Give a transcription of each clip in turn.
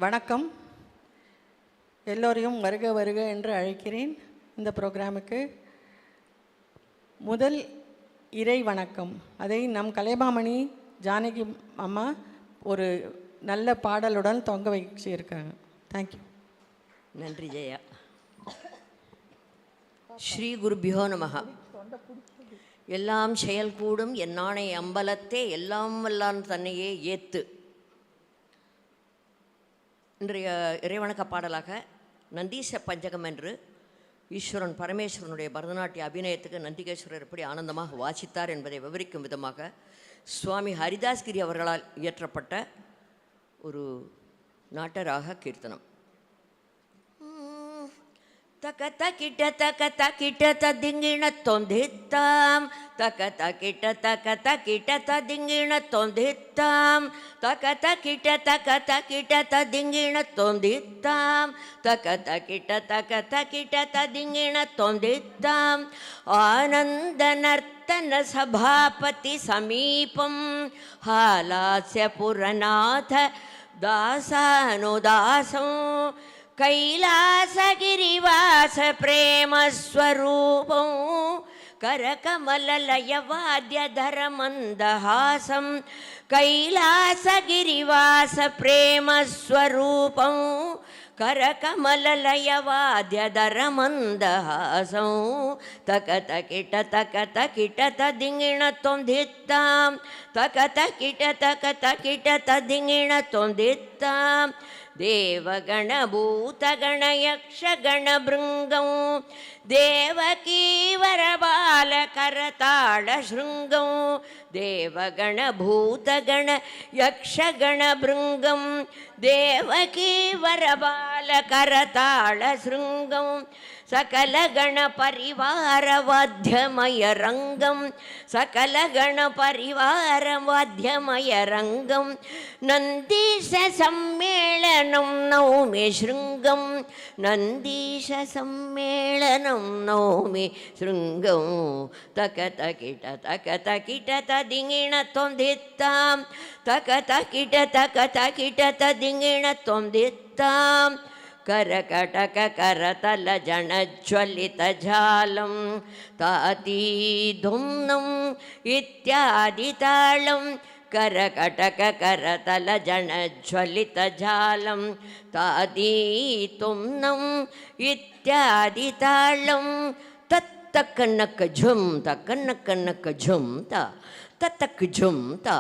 வணக்கம். எல்லோரையும் வருக வருக என்று அழைக்கிறேன். இந்த ப்ரோக்ராமுக்கு முதல் இறை வணக்கம். அதை நம் கலைமாமணி ஜானகி அம்மா ஒரு நல்ல பாடலுடன் தொங்க வச்சிருக்காங்க. தேங்க்யூ. நன்றி ஜெயா. ஸ்ரீ குருபியோ நமஹ. எல்லாம் செயல் கூடும் என்னானை அம்பலத்தே எல்லாம் வல்லான் தன்னையே ஏத்து. இன்றைய இறைவணக்க பாடலாக நந்தீச பஞ்சகம் என்று ஈஸ்வரன் பரமேஸ்வரனுடைய பரதநாட்டிய அபிநயத்துக்கு நந்திகேஸ்வரர் எப்படி ஆனந்தமாக வாசித்தார் என்பதை விவரிக்கும் விதமாக சுவாமி ஹரிதாஸ்கிரி அவர்களால் இயற்றப்பட்ட ஒரு நாட்டராக கீர்த்தனம். தக்க தக்கிட்ட ததிங்கிண தொந்தித்தாம் தக்க தக்கிட்ட ததிங்கிண தொந்தித்தாம் தக்க தக்கிட்ட ததிங்கிண தொந்தித்தாம் தக்க தக்கிட்ட ததிங்கிண தொந்தித்தாம் ஆனந்த நர்த்தன சபாபதி சமீபம் ஹாலாஸ்ய புரநாத தாசானுதாசம் कैलासगिरिवास प्रेमस्वरूपं करकमललयवाद्यधरमन्दहासं कैलासगिरिवास प्रेमस्वरूपं करकमललयवाद्यधरमन्दहासं तकतकिट तदिङ्गिण त्वं धित्तां तकतकिट तदिङ्गिण त्वं धित्तां देवगणभूतगणयक्षगणभृङ्गं देवकीवरबालकरताळशृङ्गं देवगणभूतगणयक्षगणभृङ्गं देवकीवरबालकरताळशृङ्गं सकलगणपरिवारवाद्यमयरङ्गं सकलगणपरिवारवाद्यमयरङ्गं नन्दीशसम्मेलनं नौमि शृङ्गं नन्दीशसम्मेलनं नौमि शृङ्गं तकतकिट तदिङ्गिण त्वं धित्तां तकतकिट तदिङ्गिण त्वं धित्तां करकटक करतल जनज्वलितजालं तातीधुम्नं इत्यादि तालं करकटक करतल जनज्वलितजालं तातीतुम्नं इत्यादि तालं तत्तकनक झुम तकनक झुम ता ततक झुम ता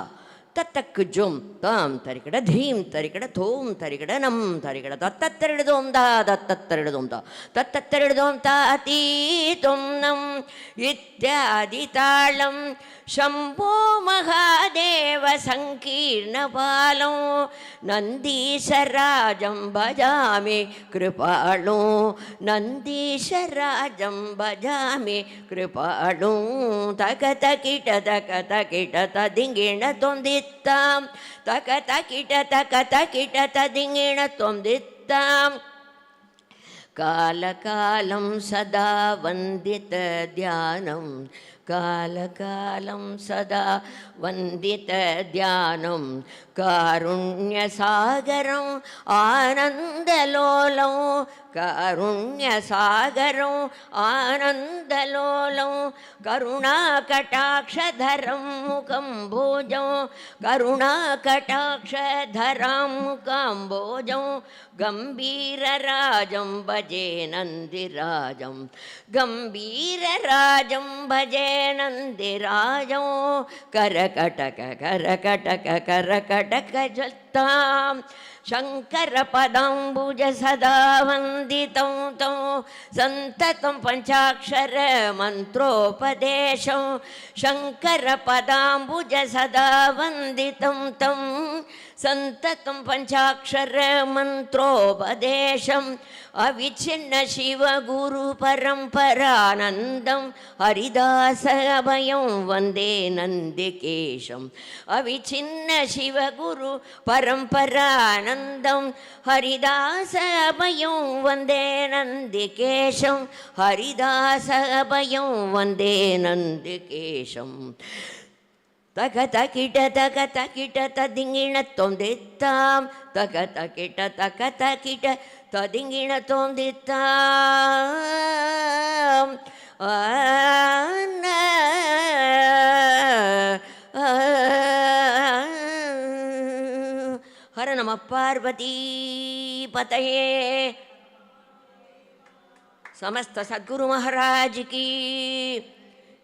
ततक झुम ताम तरिकड़ धीम तरिकड़ थोम तरिकड़ नम तरिकड़ तत्तरिडदोम दा तत्तरिडदोम ता तत्तरिडदोम ता अति तुम नम इत्यादि तालं शंभो महादेव संकीर्णपालं नन्दीशराजं भजामि कृपालुं नन्दीशराजं भजामि कृपालुं तकतकिट तदिङ्गिण त्वं धित्तां तकतकिट तदिङ्गिण त्वं धित्तां कालकालं सदा वन्दित ध्यानं कालकालं सदा वन्दित ध्यानं कारुण्यसागरं आनन्दलोलं कारुण्यसागरं आनन्दलोलं करुणाकटाक्षधरं मुखं भोजं करुणाकटाक्षधरं मुखं भोजं गम्भीरराजं भजे नन्दिराजं गम्भीरराजं भजे नन्दिराजं करकटक जल्तां शङ्करपदाम्बुज सदा वन्दितं तं सन्ततं पञ्चाक्षर मन्त्रोपदेशं शङ्करपदाम्बुज सदा वन्दितं तं सन्ततं पञ्चाक्षर मन्त्रोपदेशम् अविच्छिन्न शिवगुरु परम्परानन्दं हरिदास अभयं वन्दे नन्दिकेशम् अविच्छिन्न शिवगुरु परम्परानन्दं हरिदास अभयं वन्दे नन्दिकेशं हरिदास अभयं वन्दे नन्दिकेशम् தக தகிட தக தகிட ததிங்கிண தொந்தித்தாம் தக தகிட தக தகிட ததிங்கிண தொந்தித்தாம் ஹர நம பார்வதி பதயே समस्त सद्गुरु महाराज की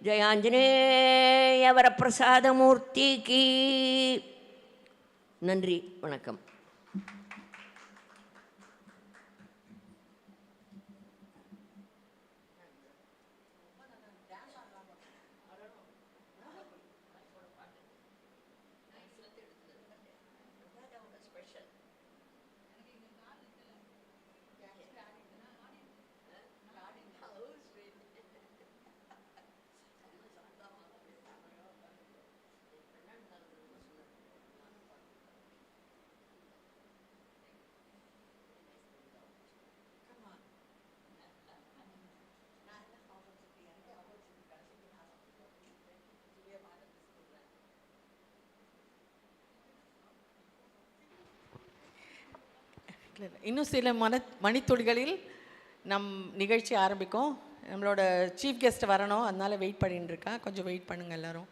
जय आंजनेय वरप्रसाद मूर्ति की नன்றி வணக்கம் இன்னும் சில மணித்துளிகளில் நம் நிகழ்ச்சி ஆரம்பிக்கும். நம்மளோட சீஃப் கெஸ்ட் வரணும், அதனால வெயிட் பண்ணிட்டு இருக்கா. கொஞ்சம் வெயிட் பண்ணுங்க எல்லாரும்.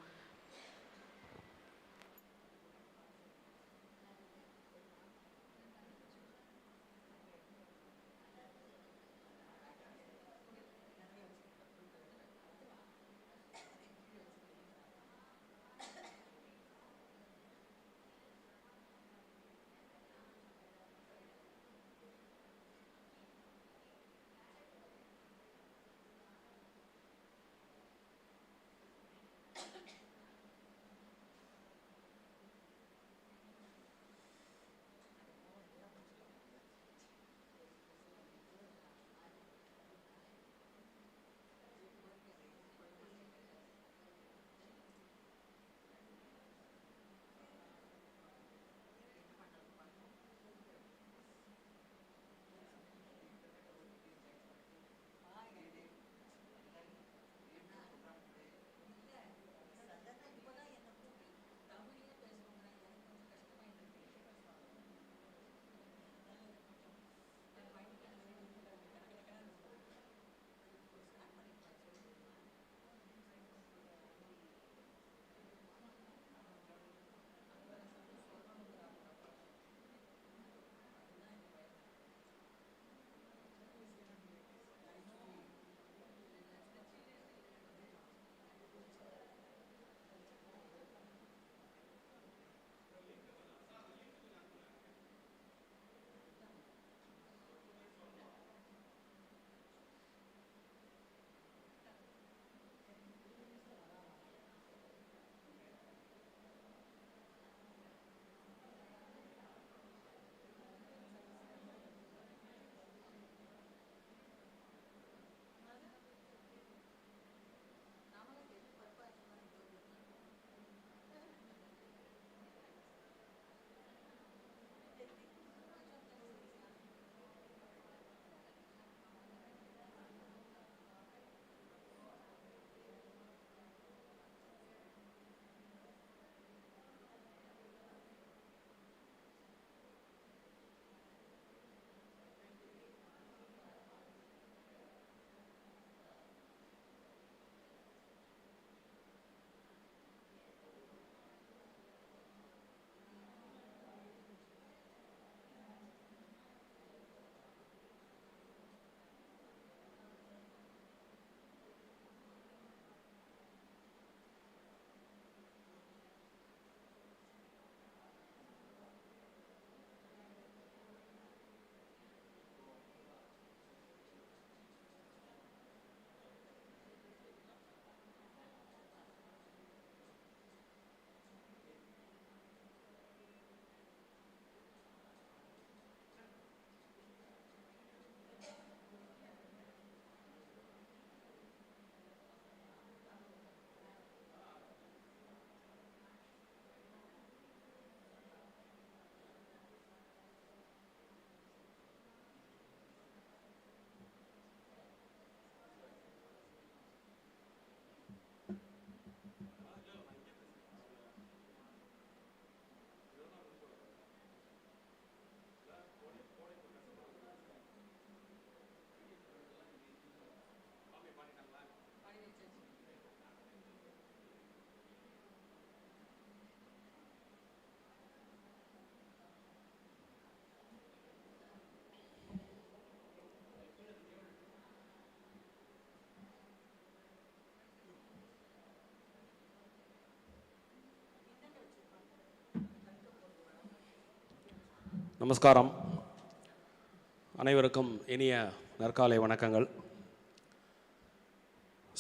நமஸ்காரம். அனைவருக்கும் இனிய நற்காலை வணக்கங்கள்.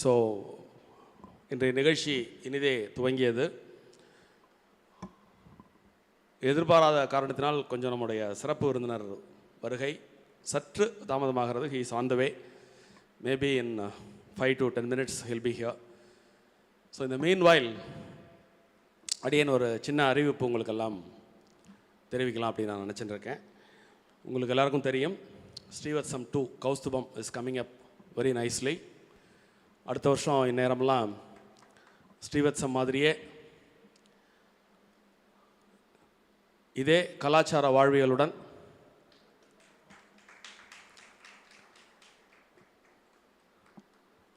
ஸோ இன்றைய நிகழ்ச்சி இனிதே துவங்கியது. எதிர்பாராத காரணத்தினால் கொஞ்சம் நம்முடைய சிறப்பு விருந்தினர் வருகை சற்று தாமதமாகிறது. He is on the way. Maybe in 5 to 10 minutes he'll be here. So இந்த மீன்வாயில் அடியேன் ஒரு சின்ன அறிவிப்பு உங்களுக்கெல்லாம் தெரிவிக்கலாம் அப்படின்னு நான் நினச்சிட்டு இருக்கேன். உங்களுக்கு எல்லாருக்கும் தெரியும், Srivatsam 2 Kaustubham is coming up very nicely. அடுத்த வருஷம் இந்நேரம்லாம் ஸ்ரீவத்சம் மாதிரியே இதே கலாச்சார வாழ்வியலுடன்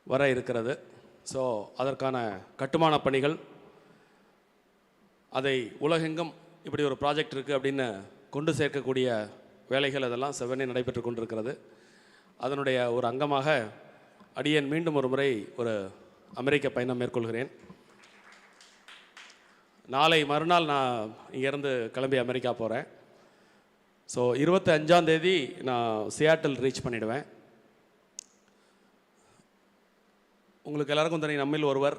வர இருக்கிறது. ஸோ அதற்கான கட்டுமான பணிகள், அதை உலகெங்கும் இப்படி ஒரு ப்ராஜெக்ட் இருக்குது அப்படின்னு கொண்டு சேர்க்கக்கூடிய வேலைகள் அதெல்லாம் செவ்வனே நடைபெற்று கொண்டிருக்கிறது. அதனுடைய ஒரு அங்கமாக அடியேன் மீண்டும் ஒரு முறை ஒரு அமெரிக்க பயணம் மேற்கொள்கிறேன். நாளை மறுநாள் நான் இங்கேருந்து கிளம்பி அமெரிக்கா போகிறேன். ஸோ 25ஆம் தேதி நான் சியாட்டில் ரீச் பண்ணிவிடுவேன். உங்களுக்கு எல்லாருக்கும் தெரியும், நம்மில் ஒருவர்,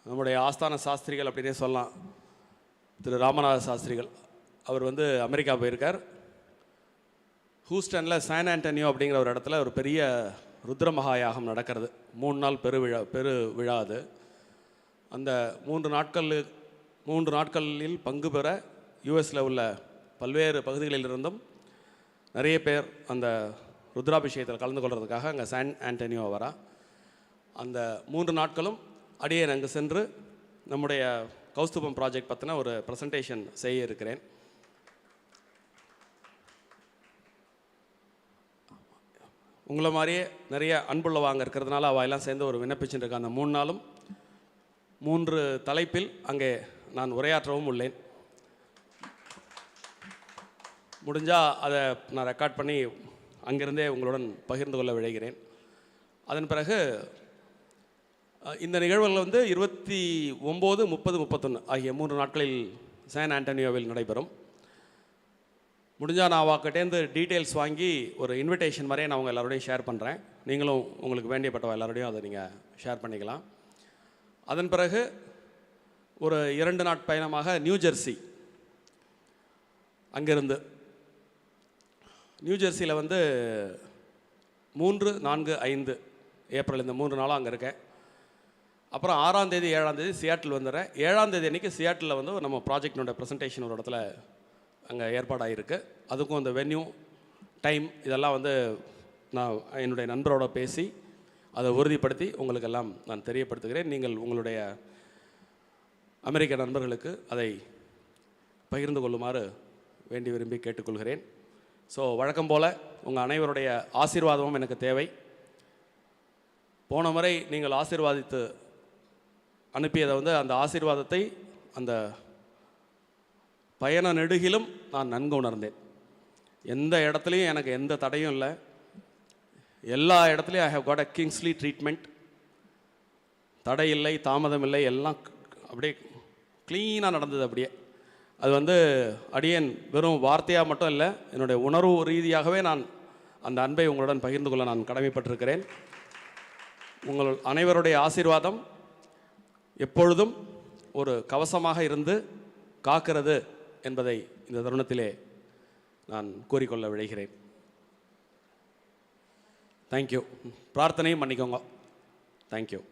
நம்முடைய ஆஸ்தான சாஸ்திரிகள் அப்படின்னே சொல்லலாம், திரு ராமநாத சாஸ்திரிகள். அவர் அமெரிக்கா போயிருக்கார். ஹூஸ்டனில் சான் ஆண்டனியோ அப்படிங்கிற ஒரு இடத்துல ஒரு பெரிய ருத்ர மகாயாகம் நடக்கிறது. 3 நாள் பெரு விழா அது. அந்த 3 நாட்களில் பங்கு பெற யூஎஸில் உள்ள பல்வேறு பகுதிகளிலிருந்தும் நிறைய பேர் அந்த ருத்ராபிஷேகத்தில் கலந்து கொள்கிறதுக்காக அங்கே சான் ஆண்டனியோ வரா. அந்த 3 நாட்களும் அடியேன் அங்கே சென்று நம்முடைய கௌஸ்துபம் ப்ராஜெக்ட் பற்றின ஒரு ப்ரெசன்டேஷன் செய்ய இருக்கிறேன். உங்களை மாதிரியே நிறைய அன்புள்ளவாங்க இருக்கிறதுனால அவையெல்லாம் சேர்ந்து ஒரு விண்ணப்பிச்சுட்டு இருக்கேன். அந்த 3 நாளும் 3 தலைப்பில் அங்கே நான் உரையாற்றவும் உள்ளேன். முடிஞ்சால் அதை நான் ரெக்கார்ட் பண்ணி அங்கிருந்தே உங்களுடன் பகிர்ந்து கொள்ள விழைகிறேன். அதன் பிறகு இந்த நிகழ்வுகள் 29, 30, 31 ஆகிய 3 நாட்களில் சான் ஆண்டனியோவில் நடைபெறும். முடிஞ்சால் நான் வாக்கிட்டேருந்து டீட்டெயில்ஸ் வாங்கி ஒரு இன்விடேஷன் மாதிரியே நான் உங்கள் எல்லாரோடையும் ஷேர் பண்ணுறேன். நீங்களும் உங்களுக்கு வேண்டியப்பட்ட எல்லாரோடையும் அதை நீங்கள் ஷேர் பண்ணிக்கலாம். அதன் பிறகு ஒரு 2 நாட் பயணமாக நியூ ஜெர்சி, அங்கேருந்து நியூ ஜெர்சியில் 3, 4, 5 ஏப்ரல் இந்த 3 நாளும் அங்கே இருக்கேன். அப்புறம் 6ஆம் தேதி 7ஆம் தேதி சியாட்டில் வந்துடுறேன். 7ஆம் தேதி அன்றைக்கி சியாட்டில் நம்ம ப்ராஜெக்டினோட ப்ரெசன்டேஷன் ஒரு இடத்துல அங்கே ஏற்பாடாகிருக்கு. அதுக்கும் அந்த வென்யூ, டைம் இதெல்லாம் நான் என்னுடைய நண்பரோட பேசி அதை உறுதிப்படுத்தி உங்களுக்கெல்லாம் நான் தெரியப்படுத்துகிறேன். நீங்கள் உங்களுடைய அமெரிக்க நண்பர்களுக்கு அதை பகிர்ந்து கொள்ளுமாறு வேண்டி விரும்பி கேட்டுக்கொள்கிறேன். ஸோ வழக்கம் போல் உங்கள் அனைவருடைய ஆசீர்வாதமும் எனக்கு தேவை. போன முறை நீங்கள் ஆசீர்வாதித்து அனுப்பியதை அந்த ஆசீர்வாதத்தை அந்த பயண நெடுகிலும் நான் நன்கு உணர்ந்தேன். எந்த இடத்துலையும் எனக்கு எந்த தடையும் இல்லை. எல்லா இடத்துலையும் I have got a kingly treatment. தடை இல்லை, தாமதம் இல்லை, எல்லாம் அப்படியே க்ளீனாக நடந்தது. அப்படியே அது அடியேன் வெறும் வார்த்தையாக மட்டும் இல்லை, என்னுடைய உணர்வு ரீதியாகவே நான் அந்த அன்பை உங்களுடன் பகிர்ந்து கொள்ள நான் கடமைப்பட்டிருக்கிறேன். உங்கள் அனைவருடைய ஆசீர்வாதம் எப்பொழுதும் ஒரு கவசமாக இருந்து காக்கிறது என்பதை இந்த தருணத்திலே நான் கூறிக்கொள்ள விழைகிறேன். தேங்க்யூ. பிரார்த்தனையும் பண்ணிக்கோங்க. தேங்க்யூ.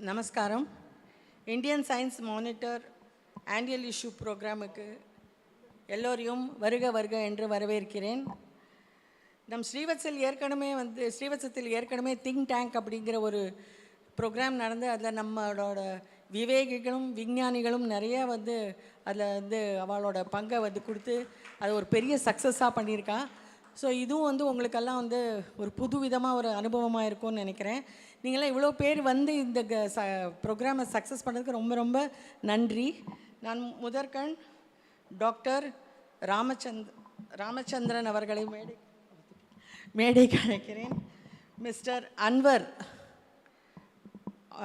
நமஸ்காரம். Indian science monitor annual issue ப்ரோக்ராமுக்கு எல்லோரையும் வருக வருக என்று வரவேற்கிறேன். நம் ஸ்ரீவத்சத்தில் ஏற்கனவே திங்க் டேங்க் அப்படிங்கிற ஒரு ப்ரோக்ராம் நடந்து அதில் நம்மளோட விவேகிகளும் விஞ்ஞானிகளும் நிறைய அதில் அவளோட பங்கை கொடுத்து அது ஒரு பெரிய சக்ஸஸாக பண்ணியிருக்கா. ஸோ இதுவும் உங்களுக்கெல்லாம் ஒரு புது விதமாக ஒரு அனுபவமாக இருக்கும்னு நினைக்கிறேன். நீங்களாம் இவ்வளோ பேர் இந்த ப்ரோக்ராமை சக்ஸஸ் பண்ணதுக்கு ரொம்ப ரொம்ப நன்றி. நான் முதற்கண் டாக்டர் ராமச்சந்திரன் அவர்களை மேடைக்கு அழைக்கிறேன். Mister Anwar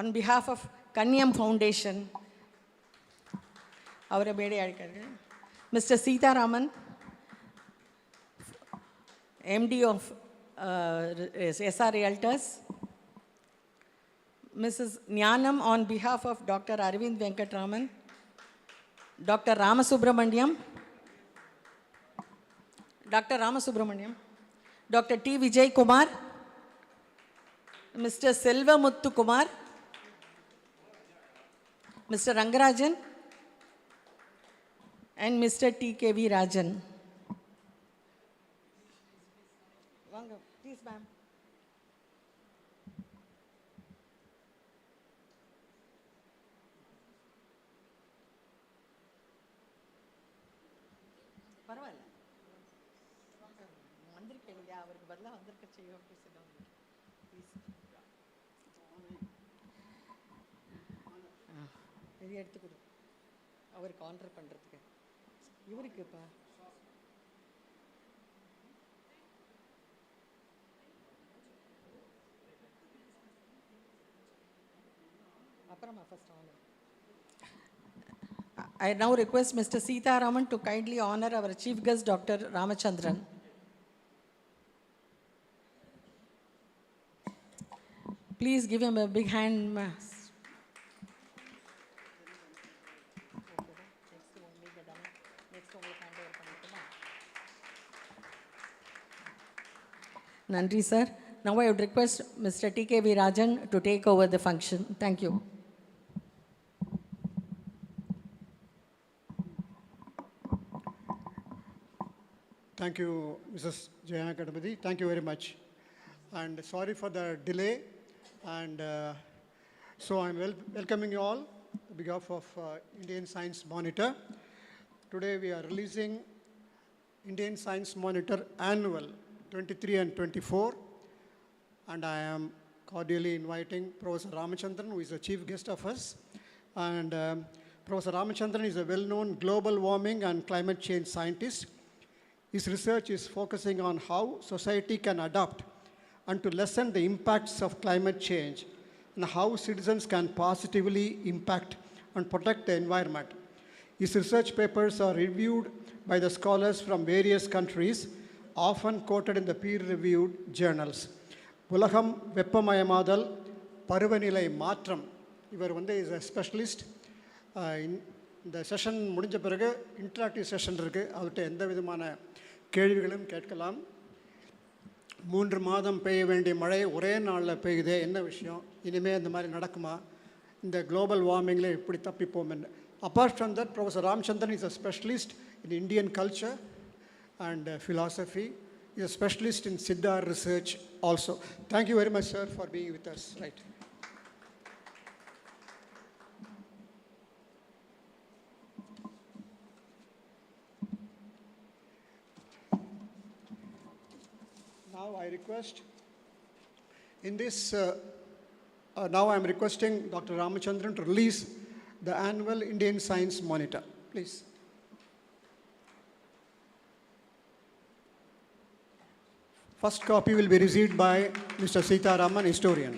on behalf of Kanniyam foundation அவரை மேடை அழைக்கிறேன். Mister Sitaraman, MD of SR Realtors. Mrs. Jnanam on behalf of Dr. Arvind Venkatraman. Dr. Ramasubramaniam. Dr. T. Vijay Kumar. Mr. Selvamuthu Kumar. Mr. Rangarajan. And Mr. T.K.V. Rajan. Please, ma'am. பரவாயில்ல, வந்திருக்கேன் இல்லையா, அவருக்கு பதிலாக வந்திருக்க செய்யும். பெரிய எடுத்து கொடு அவருக்கு ஆர்டர் பண்ணுறதுக்கு. இவருக்குப்பா அப்புறமா first honour. I now request Mr. Sitaraman to kindly honor our chief guest, Dr. Ramachandran. Please give him a big hand. Nandri sir. Now I would request Mr. T.K.V. Rajan to take over the function. Thank you. Thank you, Mrs. Jayana Kadamadi. Thank you very much. And sorry for the delay. And so I'm welcoming you all on behalf of Indian Science Monitor. Today we are releasing Indian Science Monitor Annual 23 and 24. And I am cordially inviting Professor Ramachandran, who is the chief guest of us. And Professor Ramachandran is a well-known global warming and climate change scientist. His research is focusing on how society can adapt and to lessen the impacts of climate change and how citizens can positively impact and protect the environment. His research papers are reviewed by the scholars from various countries, often quoted in the peer-reviewed journals. உலகம் வெப்பமயமாதல், பருவநிலை மாற்றம். இவர் is a specialist. இந்த session முடிஞ்ச பிறகு interactive session இருக்குது. அவர்கிட்ட எந்த விதமான கேள்விகளும் கேட்கலாம். 3 மாதம் பெய்ய வேண்டிய மழை ஒரே நாளில் பெய்யுதே, என்ன விஷயம், இனிமேல் இந்த மாதிரி நடக்குமா, இந்த குளோபல் வார்மிங்கில் எப்படி தப்பிப்போம் என்ன. Apart from that, Professor Ramachandran is a specialist in Indian culture and philosophy. He is a specialist in Siddha research also. Thank you very much, sir, for being with us. Right. Now I request, now I am requesting Dr. Ramachandran to release the annual Indian Science Monitor. Please. First copy will be received by Mr. Sitaraman, historian.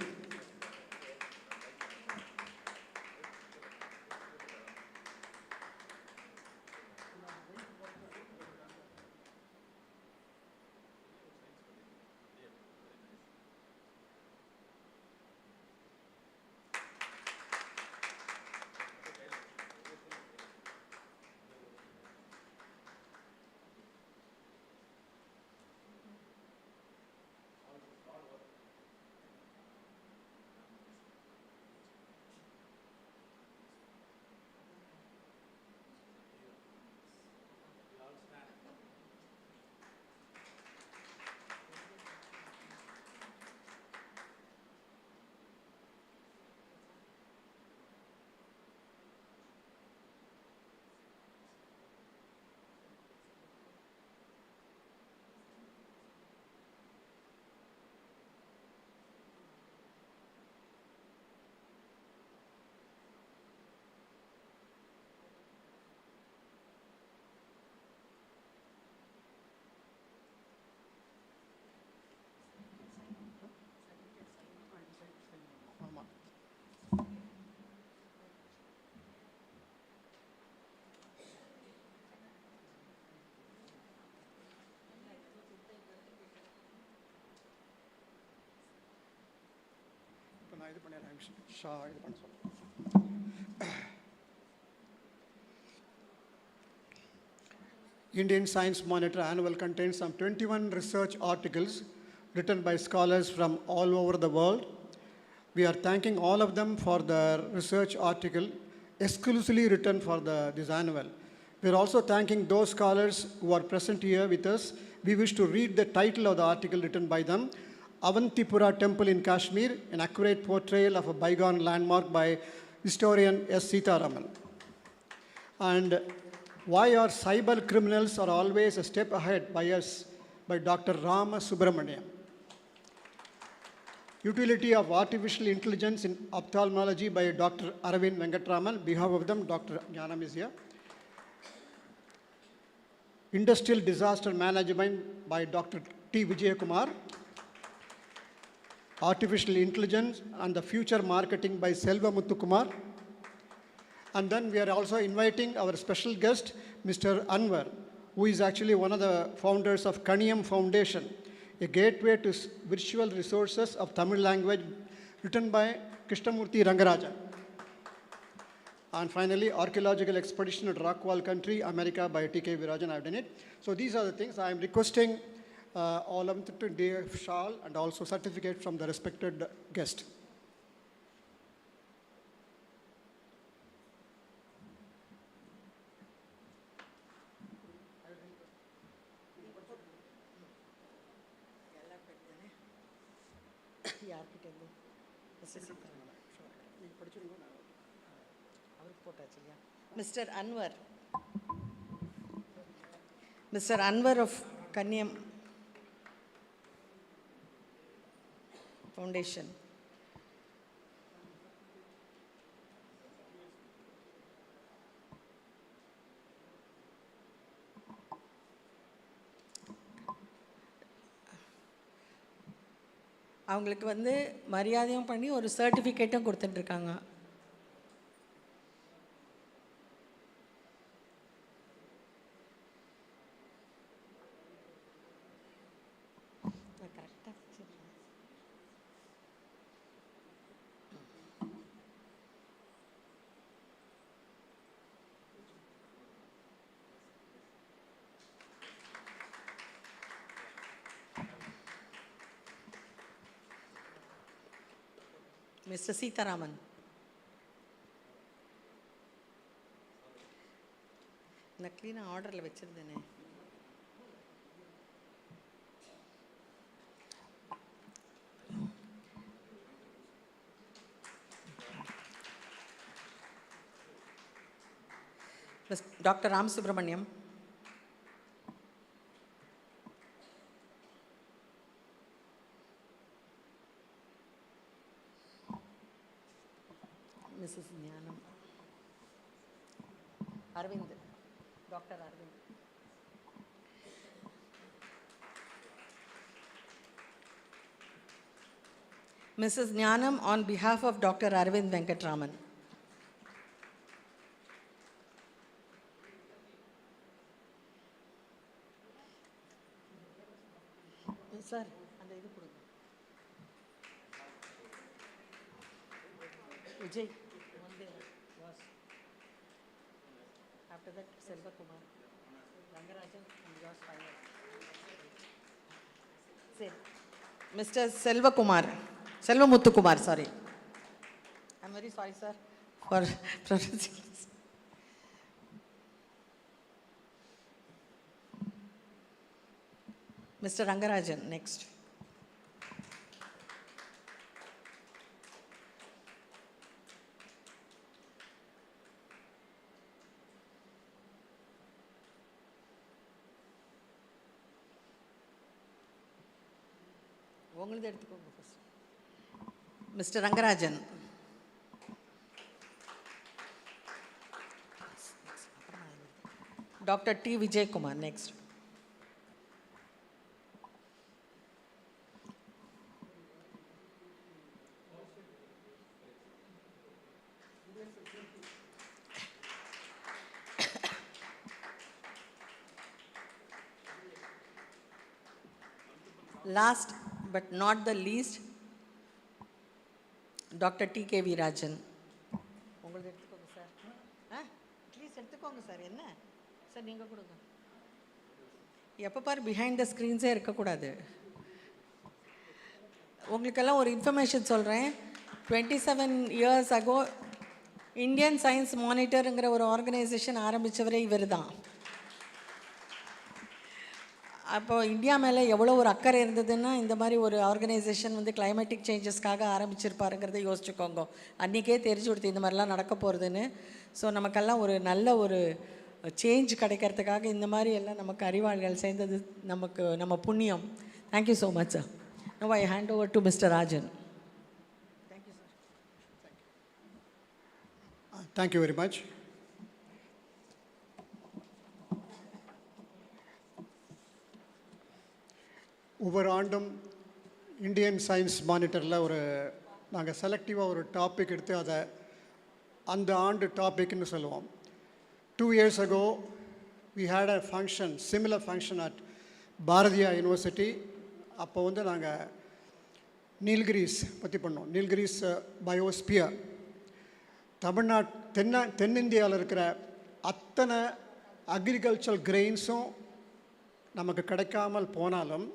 இது பண்ணிடுறேன் ஷா இது பண்ண சொல்கிறேன். Indian Science Monitor annual contains some 21 research articles written by scholars from all over the world. We are thanking all of them for their research article exclusively written for this annual. We are also thanking those scholars who are present here with us. We wish to read the title of the article written by them. Avantipura Temple in Kashmir, an accurate portrayal of a bygone landmark by historian S. Sitaraman. And why our cyber criminals are always a step ahead by us, by Dr. Rama Subramaniam. Utility of artificial intelligence in ophthalmology by Dr. Aravind Venkatraman. On behalf of them, Dr. Jnanam is here. Industrial disaster management by Dr. T. Vijayakumar. Artificial intelligence and the future marketing by Selva Muthukumar. And then we are also inviting our special guest, Mr. Anwar, who is actually one of the founders of Kaniyam Foundation, a gateway to virtual resources of Tamil language, written by Krishnamurthy Rangarajan. And finally, archaeological expedition at Rockwall Country, America by T.K. Virajan. I've done it. So these are the things I am requesting all of them to give shawl and also certificate from the respected guest. Mr. Anwar. Mr. Anwar of Kaniyam Foundation. அவங்களுக்கு வந்து மரியாதையும் பண்ணி ஒரு சர்டிஃபிகேட்டும் கொடுத்துட்ருக்காங்க. Mr. Sitaraman. நான் க்ளீனாக ஆர்டரில் வச்சுருந்தேனே. Doctor Ram Subramaniam. Mrs. Jnanam. Arvind. Dr. Arvind. Mrs. Jnanam on behalf of Dr. Aravind Venkatraman. Sir, and idu kodunga. Vijay. After that, Selva Kumar, Rangarajan, and yours final. Say, Mr. Selva Kumar, Selva Muthukumar, sorry. I'm very sorry, sir, for pronouncing this. Mr. Rangarajan, next. உங்களுது எடுத்துக்கோங்க first. Mister Rangarajan. Doctor D Vijayakumar next. Last but not the least, doctor TKV. Rajan. உங்களுக்கு எடுத்துக்கோங்க sir. Please எடுத்துக்கோங்க sir. என்ன sir நீங்கள் கொடுங்க. எப்போ பாரு பிஹைண்ட் த ஸ்க்ரீன்ஸே இருக்கக்கூடாது. உங்களுக்கெல்லாம் ஒரு இன்ஃபர்மேஷன் சொல்கிறேன். 27 years ago இந்தியன் சயின்ஸ் மானிட்டருங்கிற ஒரு ஆர்கனைசேஷன் ஆரம்பித்தவரே இவர் தான். அப்போது இந்தியா மேலே எவ்வளோ ஒரு அக்கறை இருந்ததுன்னா இந்த மாதிரி ஒரு ஆர்கனைசேஷன் வந்து கிளைமேட்டிக் சேஞ்சஸ்க்காக ஆரம்பிச்சிருப்பாருங்கிறத யோசிச்சுக்கோங்க. அன்றைக்கே தெரிஞ்சு கொடுத்து இந்த மாதிரிலாம் நடக்க போகிறதுன்னு. ஸோ நமக்கெல்லாம் ஒரு நல்ல ஒரு சேஞ்ச் கிடைக்கிறதுக்காக இந்த மாதிரி எல்லாம் நமக்கு அறிவாளிகள் சேர்ந்தது நம்ம புண்ணியம். Thank you so much sir. Now I hand over to Mr. Rajan. Thank you, sir. Thank you very much. ஒவ்வொரு ஆண்டும் இந்தியன் சயின்ஸ் மானிட்டரில் நாங்கள் செலக்டிவாக ஒரு டாபிக் எடுத்து அதை அந்த ஆண்டு டாபிக்னு சொல்லுவோம். 2 years ago we had a function, similar function at பாரதியா யூனிவர்சிட்டி. அப்போ வந்து நாங்கள் நீல்கிரிஸ் பற்றி பண்ணோம். நீல்கிரிஸ் பயோஸ்பியர். தென்னிந்தியாவில் இருக்கிற அத்தனை அக்ரிகல்ச்சரல் கிரெயின்ஸும் நமக்கு கிடைக்காமல் போனாலும்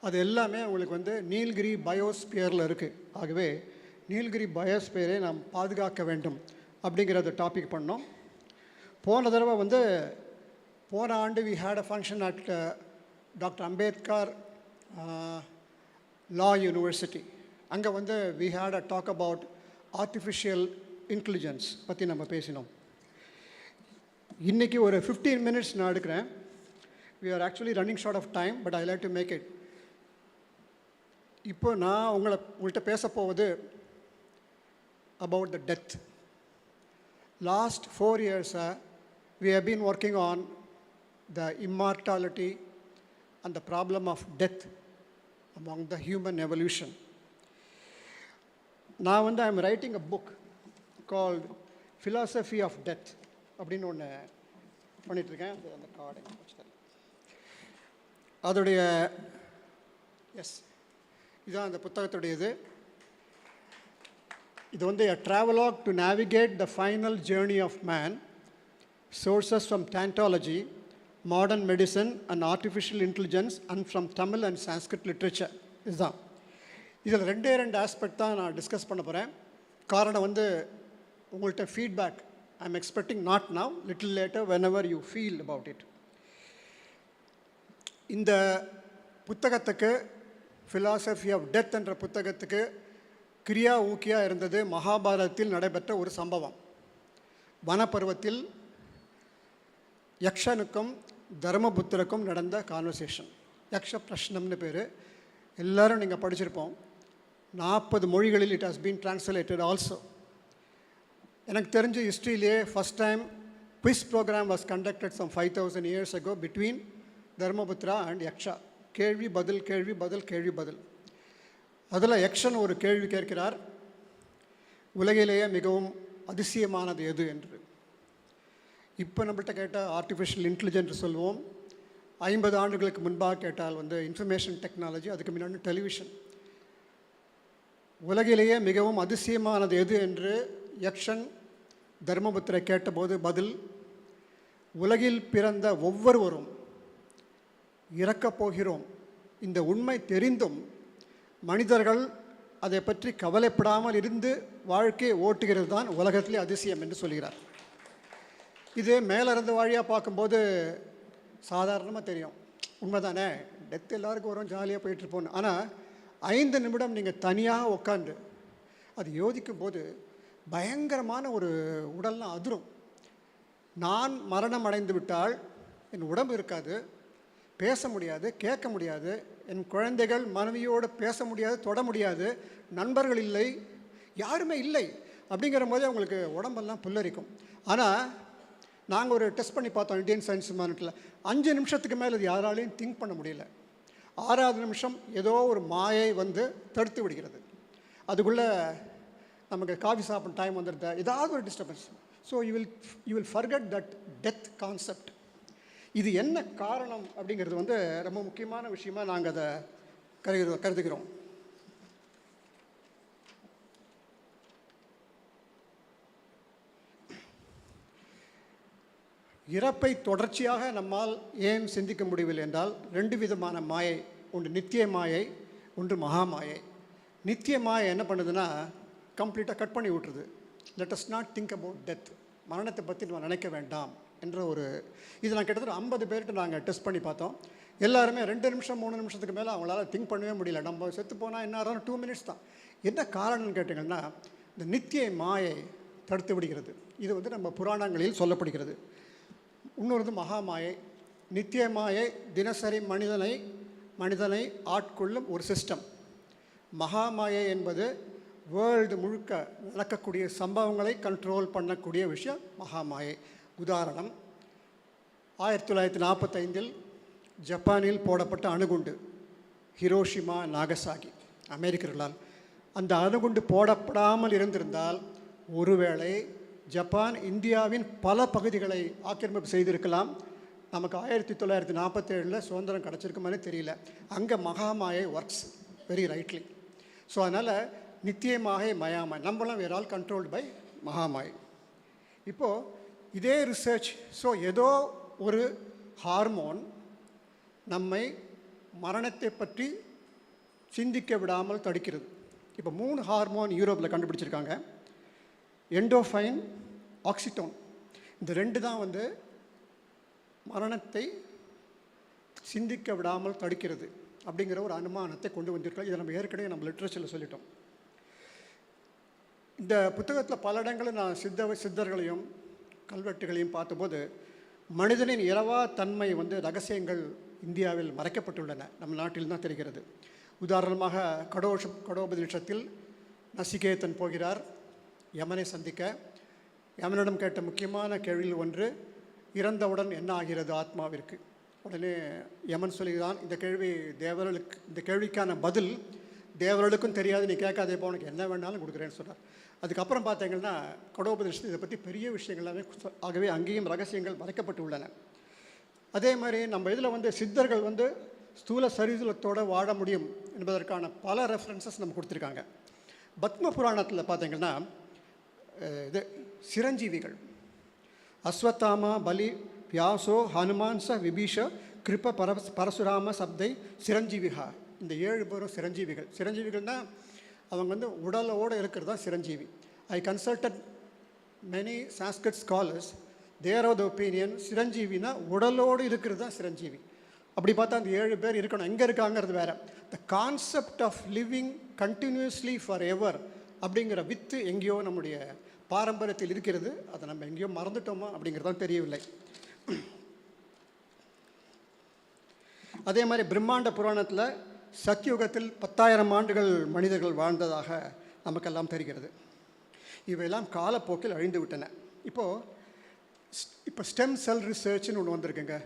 அது எல்லாமே உங்களுக்கு வந்து நீல்கிரி பயோஸ்பியரில் இருக்குது. ஆகவே நீல்கிரி பயோஸ்பியரை நாம் பாதுகாக்க வேண்டும் அப்படிங்கிறத டாபிக் பண்ணோம். போன தடவை வந்து போன ஆண்டு we had a function at doctor Ambedkar law university. அங்கே வந்து we had a talk about artificial intelligence பற்றி நம்ம பேசினோம். இன்றைக்கி ஒரு 15 minutes நான் எடுக்கிறேன். We are actually running short of time, but I like to make it. இப்போ நான் உங்கள்கிட்ட பேச போவது about the death. Last 4 years we have been working on the immortality and the problem of death among the human evolution. Now I am writing a book called Philosophy of Death. அப்படின்னு ஒன்று பண்ணிகிட்ருக்கேன். அந்த card அதோடைய இதுதான் அந்த புத்தகத்துடையது. இது வந்து a travelogue to navigate the final journey of man, sources from Tantology, modern medicine and artificial intelligence, and from Tamil and Sanskrit literature. இதுதான். இதில் 2 ஆஸ்பெக்ட் தான் நான் டிஸ்கஸ் பண்ண போகிறேன். காரணம் வந்து உங்கள்கிட்ட feedback I am expecting, not now, little later, when ever you feel about it. இந்த புத்தகத்துக்கு ஃபிலாசபி ஆஃப் டெத் என்ற புத்தகத்துக்கு கிரியா ஊக்கியாக இருந்தது மகாபாரதத்தில் நடைபெற்ற ஒரு சம்பவம். வனப்பருவத்தில் யக்ஷனுக்கும் தர்மபுத்திரக்கும் நடந்த கான்வர்சேஷன். யக்ஷ பிரஷ்னம்னு பேர். எல்லோரும் நீங்கள் படிச்சிருப்போம். 40 மொழிகளில் it has been translated also. எனக்கு தெரிஞ்ச ஹிஸ்ட்ரியிலே first time quiz programme was conducted some 5000 years ago between Dharmaputra and Yaksha. கேள்வி பதில் கேள்வி பதில் கேள்வி பதில். அதில் யக்ஷன் ஒரு கேள்வி கேட்கிறார், உலகிலேயே மிகவும் அதிசயமானது எது என்று. இப்போ நம்மள்கிட்ட கேட்டால் ஆர்டிஃபிஷியல் இன்டெலிஜென்ஸ் சொல்லுவோம். 50 ஆண்டுகளுக்கு முன்பாக கேட்டால் வந்து இன்ஃபர்மேஷன் டெக்னாலஜி, அதுக்கு முன்னாடி டெலிவிஷன். உலகிலேயே மிகவும் அதிசயமானது எது என்று யக்ஷன் தர்மபுத்திரை கேட்டபோது பதில், உலகில் பிறந்த ஒவ்வொருவரும் இறக்கப் போகிறோம். இந்த உண்மை தெரிந்தும் மனிதர்கள் அதை பற்றி கவலைப்படாமல் இருந்து வாழ்க்கையை ஓட்டுகிறது தான் உலகத்திலே அதிசயம் என்று சொல்கிறார். இது மேலிருந்து வழியாக பார்க்கும்போது சாதாரணமாக தெரியும், உண்மைதானே, டெத் எல்லாருக்கும் வரும், ஜாலியாக போயிட்டுருப்போன்னு. ஆனால் 5 நிமிடம் நீங்கள் தனியாக உட்காந்து அது யோசிக்கும் போது பயங்கரமான ஒரு உடல்லாம் அதிரும். நான் மரணம் அடைந்து விட்டால் என் உடம்பு இருக்காது, பேச முடியாது, கேட்க முடியாது, என் குழந்தைகள் மனைவியோடு பேச முடியாது, தொட முடியாது, நண்பர்கள் இல்லை, யாருமே இல்லை. அப்படிங்கிற போதே அவங்களுக்கு உடம்பெல்லாம் புல்லரிக்கும். ஆனால் நாங்கள் ஒரு டெஸ்ட் பண்ணி பார்த்தோம் இந்தியன் சயின்ஸ் மானிட்டரில். 5 நிமிஷத்துக்கு மேலே அது யாராலையும் திங்க் பண்ண முடியல. 6வது நிமிஷம் ஏதோ ஒரு மாயை வந்து தடுத்து விடுகிறது. அதுக்குள்ளே நமக்கு காஃபி சாப்பிட்ற டைம் வந்துடுது, ஏதாவது ஒரு disturbance. So you will forget that death concept. இது என்ன காரணம் அப்படிங்கிறது வந்து ரொம்ப முக்கியமான விஷயமாக நாங்கள் அதை கருதுகிறோம். இறப்பை தொடர்ச்சியாக நம்மால் ஏன் சிந்திக்க முடியவில்லை என்றால் 2 விதமான மாயை. ஒன்று நித்திய மாயை, ஒன்று மகா மாயை. நித்திய மாயை என்ன பண்ணுதுன்னா கம்ப்ளீட்டாக கட் பண்ணி விட்டுருது. Let us not think about death. மரணத்தை பற்றி நம்ம நினைக்க வேண்டாம் என்ற ஒரு இது நான் கிட்டத்தட்ட 50 பேர்கிட்ட நாங்கள் டெஸ்ட் பண்ணி பார்த்தோம். எல்லாருமே 2 நிமிஷம் 3 நிமிஷத்துக்கு மேலே அவங்களால திங்க் பண்ணவே முடியல. நம்ம செத்து போனால் என்ன ஆகும், 2 மினிட்ஸ் தான். என்ன காரணம்னு கேட்டிங்கன்னா இந்த நித்திய மாயை தடுத்து விடுகிறது. இது வந்து நம்ம புராணங்களில் சொல்லப்படுகிறது. இன்னொரு மகா மாயை. நித்திய மாயை தினசரி மனிதனை ஆட்கொள்ளும் ஒரு சிஸ்டம். மகா மாயை என்பது வேர்ல்டு முழுக்க நடக்கக்கூடிய சம்பவங்களை கண்ட்ரோல் பண்ணக்கூடிய விஷயம் மகா மாயை. உதாரணம், 1945 ஜப்பானில் போடப்பட்ட அணுகுண்டு, ஹிரோஷிமா நாகசாகி, அமெரிக்கர்களால். அந்த அணுகுண்டு போடப்படாமல் இருந்திருந்தால் ஒருவேளை ஜப்பான் இந்தியாவின் பல பகுதிகளை ஆக்கிரமிப்பு செய்திருக்கலாம். நமக்கு 1947 சுதந்திரம் கிடச்சிருக்குமானே தெரியல. அங்கே மகாமாயை ஒர்க்ஸ் வெரி ரைட்லி. ஸோ அதனால் நித்தியமாக மயாமாய், நம்மளாம் வேர் ஆல் கண்ட்ரோல்டு பை மகாமாய். இப்போது இதே ரிசர்ச், ஸோ ஏதோ ஒரு ஹார்மோன் நம்மை மரணத்தை பற்றி சிந்திக்க விடாமல் தடுக்கிறது. இப்போ 3 ஹார்மோன் யூரோப்பில் கண்டுபிடிச்சிருக்காங்க. எண்டோஃபைன், ஆக்சிட்டோன். இந்த 2 தான் வந்து மரணத்தை சிந்திக்க விடாமல் தடுக்கிறது அப்படிங்கிற ஒரு அனுமானத்தை கொண்டு வந்திருக்கோம். இதை நம்ம ஏற்கனவே நம்ம லிட்ரேச்சரில் சொல்லிட்டோம். இந்த புத்தகத்தில் பல இடங்களில் நான் சித்தர்களையும் கல்வெட்டுகளையும் பார்த்தபோது மனிதனின் இரவா தன்மை வந்து ரகசியங்கள் இந்தியாவில் மறைக்கப்பட்டுள்ளன, நம்ம நாட்டில் தான் தெரிகிறது. உதாரணமாக கடோபநிஷத்தில் நசிகேதன் போகிறார் யமனை சந்திக்க. யமனிடம் கேட்ட முக்கியமான கேள்வியில் ஒன்று, இறந்தவுடன் என்ன ஆகிறது ஆத்மாவிற்கு? உடனே யமன் சொல்லுகிறான், இந்த கேள்விக்கான பதில் தேவர்களுக்கும் தெரியாது, நீ கேட்காதே போ, உனக்கு என்ன வேணாலும் கொடுக்குறேன்னு சொன்னார். அதுக்கப்புறம் பார்த்தீங்கன்னா கடோபநிஷத்து இதை பற்றி பெரிய விஷயங்களாகவே, ஆகவே அங்கேயும் ரகசியங்கள் மறைக்கப்பட்டு உள்ளன. அதே மாதிரி நம்ம இதில் வந்து சித்தர்கள் வந்து ஸ்தூல சரீரத்தோடு வாழ முடியும் என்பதற்கான பல ரெஃபரன்சஸ் நம்ம கொடுத்துருக்காங்க. பத்ம புராணத்தில் பார்த்தீங்கன்னா இது சிரஞ்சீவிகள், அஸ்வத்தாமா, பலி, வியாசோ, ஹனுமான், ச விபீஷ, கிருப, பரசுராம, சப்தை, சிரஞ்சீவிகா. இந்த 7 பேரும் சிரஞ்சீவிகள். சிரஞ்சீவிகள்னால் அவங்க வந்து உடலோடு இருக்கிறது தான் சிரஞ்சீவி. I consulted many Sanskrit scholars, there are the opinion சிரஞ்சீவினா உடலோடு இருக்கிறது தான் சிரஞ்சீவி. அப்படி பார்த்தா அந்த 7 பேர் இருக்கணும். எங்கே இருக்காங்கிறது வேறு. The concept of living continuously for ever அப்படிங்கிற வித்து எங்கேயோ நம்முடைய பாரம்பரியத்தில் இருக்கிறது. அதை நம்ம எங்கேயோ மறந்துட்டோமா அப்படிங்கிறதான் தெரியவில்லை. அதே மாதிரி பிரம்மாண்ட புராணத்தில் சத்தியுகத்தில் 10,000 ஆண்டுகள் மனிதர்கள் வாழ்ந்ததாக நமக்கெல்லாம் தெரிகிறது. இவையெல்லாம் காலப்போக்கில் அழிந்து விட்டன. இப்போ ஸ்டெம் செல் ரிசர்ச்னு ஒன்று வந்திருக்குங்க.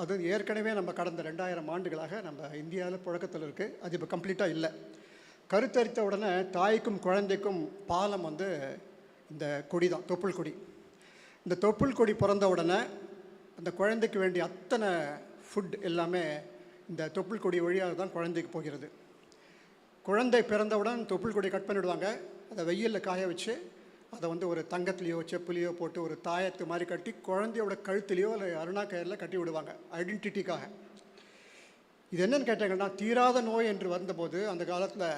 அது ஏற்கனவே நம்ம கடந்த 2000 ஆண்டுகளாக நம்ம இந்தியாவில் புழக்கத்தில் இருக்குது. அது இப்போ கம்ப்ளீட்டாக இல்லை. கருத்தரித்த உடனே தாய்க்கும் குழந்தைக்கும் பாலம் வந்து இந்த கொடி தான், தொப்புள் கொடி. இந்த தொப்புள் கொடி பிறந்த உடனே அந்த குழந்தைக்கு வேண்டிய அத்தனை ஃபுட் எல்லாமே இந்த தொப்புள் கொடி வழியாக தான் குழந்தைக்கு போகிறது. குழந்தை பிறந்தவுடன் தொப்புள் கொடி கட் பண்ணிவிடுவாங்க. அதை வெயிலில் காய வச்சு அதை வந்து ஒரு தங்கத்துலேயோ செப்புலேயோ போட்டு ஒரு தாயத்து மாதிரி கட்டி குழந்தையோட கழுத்துலேயோ இல்லை அருணா கயிறில் கட்டி விடுவாங்க ஐடென்டிட்டிக்காக. இது என்னென்னு கேட்டாங்கன்னா, தீராத நோய் என்று வந்தபோது அந்த காலத்தில்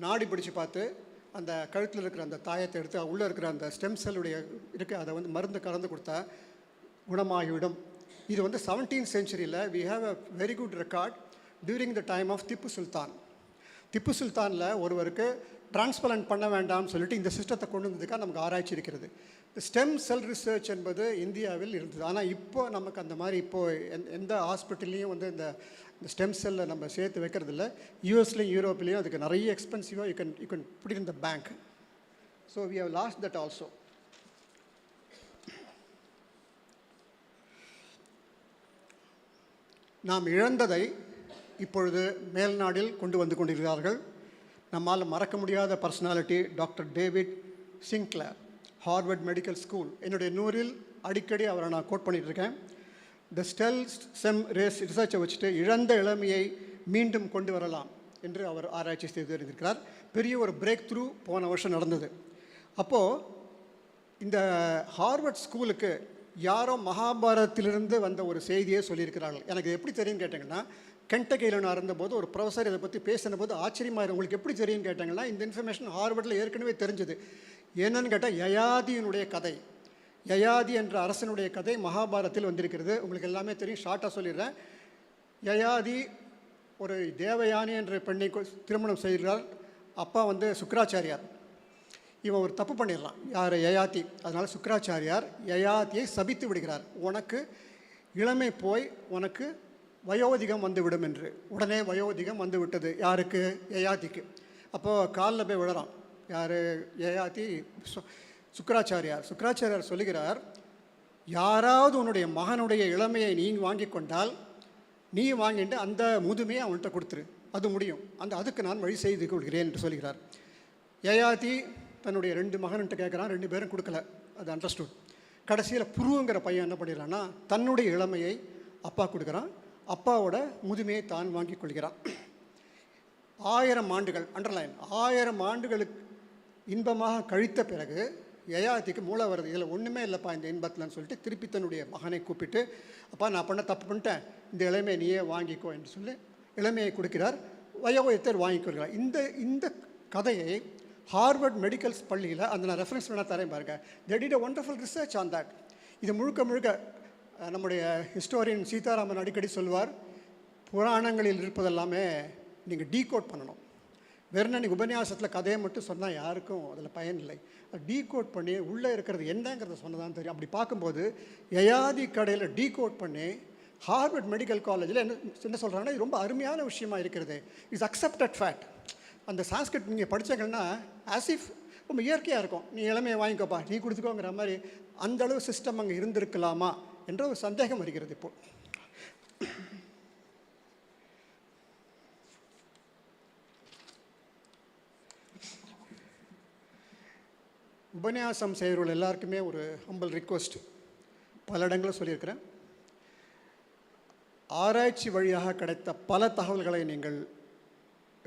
நாடி பிடிச்சி பார்த்து அந்த கழுத்தில் இருக்கிற அந்த தாயத்தை எடுத்து உள்ளே இருக்கிற அந்த ஸ்டெம் செல்லுடைய அதை வந்து மருந்து கலந்து கொடுத்தா குணமாகிவிடும். இது வந்து 17th centuryயில் we have a very good record during the time of Tipu Sultan. Tipu சுல்தானில் ஒருவருக்கு டிரான்ஸ்பிளான்ட் பண்ண வேண்டாம்னு சொல்லிட்டு இந்த சிஸ்டத்தை கொண்டு வந்ததுக்காக நமக்கு ஆராய்ச்சி இருக்கிறது. இந்த ஸ்டெம் செல் ரிசர்ச் என்பது இந்தியாவில் இருந்தது. ஆனால் இப்போ நமக்கு அந்த மாதிரி எந்த ஹாஸ்பிட்டல்லையும் வந்து இந்த ஸ்டெம் செல்லை நம்ம சேர்த்து வைக்கிறதில்ல. யூஎஸ்லேயும் யூரோப்லேயும் அதுக்கு நிறைய எக்ஸ்பென்சிவாக you can put in the bank. So we have lost that also. நாம் இழந்ததை இப்பொழுது மேல்நாடில் கொண்டு வந்து கொண்டிருக்கிறார்கள். நம்மால் மறக்க முடியாத personality doctor David Sinclair, Harvard medical school. என்னுடைய நூறில் அடிக்கடி அவரை நான் கோட் பண்ணிகிட்ருக்கேன். த செம் ரேஸ் ரிசர்ச்சை வச்சுட்டு இழந்த இளமையை மீண்டும் கொண்டு வரலாம் என்று அவர் ஆராய்ச்சி செய்து இருந்திருக்கிறார். பெரிய ஒரு பிரேக் த்ரூ போன வருஷம் நடந்தது. அப்போது இந்த ஹார்வர்ட் ஸ்கூலுக்கு யாரோ மகாபாரதத்திலிருந்து வந்த ஒரு செய்தியை சொல்லியிருக்கிறார்கள். எனக்கு எப்படி தெரியும்னு கேட்டிங்கன்னா, கென்டக்கியில் நான் இருந்தபோது ஒரு ப்ரொஃபஸர் இதை பற்றி பேசின போது ஆச்சரியமாக உங்களுக்கு எப்படி தெரியும்னு கேட்டாங்கன்னா, இந்த இன்ஃபர்மேஷன் ஹார்வர்டில் ஏற்கனவே தெரிஞ்சது. என்னன்னு கேட்டால், யயாதியினுடைய கதை, யயாதி என்ற அரசனுடைய கதை மகாபாரதத்தில் வந்திருக்கிறது. உங்களுக்கு எல்லாமே தெரியும், ஷார்ட்டாக சொல்லிடுறேன். யயாதி ஒரு தேவயானி என்ற பெண்ணை திருமணம் செய்கிறார். அப்பா சுக்ராச்சாரியார். இவன் ஒரு தப்பு பண்ணிடலாம், யார்? யயாதி. அதனால் சுக்ராச்சாரியார் யயாதியை சபித்து விடுகிறார். உனக்கு இளமை போய் உனக்கு வயோதிகம் வந்துவிடும் என்று. உடனே வயோதிகம் வந்து விட்டது. யாருக்கு? யயாதிக்கு. அப்போது காலில் போய் விழறான். யார்? யயாதி சுக்ராச்சாரியார். சுக்ராச்சாரியார் சொல்லுகிறார், யாராவது உன்னுடைய மகனுடைய இளமையை நீ வாங்கி கொண்டால் நீ வாங்கிட்டு அந்த முதுமையை அவன்கிட்ட கொடுத்துரு, அது முடியும், அதுக்கு நான் வழி செய்து கொள்கிறேன் என்று சொல்கிறார். யயாதி தன்னுடைய 2 மகன்கிட்ட கேட்குறான், 2 பேரும் கொடுக்கல, அது அண்டர்ஸ்டுட். கடைசியில் புருங்கிற பையன் என்ன பண்ணிடுறான்னா, தன்னுடைய இளமையை அப்பா கொடுக்குறான், அப்பாவோட முதுமையை தான் வாங்கி கொள்கிறான். 1000 ஆண்டுகள், அண்டர்லைன், 1000 ஆண்டுகளுக்கு இன்பமாக கழித்த பிறகு யயாதிக்கு மூளை வருது, இதில் ஒன்றுமே இல்லைப்பா இந்த இன்பத்தில்னு சொல்லிட்டு திருப்பி தன்னுடைய மகனை கூப்பிட்டு, அப்பா நான் தப்பு பண்ணிட்டேன், இந்த இளமையை நீயே வாங்கிக்கோ என்று சொல்லி இளமையை கொடுக்கிறார். வயோதிகத்தை வாங்கிக் கொள்கிறார். இந்த கதையை ஹார்வர்ட் மெடிக்கல்ஸ் பள்ளியில் நான் ரெஃபரன்ஸ் வேணால் தரேன் பாருங்க. they did a wonderful research on that. இது முழுக்க நம்முடைய ஹிஸ்டோரியன் சீதாராமன் அடிக்கடி சொல்வார், புராணங்களில் இருப்பதெல்லாமே நீங்கள் டீகோட் பண்ணணும். வெறும் நீங்கள் உபன்யாசத்தில் கதையை மட்டும் சொன்னால் யாருக்கும் அதில் பயன் இல்லை. டீகோட் பண்ணி உள்ளே இருக்கிறது என்னங்கிறத சொன்னதான் தெரியும். அப்படி பார்க்கும்போது யயாதி கடையில் டீகோட் பண்ணி ஹார்வர்ட் மெடிக்கல் காலேஜில் என்ன சொல்கிறாங்கன்னா, இது ரொம்ப அருமையான விஷயமா இருக்கிறது, இட்ஸ் அக்செப்டட் ஃபேக்ட். அந்த சான்ஸ்கிரிட் நீங்கள் படித்தீங்கன்னா ஆசிஃப் ரொம்ப இயற்கையாக இருக்கும். நீ இளமையை வாங்கிக்கோப்பா, நீ கொடுத்துக்கோங்கிற மாதிரி அந்தளவு சிஸ்டம் அங்கே இருந்திருக்கலாமா என்ற ஒரு சந்தேகம் வருகிறது. இப்போது உபன்யாசம் செய்கிறவர்கள் எல்லாருக்குமே ஒரு ஹம்பிள் ரிக்வெஸ்ட், பல இடங்களில் சொல்லியிருக்கிறேன். ஆராய்ச்சி வழியாக கிடைத்த பல தகவல்களை நீங்கள்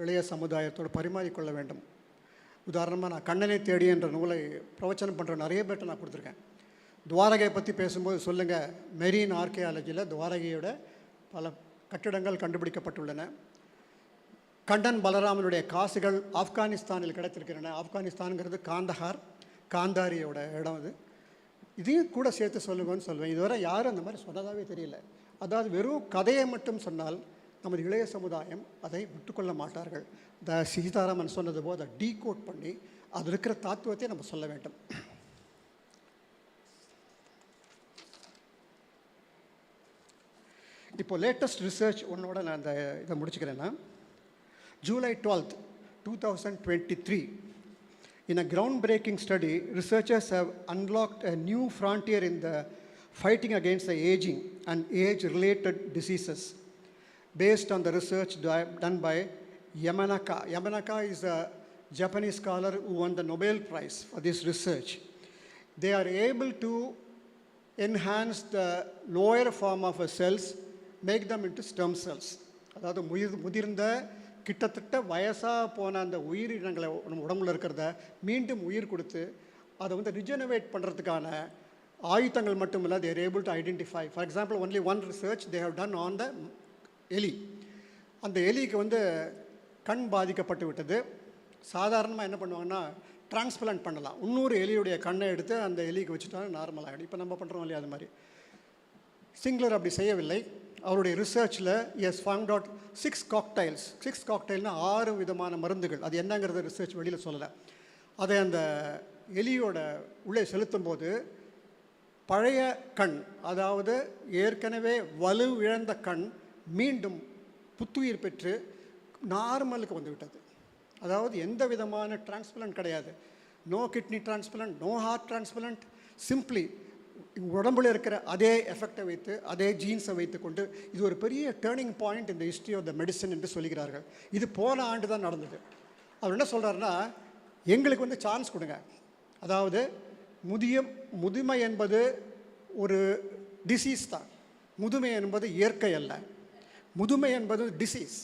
இளைய சமுதாயத்தோடு பரிமாறிக்கொள்ள வேண்டும். உதாரணமாக நான் கண்ணனை தேடி என்ற நூலை பிரவச்சனம் பண்ணுற நிறைய பேர்ட்ட நான் கொடுத்துருக்கேன். துவாரகையை பற்றி பேசும்போது சொல்லுங்கள், மெரீன் ஆர்கியாலஜியில் துவாரகையோட பல கட்டிடங்கள் கண்டுபிடிக்கப்பட்டுள்ளன. கண்ணன் பலராமனுடைய காசுகள் ஆப்கானிஸ்தானில் கிடைத்திருக்கின்றன. ஆப்கானிஸ்தான்ங்கிறது காந்தாரியோட இடம். இதையும் கூட சேர்த்து சொல்லுங்கன்னு சொல்வேன். இதுவரை யாரும் அந்த மாதிரி சொன்னதாகவே தெரியல. அதாவது வெறும் கதையை மட்டும் சொன்னால் நமது இளைய சமுதாயம் அதை விட்டுக்கொள்ள மாட்டார்கள். சீதாராமன் சொன்னது போது அதை டீகோட் பண்ணி அது இருக்கிற தாத்துவத்தை நம்ம சொல்ல வேண்டும். இப்போ லேட்டஸ்ட் ரிசர்ச் ஒன்னோட நான் அந்த இதை முடிச்சுக்கிறேன்னா, July 12th, 2023, in a groundbreaking study, researchers have unlocked a new frontier in the fighting against the aging and age-related diseases based on the research done by Yamanaka. Yamanaka is a Japanese scholar who won the Nobel Prize for this research. They are able to enhance the lower form of cells, make them into stem cells. அதாவது முதிர்ந்த கிட்டத்தட்ட வயசாக போன அந்த உயிரினங்களை நம்ம உடம்புல இருக்கிறத மீண்டும் உயிர் கொடுத்து அதை ரிஜெனரேட் பண்ணுறதுக்கான ஆயுதங்கள் மட்டும் இல்லை, they are able to identify. For example, only one research they have done on the எலி. அந்த எலிக்கு கண் பாதிக்கப்பட்டு விட்டது. சாதாரணமாக என்ன பண்ணுவாங்கன்னா டிரான்ஸ்பிளான்ட் பண்ணலாம். 300 எலியுடைய கண்ணை எடுத்து அந்த எலிக்கு வச்சுட்டாங்க, நார்மல் ஆகிடும். இப்போ நம்ம பண்ணுறோம் இல்லையா, அது மாதிரி. சிங்லர் அப்படி செய்யவில்லை. அவருடைய ரிசர்ச்சில் எஸ் ஃபவுண்ட் அவுட் 6 காக்டைல்ஸ். 6 காக்டைல்னால் 6 விதமான மருந்துகள். அது என்னங்கிறத ரிசர்ச் வெளியில் சொல்லலை. அதை அந்த எலியோட உள்ளே செலுத்தும் போது பழைய கண், அதாவது ஏற்கனவே வலு இழந்த கண் மீண்டும் புத்துயிர் பெற்று நார்மலுக்கு வந்துவிட்டது. அதாவது எந்த விதமான டிரான்ஸ்பிளண்ட் கிடையாது. No kidney transplant, no heart transplant. Simply உடம்புல இருக்கிற அதே எஃபெக்டை வைத்து, அதே ஜீன்ஸை வைத்து கொண்டு இது ஒரு பெரிய டேர்னிங் பாயிண்ட் இந்த ஹிஸ்ட்ரி ஆஃப் த மெடிசன் என்று சொல்கிறார்கள். இது போன ஆண்டு தான் நடந்தது. அவர் என்ன சொல்கிறாருன்னா, எங்களுக்கு சான்ஸ் கொடுங்க. அதாவது முதுமை என்பது ஒரு டிசீஸ் தான். முதுமை என்பது இயற்கை அல்ல. முதுமை என்பது டிசீஸ்.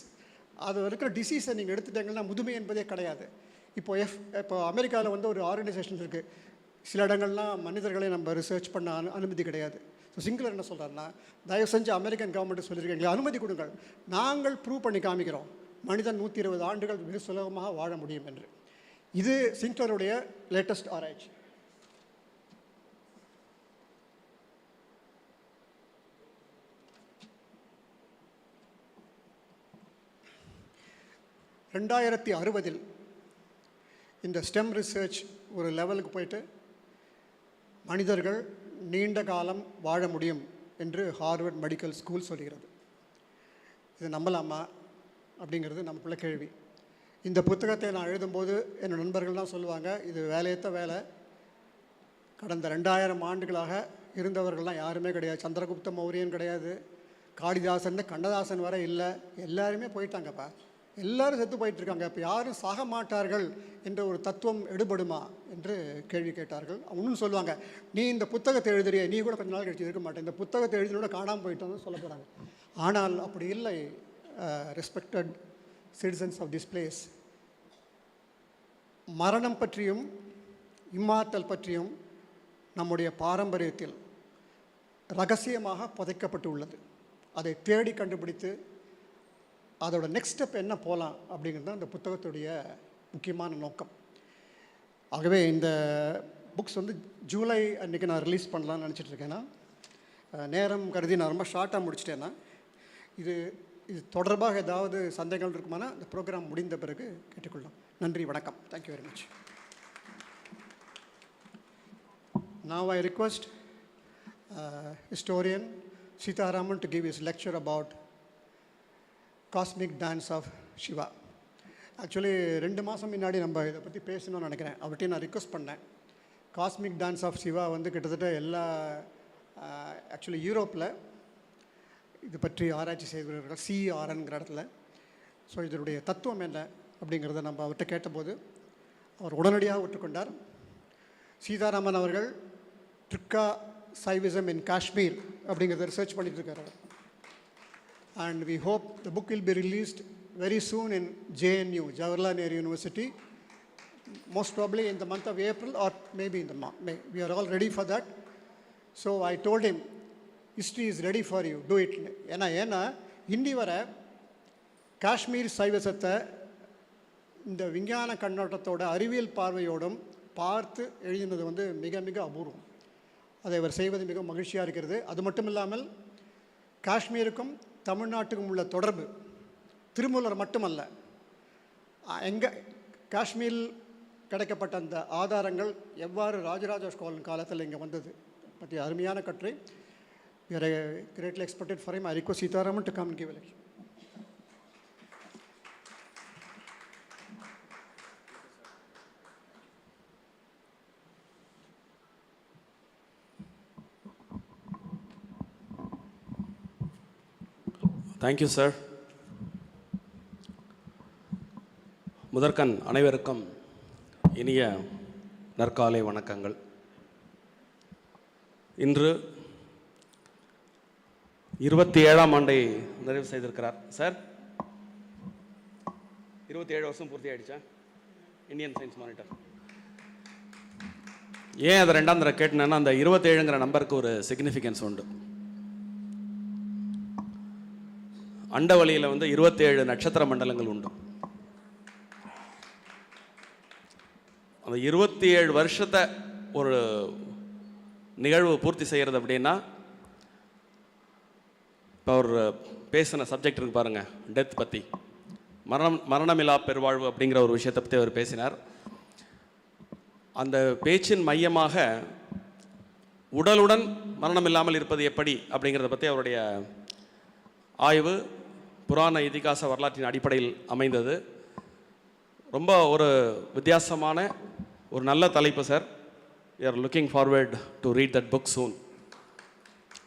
அது இருக்கிற டிசீஸை நீங்கள் எடுத்துட்டாங்கன்னா முதுமை என்பதே கிடையாது. இப்போ அமெரிக்காவில் ஒரு ஆர்கனைசேஷன் இருக்குது, சில இடங்கள்லாம் மனிதர்களை நம்ம ரிசர்ச் பண்ண அனுமதி கிடையாது. ஸோ சிங்குலர் என்ன சொல்கிறாருன்னா, தயவு செஞ்சு அமெரிக்கன் கவர்மெண்ட் சொல்லியிருக்கேன், எங்களை அனுமதி கொடுங்கள், நாங்கள் ப்ரூவ் பண்ணி காமிக்கிறோம் மனிதன் 120 ஆண்டுகள் மிக சுலபமாக வாழ முடியும் என்று. இது சிங்குலருடைய லேட்டஸ்ட் ஆராய்ச்சி. (2060) இந்த ஸ்டெம் ரிசர்ச் ஒரு லெவலுக்கு போயிட்டு மனிதர்கள் நீண்ட காலம் வாழ முடியும் என்று ஹார்வர்ட் மெடிக்கல் ஸ்கூல் சொல்கிறது. இது நம்பலாமா அப்படிங்கிறது நமக்குள்ள கேள்வி. இந்த புத்தகத்தை நான் எழுதும்போது என்னோட நண்பர்கள்லாம் சொல்லுவாங்க, இது வேலையற்ற வேலை, கடந்த 2000 ஆண்டுகளாக இருந்தவர்கள்லாம் யாருமே கிடையாது, சந்திரகுப்த மௌரியன் கிடையாது, காளிதாசன் கண்ணதாசன் வரை இல்லை, எல்லாருமே போயிட்டாங்கப்பா, எல்லாரும் செத்து போயிட்டுருக்காங்க, இப்போ யாரும் சாக மாட்டார்கள் என்ற ஒரு தத்துவம் எடுபடுமா என்று கேள்வி கேட்டார்கள். இன்னும் சொல்லுவாங்க, நீ இந்த புத்தகத்தை எழுதுறிய, நீ கூட கொஞ்ச நாள் கழிச்சு இருக்க மாட்டேன், இந்த புத்தகத்தை எழுதினோட காணாமல் போயிட்டோன்னு சொல்ல போகிறாங்க. ஆனால் அப்படி இல்லை. Respected citizens of this place, மரணம் பற்றியும் இம்மார்டல் பற்றியும் நம்முடைய பாரம்பரியத்தில் ரகசியமாக புதைக்கப்பட்டு உள்ளது. அதை தேடி கண்டுபிடித்து அதோட நெக்ஸ்ட் ஸ்டெப் என்ன போகலாம் அப்படிங்கிறது தான் இந்த புத்தகத்துடைய முக்கியமான நோக்கம். ஆகவே இந்த புக்ஸ் ஜூலை அன்றைக்கி நான் ரிலீஸ் பண்ணலான்னு நினச்சிட்ருக்கேன்னா, நேரம் கருதி நான் ரொம்ப ஷார்ட்டாக முடிச்சிட்டேன்னா, இது தொடர்பாக ஏதாவது சந்தேகங்கள் இருக்குமானா இந்த ப்ரோக்ராம் முடிந்த பிறகு கேட்டுக்கொள்ளலாம். நன்றி, வணக்கம். Thank you very much. Now I request historian Srivathsam to give his lecture about cosmic dance of Shiva. Actually 2 மாதம் முன்னாடி நம்ம இதை பற்றி பேசணும்னு நினைக்கிறேன். அவர்கிட்டையும் நான் ரிக்வெஸ்ட் பண்ணேன். காஸ்மிக் டான்ஸ் ஆஃப் சிவா கிட்டத்தட்ட எல்லா ஆக்சுவலி யூரோப்பில் இது பற்றி ஆராய்ச்சி செய்கிறார்கள், CRNங்கிற இடத்துல. ஸோ இதனுடைய தத்துவம் என்ன அப்படிங்கிறத நம்ம அவர்கிட்ட கேட்டபோது அவர் உடனடியாக ஒற்றுக்கொண்டார். சீதாராமன் அவர்கள் ட்ரிக்கா சைவிசம் இன் காஷ்மீர் அப்படிங்கிறத ரிசர்ச் பண்ணிட்டு இருக்கார். And we hope the book will be released very soon in JNU, Jawaharlal Nehru University, most probably in the month of April or maybe in the May. We are all ready for that. So I told him, history is ready for you, do it. ஏன்னா இன்னி வர காஷ்மீர் சைவசத்தை இந்த விஞ்ஞான கண்ணோட்டத்தோட அறிவியல் பார்வையோடும் பார்த்து எழுதினது மிக மிக அபூர்வம். அதை அவர் செய்வது மிக மகிழ்ச்சியாக இருக்கிறது. அது மட்டும் இல்லாமல் காஷ்மீருக்கும் தமிழ்நாட்டுக்கும் உள்ள தொடர்பு திருமூலர் மட்டுமல்ல, எங்கே காஷ்மீரில் கிடைக்கப்பட்ட அந்த ஆதாரங்கள் எவ்வாறு ராஜராஜ சோழன் காலத்தில் இங்கே வந்தது பற்றி அருமையான கட்டுரை. We are greatly expected for him. I request Sitaraman to come and give a lecture. Thank you sir. முதற்கண் அனைவருக்கும் இனிய நற்காலை வணக்கங்கள். இன்று 27ஆம் ஆண்டை நிறைவு செய்திருக்கிறார் சார். 27 வருஷம் பூர்த்தி ஆயிடுச்சா இந்தியன் சயின்ஸ் மானிட்டர்? ஏன் அதை 2ஆம் தடவை கேட்டேன்னா, அந்த 27ங்கிற நம்பருக்கு ஒரு சிக்னிஃபிகன்ஸ் உண்டு. அண்டவளியில் 27 நட்சத்திர மண்டலங்கள் உண்டு. அந்த 27 வருஷத்தை ஒரு நிகழ்வு பூர்த்தி செய்கிறது அப்படின்னா, இப்போ அவர் பேசின சப்ஜெக்ட் இருக்கு பாருங்கள், டெத் பற்றி, மரணமில்லா பெருவாழ்வு அப்படிங்கிற ஒரு விஷயத்தை பற்றி அவர் பேசினார். அந்த பேச்சின் மையமாக உடலுடன் மரணம் இல்லாமல் இருப்பது எப்படி அப்படிங்கிறத பற்றி அவருடைய ஆய்வு புராண இதிகாச வரலாற்றின் அடிப்படையில் அமைந்தது. ரொம்ப ஒரு வித்தியாசமான ஒரு நல்ல தலைப்பு sir. we are looking forward to read that book soon.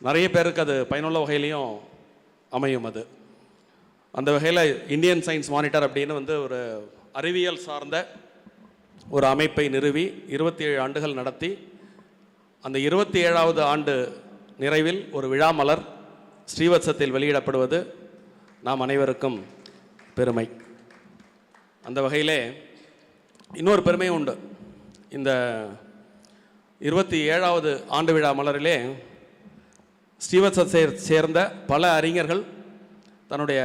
நிறைய பேருக்கு அது பயனுள்ள வகையிலையும் அமையும். அது அந்த வகையில் இந்தியன் சயின்ஸ் மானிட்டர் அப்படின்னு ஒரு அறிவியல் சார்ந்த ஒரு அமைப்பை நிறுவி 27 ஆண்டுகள் நடத்தி, அந்த 27வது ஆண்டு நிறைவில் ஒரு விழா மலர் ஸ்ரீவத்சத்தில் வெளியிடப்படுவது நாம் அனைவருக்கும் பெருமை. அந்த வகையிலே இன்னொரு பெருமையும் உண்டு. இந்த 27வது ஆண்டு விழா மலரிலே ஸ்ரீவத்சத்தை சேர்ந்த பல அறிஞர்கள் தன்னுடைய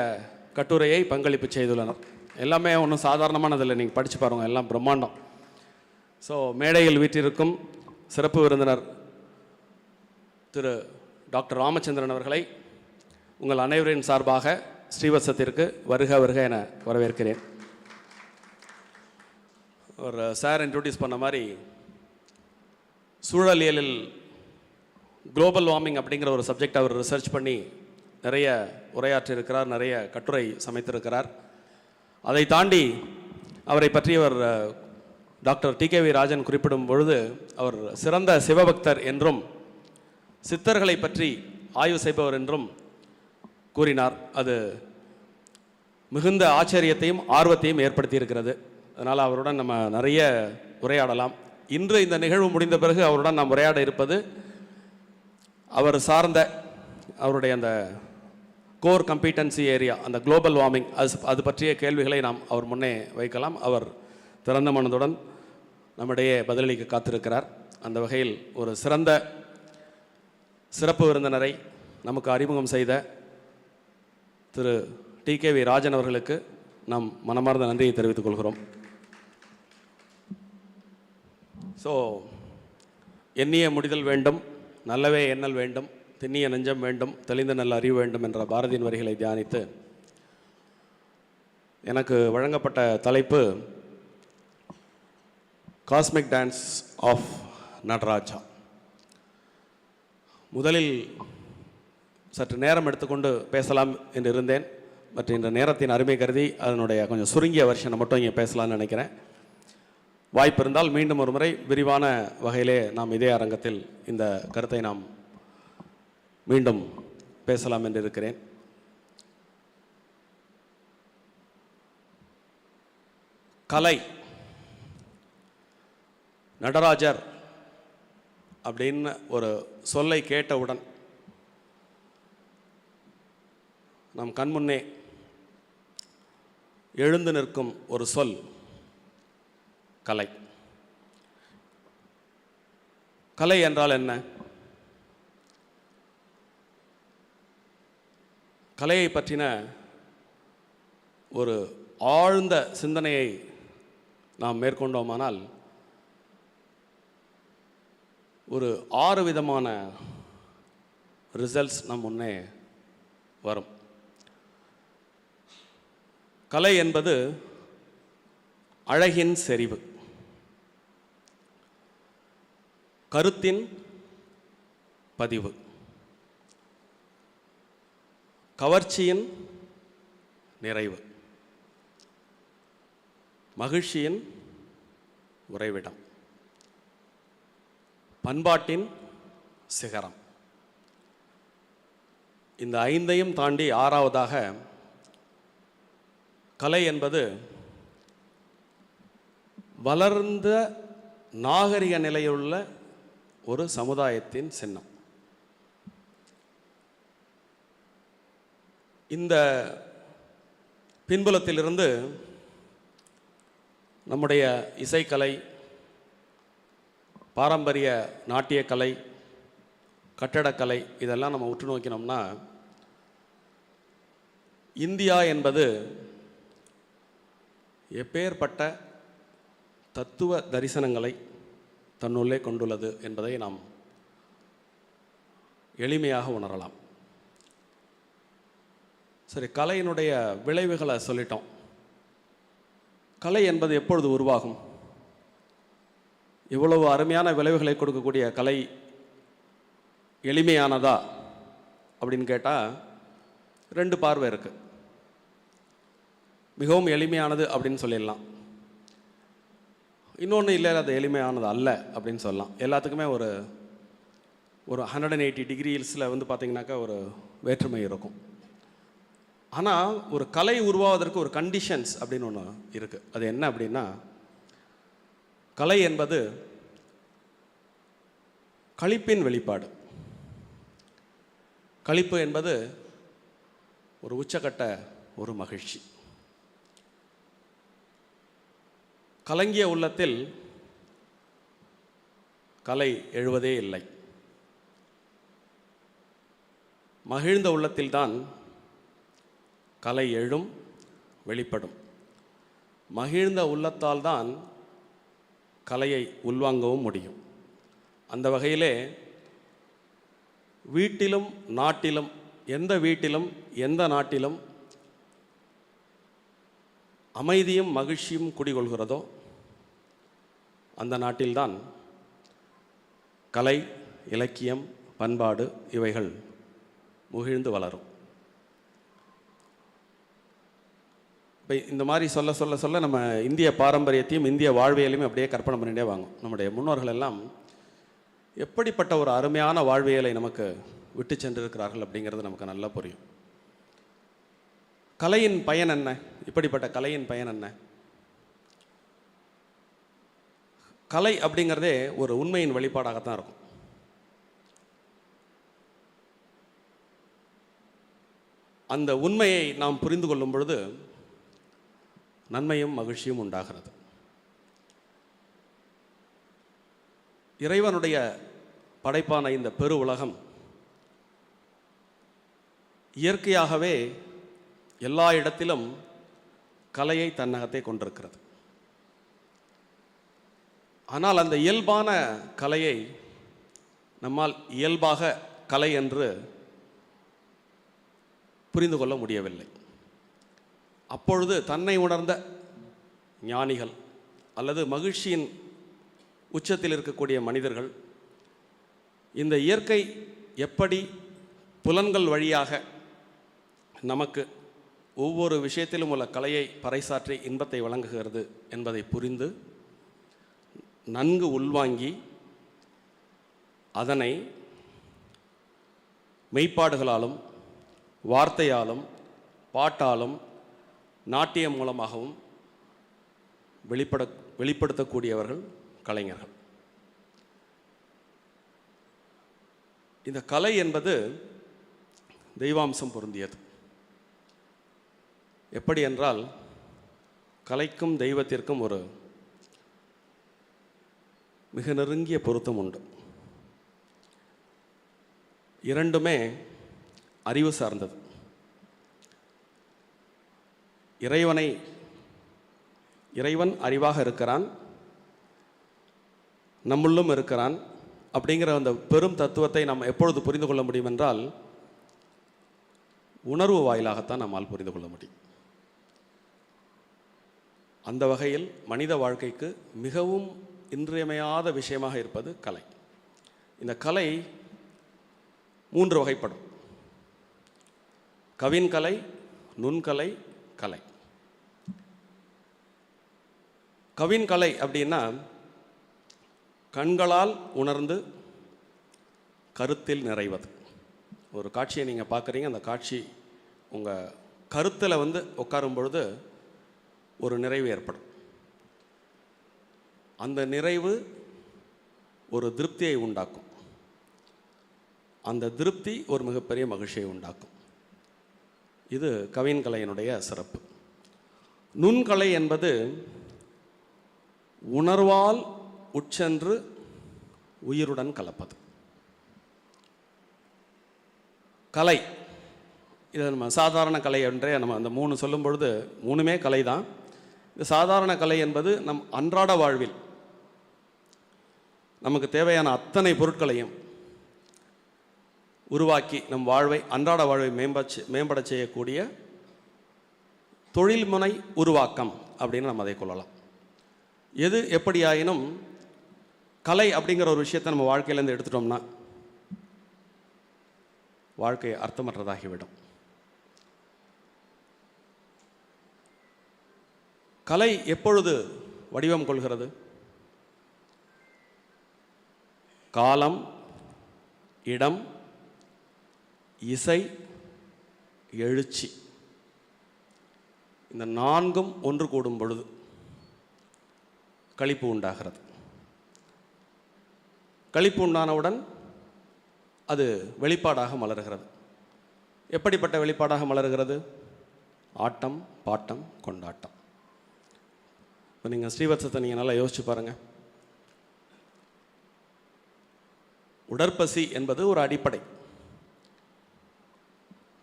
கட்டுரையை பங்களிப்பு செய்துள்ளனர். எல்லாமே ஒன்றும் சாதாரணமானதில்லை, நீங்கள் படித்து பாருங்கள், எல்லாம் பிரம்மாண்டம். ஸோ மேடையில் வீற்றிருக்கும் சிறப்பு விருந்தினர் திரு டாக்டர் ராமச்சந்திரன் அவர்களை உங்கள் அனைவரின் சார்பாக ஸ்ரீவத்சத்திற்கு வருக வருக என வரவேற்கிறேன். ஒரு சார் இன்ட்ரோடியூஸ் பண்ண மாதிரி சூழலியலில் குளோபல் வார்மிங் அப்படிங்கிற ஒரு சப்ஜெக்ட் அவர் ரிசர்ச் பண்ணி நிறைய உரையாற்றியிருக்கிறார், நிறைய கட்டுரை சமைத்திருக்கிறார். அதை தாண்டி அவரை பற்றியவர் டாக்டர் டிகேவி ராஜன் குறிப்பிடும் பொழுது அவர் சிறந்த சிவபக்தர் என்றும் சித்தர்களை பற்றி ஆய்வு செய்பவர் என்றும் கூறினார். அது மிகுந்த ஆச்சரியத்தையும் ஆர்வத்தையும் ஏற்படுத்தியிருக்கிறது. அதனால் அவருடன் நம்ம நிறைய உரையாடலாம். இன்று இந்த நிகழ்வு முடிந்த பிறகு அவருடன் நாம் உரையாட இருப்பது அவர் சார்ந்த அவருடைய அந்த கோர் கம்பீட்டன்சி ஏரியா, அந்த குளோபல் வார்மிங், அது பற்றிய கேள்விகளை நாம் அவர் முன்னே வைக்கலாம். அவர் திறந்த மனதுடன் நம்மிடையே பதிலளிக்க காத்திருக்கிறார். அந்த வகையில் ஒரு சிறந்த சிறப்பு விருந்தினரை நமக்கு அறிமுகம் செய்த திரு டிகேவி ராஜன் அவர்களுக்கு நாம் மனமார்ந்த நன்றியை தெரிவித்துக் கொள்கிறோம். ஸோ எண்ணிய முடிதல் வேண்டும், நல்லவே எண்ணல் வேண்டும், திண்ணிய நெஞ்சம் வேண்டும், தெளிந்த நல்ல அறிவு வேண்டும் என்ற பாரதியின் வரிகளை தியானித்து எனக்கு வழங்கப்பட்ட தலைப்பு காஸ்மிக் டான்ஸ் ஆஃப் நடராஜா. முதலில் சற்று நேரம் எடுத்துக்கொண்டு பேசலாம் என்று இருந்தேன். பட் இந்த நேரத்தின் அருமை கருதி அதனுடைய கொஞ்சம் சுருங்கிய வருஷனை மட்டும் இங்கே பேசலாம்னு நினைக்கிறேன். வாய்ப்பு இருந்தால் மீண்டும் ஒரு முறை விரிவான வகையிலே நாம் இதே அரங்கத்தில் இந்த கருத்தை நாம் மீண்டும் பேசலாம் என்று இருக்கிறேன். கலை, நடராஜர் அப்படின்னு ஒரு சொல்லை கேட்டவுடன் நம் கண்முன்னே எழுந்து நிற்கும் ஒரு சொல் கலை. கலை என்றால் என்ன? கலையை பற்றின ஒரு ஆழ்ந்த சிந்தனையை நாம் மேற்கொண்டோமானால் ஒரு 6 விதமான ரிசல்ட்ஸ் நம் முன்னே வரும். கலை என்பது அழகின் செறிவு, கருத்தின் பதிவு, கவர்ச்சியின் நிறைவு, மகிழ்ச்சியின் உறைவிடம், பண்பாட்டின் சிகரம். இந்த 5ஐயும் தாண்டி 6வதாக கலை என்பது வளர்ந்த நாகரிக நிலையுள்ள ஒரு சமுதாயத்தின் சின்னம். இந்த பின்புலத்திலிருந்து நம்முடைய இசைக்கலை, பாரம்பரிய நாட்டியக்கலை, கட்டடக்கலை இதெல்லாம் நம்ம உற்று நோக்கினோம்னா இந்தியா என்பது எப்பேற்பட்ட தத்துவ தரிசனங்களை தன்னுள்ளே கொண்டுள்ளது என்பதை நாம் எளிமையாக உணரலாம். சரி, கலையினுடைய விளைவுகளை சொல்லிட்டோம். கலை என்பது எப்பொழுது உருவாகும்? இவ்வளவு அருமையான விளைவுகளை கொடுக்கக்கூடிய கலை எளிமையானதா அப்படின்னு கேட்டால் 2 பார்வை இருக்குது. மிகவும் எளிமையானது அப்படின்னு சொல்லிடலாம். இன்னொன்று இல்லை, அது எளிமையானது அல்ல அப்படின்னு சொல்லலாம். எல்லாத்துக்குமே ஒரு 180 டிகிரிஸில் வந்து பார்த்திங்கனாக்கா ஒரு வேற்றுமை இருக்கும். ஆனால் ஒரு கலை உருவாவதற்கு ஒரு கண்டிஷன்ஸ் அப்படின்னு ஒன்று இருக்குது. அது என்ன அப்படின்னா, கலை என்பது களிப்பின் வெளிப்பாடு. களிப்பு என்பது ஒரு உச்சக்கட்ட ஒரு மகிழ்ச்சி. கலங்கிய உள்ளத்தில் கலை எழுவதே இல்லை. மகிழ்ந்த உள்ளத்தில்தான் கலை எழும், வெளிப்படும். மகிழ்ந்த உள்ளத்தால் தான் கலையை உள்வாங்கவும் முடியும். அந்த வகையிலே வீட்டிலும் நாட்டிலும், எந்த வீட்டிலும் எந்த நாட்டிலும் அமைதியும் மகிழ்ச்சியும் குடிகொள்கிறதோ அந்த நாட்டில்தான் கலை, இலக்கியம், பண்பாடு இவைகள் முகிழ்ந்து வளரும். இப்போ இந்த மாதிரி சொல்ல சொல்ல சொல்ல நம்ம இந்திய பாரம்பரியத்தையும் இந்திய வாழ்வியலையும் அப்படியே கற்பனை பண்ணிட்டே வாங்கும். நம்முடைய முன்னோர்கள் எல்லாம் எப்படிப்பட்ட ஒரு அருமையான வாழ்வியலை நமக்கு விட்டு சென்றிருக்கிறார்கள் அப்படிங்கிறது நமக்கு நல்லா புரியும். கலையின் பயன் என்ன? இப்படிப்பட்ட கலையின் பயன் என்ன? கலை அப்படிங்கிறதே ஒரு உண்மையின் வெளிப்பாடாகத்தான் இருக்கும். அந்த உண்மையை நாம் புரிந்து கொள்ளும் பொழுது நன்மையும் மகிழ்ச்சியும் உண்டாகிறது. இறைவனுடைய படைப்பான இந்த பெரு உலகம் இயற்கையாகவே எல்லா இடத்திலும் கலையை தன்னகத்தை கொண்டிருக்கிறது. ஆனால் அந்த இயல்பான கலையை நம்மால் இயல்பாக கலை என்று புரிந்து கொள்ள முடியவில்லை. அப்பொழுது தன்னை உணர்ந்த ஞானிகள் அல்லது மகிழ்ச்சியின் உச்சத்தில் இருக்கக்கூடிய மனிதர்கள் இந்த இயற்கை எப்படி புலன்கள் வழியாக நமக்கு ஒவ்வொரு விஷயத்திலும் உள்ள கலையை பறைசாற்றி இன்பத்தை வழங்குகிறது என்பதை புரிந்து நன்கு உள்வாங்கி அதனை மெய்ப்பாடுகளாலும் வார்த்தையாலும் பாட்டாலும் நாட்டியம் மூலமாகவும் வெளிப்படுத்தக்கூடியவர்கள் கலைஞர்கள். இந்த கலை என்பது தெய்வாம்சம் பொருந்தியது. எப்படி என்றால் கலைக்கும் தெய்வத்திற்கும் ஒரு மிக நெருங்கிய பொருத்தம் உண்டு. இரண்டுமே அறிவு சார்ந்தது. இறைவன் அறிவாக இருக்கிறான், நம்முள்ளும் இருக்கிறான் அப்படிங்கிற அந்த பெரும் தத்துவத்தை நாம் எப்பொழுது புரிந்து கொள்ள முடியும் என்றால் உணர்வு வாயிலாகத்தான் நம்மால் புரிந்து கொள்ள முடியும். அந்த வகையில் மனித வாழ்க்கைக்கு மிகவும் இன்றியமையாத விஷயமாக இருப்பது கலை. இந்த கலை 3 வகைப்படும்: கவின்கலை, நுண்கலை, கலை. கவின்கலை அப்படின்னா கண்களால் உணர்ந்து கருத்தில் நிறைவது. ஒரு காட்சியை நீங்கள் பார்க்குறீங்க, அந்த காட்சி உங்கள் கருத்தில் உட்காரும் பொழுது ஒரு நிறைவு ஏற்படும். அந்த நிறைவு ஒரு திருப்தியை உண்டாக்கும். அந்த திருப்தி ஒரு மிகப்பெரிய மகிழ்ச்சியை உண்டாக்கும். இது கவின்கலையினுடைய சிறப்பு. நுண்கலை என்பது உணர்வால் உட்சென்று உயிருடன் கலப்பது. கலை இதை நம்ம சாதாரண கலை என்றே நம்ம அந்த 3 சொல்லும் பொழுது 3மே கலை தான். இந்த சாதாரண கலை என்பது நம் அன்றாட வாழ்வில் நமக்கு தேவையான அத்தனை பொருட்களையும் உருவாக்கி நம் வாழ்வை, அன்றாட வாழ்வை மேம்பட செய்யக்கூடிய தொழில்முனை உருவாக்கம் அப்படின்னு நம்ம அதை கொள்ளலாம். எது எப்படியாயினும் கலை அப்படிங்கிற ஒரு விஷயத்தை நம்ம வாழ்க்கையிலேருந்து எடுத்துட்டோம்னா வாழ்க்கை அர்த்தமற்றதாகிவிடும். கலை எப்பொழுது வடிவம் கொள்கிறது? காலம், இடம், இசை, எழுச்சி, இந்த 4ம் ஒன்று கூடும் பொழுது களிப்பு உண்டாகிறது. களிப்பு உண்டானவுடன் அது வெளிப்பாடாக மலர்கிறது. எப்படிப்பட்ட வெளிப்பாடாக மலர்கிறது? ஆட்டம், பாட்டம், கொண்டாட்டம். இப்போ நீங்கள் ஸ்ரீவத்சத்தை நீங்கள் நல்லா யோசிச்சு பாருங்கள். உடற்பசி என்பது ஒரு அடிப்படை.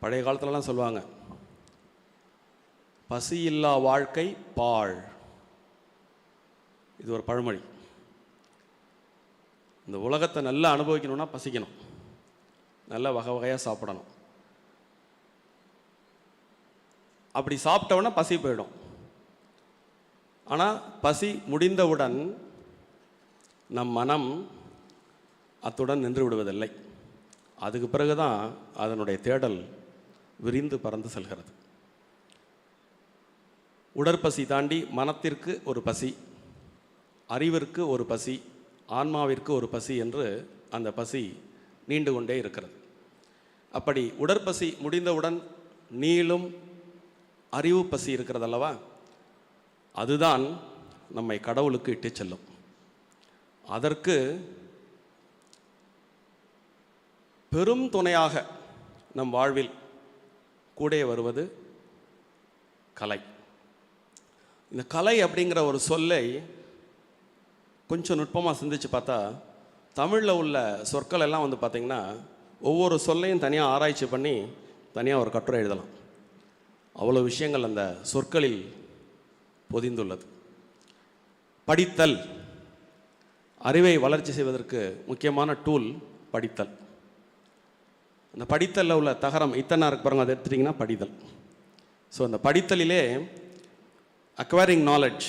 பழைய காலத்துலலாம் சொல்லுவாங்க, பசி இல்லா வாழ்க்கை பாழ். இது ஒரு பழமொழி. இந்த உலகத்தை நல்லா அனுபவிக்கணும்னா பசிக்கணும், நல்லா வகை வகையாக சாப்பிடணும். அப்படி சாப்பிட்டவுடனே பசி போயிடும். ஆனால் பசி முடிந்தவுடன் நம் மனம் அத்துடன் நின்று விடுவதில்லை. அதுக்கு பிறகுதான் அதனுடைய தேடல் விரிந்து பறந்து செல்கிறது. உடற்பசி தாண்டி மனத்திற்கு ஒரு பசி, அறிவிற்கு ஒரு பசி, ஆன்மாவிற்கு ஒரு பசி என்று அந்த பசி நீண்டு கொண்டே இருக்கிறது. அப்படி உடற்பசி முடிந்தவுடன் நீளும் அறிவு பசி இருக்கிறது அல்லவா, அதுதான் நம்மை கடவுளுக்கு இட்டு செல்லும். அதற்கு பெரும் துணையாக நம் வாழ்வில் கூட வருவது கலை. இந்த கலை அப்படிங்கிற ஒரு சொல்லை கொஞ்சம் நுட்பமாக சிந்திச்சு பார்த்தா, தமிழில் உள்ள சொற்கள் எல்லாம் வந்து பார்த்திங்கன்னா ஒவ்வொரு சொல்லையும் தனியாக ஆராய்ச்சி பண்ணி தனியாக ஒரு கட்டுரை எழுதலாம். அவ்வளோ விஷயங்கள் அந்த சொற்களில் பொதிந்துள்ளது. படித்தல், அறிவை வளர்ச்சி செய்வதற்கு முக்கியமான டூல் படித்தல். அந்த படித்தலில் உள்ள தகரம் இத்தனை இருக்கு பாருங்க, அதை எடுத்துட்டிங்கன்னா படித்தல். ஸோ அந்த படித்தலிலே அக்வயரிங் நாலெட்ஜ்,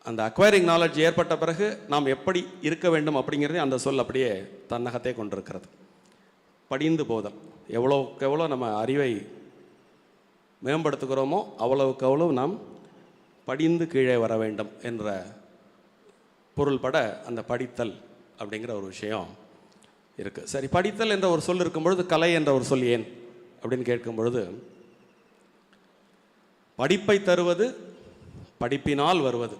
அந்த அக்வயரிங் நாலெட்ஜ் ஏற்பட்ட பிறகு நாம் எப்படி இருக்க வேண்டும் அப்படிங்கிறதே அந்த சொல் அப்படியே தன்னகத்தை கொண்டிருக்கிறது. படிந்து போதல், எவ்வளோக்கு எவ்வளோ நம்ம அறிவை மேம்படுத்துகிறோமோ அவ்வளவுக்கு அவ்வளவு நாம் படிந்து கீழே வர வேண்டும் என்ற பொருள்பட அந்த படித்தல் அப்படிங்கிற ஒரு விஷயம் இருக்குது. சரி, படித்தல் என்ற ஒரு சொல் இருக்கும் பொழுது கலை என்ற ஒரு சொல் ஏன் அப்படின்னு கேட்கும் பொழுது, படிப்பை தருவது, படிப்பினால் வருவது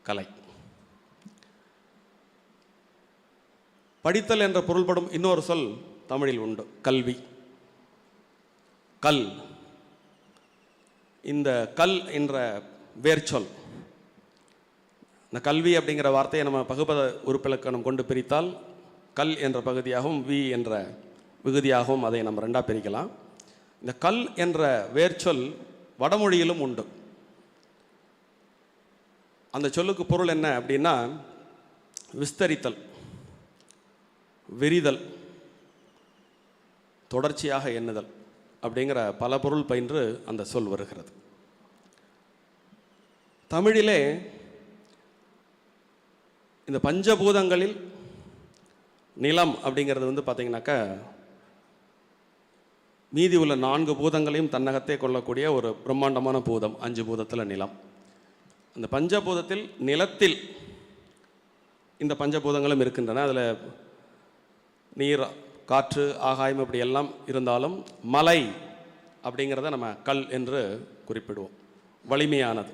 கலை. படித்தல் என்ற பொருள்படும் இன்னொரு சொல் தமிழில் உண்டு, கல்வி. கல், இந்த கல் என்ற வேர்ச்சொல், இந்த கல்வி அப்படிங்கிற வார்த்தையை நம்ம பகுபத உறுப்பிலக்கணம் கொண்டு பிரித்தால் கல் என்ற பகுதியாகவும் வி என்ற விகுதியாகவும் அதை நம்ம ரெண்டாக பிரிக்கலாம். இந்த கல் என்ற வேர்ச்சொல் வடமொழியிலும் உண்டு. அந்த சொல்லுக்கு பொருள் என்ன அப்படின்னா, விஸ்தரித்தல், விரிதல், தொடர்ச்சியாக எண்ணுதல் அப்படிங்கிற பல பொருள் பயின்று அந்த சொல் வருகிறது. தமிழிலே இந்த பஞ்சபூதங்களில் நிலம் அப்படிங்கிறது வந்து பார்த்திங்கனாக்கா மீதி உள்ள 4 பூதங்களையும் தன்னகத்தே கொள்ளக்கூடிய ஒரு பிரம்மாண்டமான பூதம். 5 பூதத்தில் நிலம். அந்த பஞ்சபூதத்தில் நிலத்தில் இந்த பஞ்சபூதங்களும் இருக்கின்றன. அதில் நீர், காற்று, ஆகாயம் இப்படி எல்லாம் இருந்தாலும் மலை அப்படிங்கிறத நம்ம கல் என்று குறிப்பிடுவோம். வலிமையானது.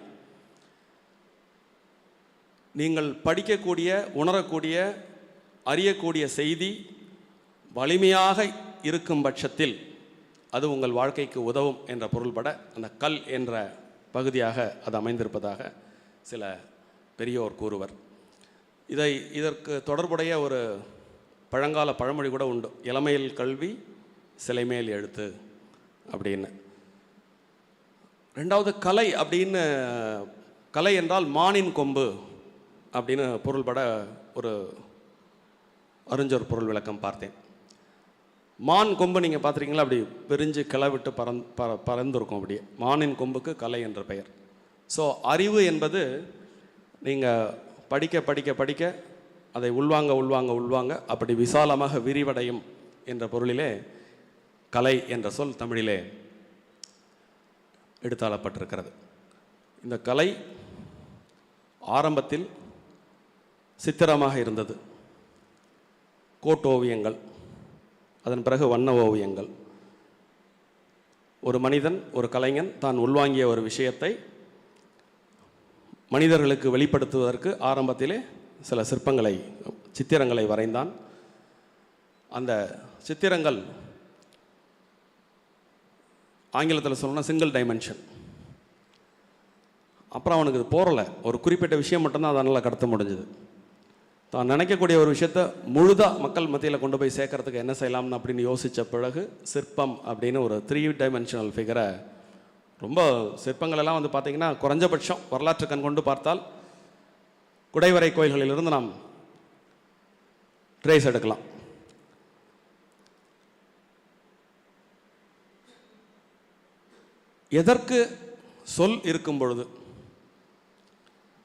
நீங்கள் படிக்கக்கூடிய, உணரக்கூடிய, அறியக்கூடிய செய்தி வலிமையாக இருக்கும் பட்சத்தில் அது உங்கள் வாழ்க்கைக்கு உதவும் என்ற பொருள்பட அந்த கல் என்ற பகுதியாக அது அமைந்திருப்பதாக சில பெரியோர் கூறுவர். இதற்கு தொடர்புடைய ஒரு பழங்கால பழமொழி கூட உண்டு, இளமையில் கல்வி சிலைமேல் எழுத்து அப்படின்னு. ரெண்டாவது கலை அப்படின்னு, கலை என்றால் மானின் கொம்பு அப்படின்னு பொருள்பட ஒரு அறிஞர் பொருள் விளக்கம் பார்த்தேன். மான் கொம்பு நீங்கள் பார்த்துருக்கீங்களா? அப்படி பிரிஞ்சு கிளை விட்டு பறந்துருக்கும். அப்படியே மானின் கொம்புக்கு கலை என்ற பெயர். ஸோ அறிவு என்பது நீங்கள் படிக்க படிக்க படிக்க அதை உள்வாங்க உள்வாங்க உள்வாங்க அப்படி விசாலமாக விரிவடையும் என்ற பொருளிலே கலை என்ற சொல் தமிழிலே எடுத்தாளப்பட்டிருக்கிறது. இந்த கலை ஆரம்பத்தில் சித்திரமாக இருந்தது, கோட்டோவியங்கள், அதன் பிறகு வண்ண ஓவியங்கள். ஒரு மனிதன், ஒரு கலைஞன் தான் உள்வாங்கிய ஒரு விஷயத்தை மனிதர்களுக்கு வெளிப்படுத்துவதற்கு ஆரம்பத்திலே சில சிற்பங்களை, சித்திரங்களை வரைந்தான். அந்த சித்திரங்கள் ஆங்கிலத்தில் சொல்லணும்னா சிங்கிள் டைமென்ஷன். அப்புறம் அவனுக்கு இது போரலை, ஒரு குறிப்பிட்ட விஷயம் மட்டும்தான் அதனால் கடத்த முடிஞ்சுது. தான் நினைக்கக்கூடிய ஒரு விஷயத்த முழுதாக மக்கள் மத்தியில் கொண்டு போய் சேர்க்கறதுக்கு என்ன செய்யலாம்னு அப்படின்னு யோசித்த பிறகு சிற்பம் அப்படின்னு ஒரு 3 டைமென்ஷனல் ஃபிகரை, ரொம்ப சிற்பங்களெல்லாம் வந்து பார்த்திங்கன்னா குறைஞ்சபட்சம் வரலாற்று கண் கொண்டு பார்த்தால் குடைவரை கோயில்களிலிருந்து நாம் ட்ரேஸ் எடுக்கலாம். எதற்கு சொல் இருக்கும் பொழுது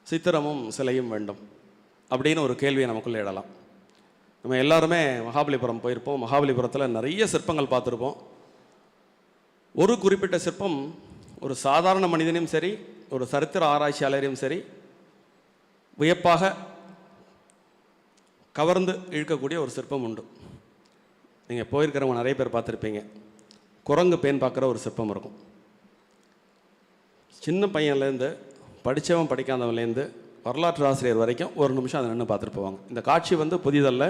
சித்திரமும் சிலையும் வேண்டும் அப்படின்னு ஒரு கேள்வியை நமக்குள்ளே எழலாம். நம்ம எல்லாருமே மகாபலிபுரம் போயிருப்போம். மகாபலிபுரத்தில் நிறைய சிற்பங்கள் பார்த்துருப்போம். ஒரு குறிப்பிட்ட சிற்பம் ஒரு சாதாரண மனிதனையும் சரி, ஒரு சரித்திர ஆராய்ச்சியாளரையும் சரி வியப்பாக கவர்ந்து இழுக்கக்கூடிய ஒரு சிற்பம் உண்டு. நீங்கள் போயிருக்கிறவங்க நிறைய பேர் பார்த்துருப்பீங்க. குரங்கு பேன் பார்க்குற ஒரு சிற்பம் இருக்கும். சின்ன பையன்லேருந்து படித்தவன் படிக்காதவன்லேருந்து வரலாற்று ஆசிரியர் வரைக்கும் ஒரு நிமிஷம் அதை நின்று பார்த்துட்டு போவாங்க. இந்த காட்சி வந்து புதிதல்ல.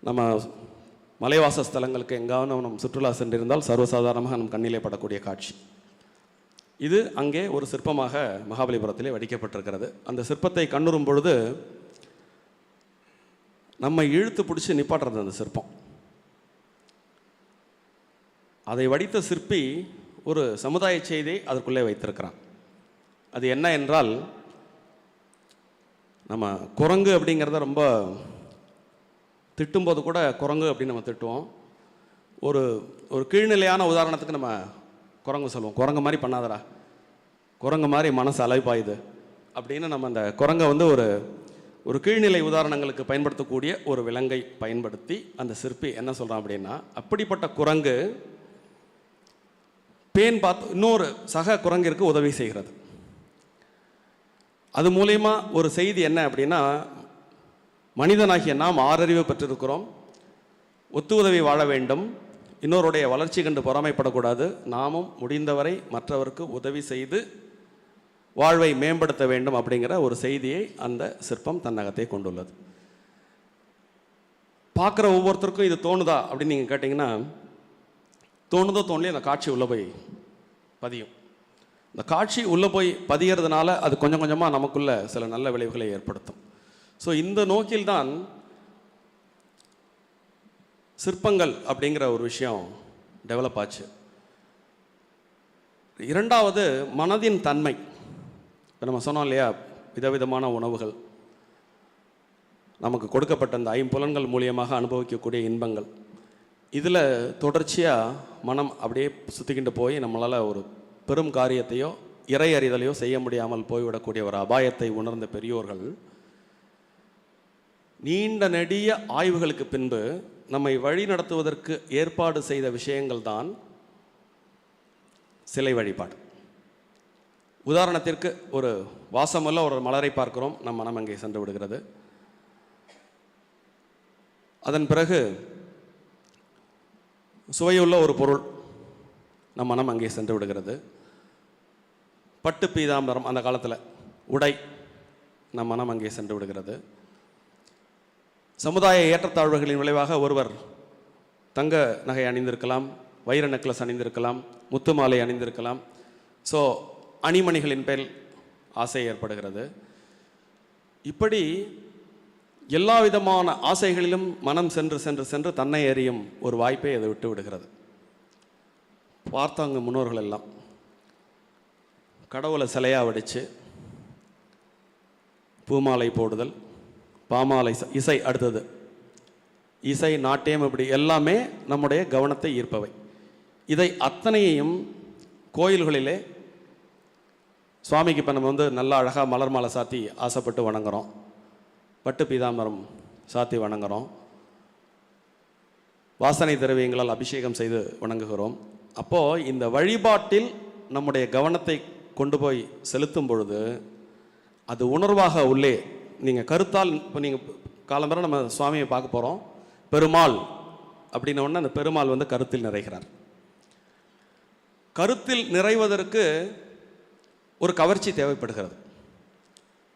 நம்ம மலைவாச ஸ்தலங்களுக்கு எங்காவது நம்ம சுற்றுலா சென்றிருந்தால் சர்வசாதாரணமாக நம் கண்ணிலே படக்கூடிய காட்சி இது. அங்கே ஒரு சிற்பமாக மகாபலிபுரத்திலே வடிக்கப்பட்டிருக்கிறது. அந்த சிற்பத்தை கண்ணுறும் பொழுது நம்ம இழுத்து பிடிச்சி நிப்பாட்டுறது அந்த சிற்பம். அதை வடித்த சிற்பி ஒரு சமுதாய செய்தியை அதற்குள்ளே வைத்திருக்கிறான். அது என்ன என்றால், நம்ம குரங்கு அப்படிங்கிறத ரொம்ப திட்டும்போது கூட குரங்கு அப்படின்னு நம்ம திட்டுவோம். ஒரு ஒரு கீழ்நிலையான உதாரணத்துக்கு நம்ம குரங்கு சொல்லுவோம். குரங்கு மாதிரி பண்ணாதடா, குரங்கு மாதிரி மனசு அலைப்பாயுது அப்படின்னு நம்ம அந்த குரங்கை வந்து ஒரு கீழ்நிலை உதாரணங்களுக்கு பயன்படுத்தக்கூடிய ஒரு விலங்கை பயன்படுத்தி அந்த சிற்பி என்ன சொல்கிறான் அப்படின்னா, அப்படிப்பட்ட குரங்கு பேன் பார்த்து இன்னொரு சக குரங்கிற்கு உதவி செய்கிறது. அது மூலயமா ஒரு செய்தி என்ன அப்படின்னா, மனிதனாகிய நாம் 6 அறிவு பெற்றிருக்கிறோம், ஒத்து உதவி வாழ வேண்டும், இன்னொருடைய வளர்ச்சி கண்டு பொறாமைப்படக்கூடாது, நாமும் முடிந்தவரை மற்றவருக்கு உதவி செய்து வாழ்வை மேம்படுத்த வேண்டும் அப்படிங்கிற ஒரு செய்தியை அந்த சிற்பம் தன்னகத்தை கொண்டுள்ளது. பார்க்குற ஒவ்வொருத்தருக்கும் இது தோணுதா அப்படின்னு நீங்கள் கேட்டிங்கன்னா, தோணுதோ தோணலையே அந்த காட்சி உள்ளே போய் பதியும். இந்த காட்சி உள்ளே போய் பதியறதுனால அது கொஞ்சம் கொஞ்சமாக நமக்குள்ள சில நல்ல விளைவுகளை ஏற்படுத்தும். ஸோ இந்த நோக்கில்தான் சிற்பங்கள் அப்படிங்கிற ஒரு விஷயம் டெவலப் ஆச்சு. இரண்டாவது மனதின் தன்மை. இப்போ நம்ம சொன்னோம் இல்லையா, விதவிதமான உணவுகள், நமக்கு கொடுக்கப்பட்ட அந்த 5 புலன்கள் மூலியமாக அனுபவிக்கக்கூடிய இன்பங்கள், இதில் தொடர்ச்சியாக மனம் அப்படியே சுற்றிக்கிட்டு போய் நம்மளால் ஒரு பெரும் காரியத்தையோ இறை அறிதலையோ செய்ய முடியாமல் போய்விடக்கூடிய ஒரு அபாயத்தை உணர்ந்த பெரியோர்கள் நீண்ட நெடிய ஆய்வுகளுக்கு பின்பு நம்மை வழி நடத்துவதற்கு ஏற்பாடு செய்த விஷயங்கள் தான் சிலை வழிபாடு. உதாரணத்திற்கு ஒரு வாசமுள்ள ஒரு மலரை பார்க்கிறோம், நம் மனம் அங்கே சென்று விடுகிறது. அதன் பிறகு சுவையுள்ள ஒரு பொருள், நம் மனம் அங்கே சென்று விடுகிறது. பட்டு பீதாம்பரம் அந்த காலத்தில் உடை, நம் மனம் அங்கே சென்று விடுகிறது. சமுதாய ஏற்றத்தாழ்வுகளின் விளைவாக ஒருவர் தங்க நகை அணிந்திருக்கலாம், வைர நெக்லஸ் அணிந்திருக்கலாம், முத்து மாலை அணிந்திருக்கலாம். ஸோ அணிமணிகளின் பேர் ஆசை ஏற்படுகிறது. இப்படி எல்லா விதமான ஆசைகளிலும் மனம் சென்று சென்று சென்று தன்னை அறியும் ஒரு வாய்ப்பை அதை விட்டு விடுகிறது. பார்த்தாங்க முன்னோர்கள் எல்லாம் கடவுளை சிலையாக வடித்து பூமாலை போடுதல், பாமாலை, இசை, அடுத்தது இசை, நாட்டியம், இப்படி எல்லாமே நம்முடைய கவனத்தை ஈர்ப்பவை. இதை அத்தனையையும் கோயில்களிலே சுவாமிக்கு இப்போ நம்ம வந்து நல்லா அழகாக மலர் மாலை சாத்தி ஆசைப்பட்டு வணங்குறோம், பட்டு பீதாம்பரம் சாத்தி வணங்குறோம், வாசனை திரவியங்களால் அபிஷேகம் செய்து வணங்குகிறோம். அப்போது இந்த வழிபாட்டில் நம்முடைய கவனத்தை கொண்டு போய் செலுத்தும் பொழுது அது உணர்வாக உள்ளே நீங்கள் கருத்தால், இப்போ நீங்கள் காலம்பரை நம்ம சுவாமியை பார்க்க போகிறோம், பெருமாள் அப்படின்ன உடனே அந்த பெருமாள் வந்து கருத்தில் நிறைகிறார். கருத்தில் நிறைவதற்கு ஒரு கவர்ச்சி தேவைப்படுகிறது.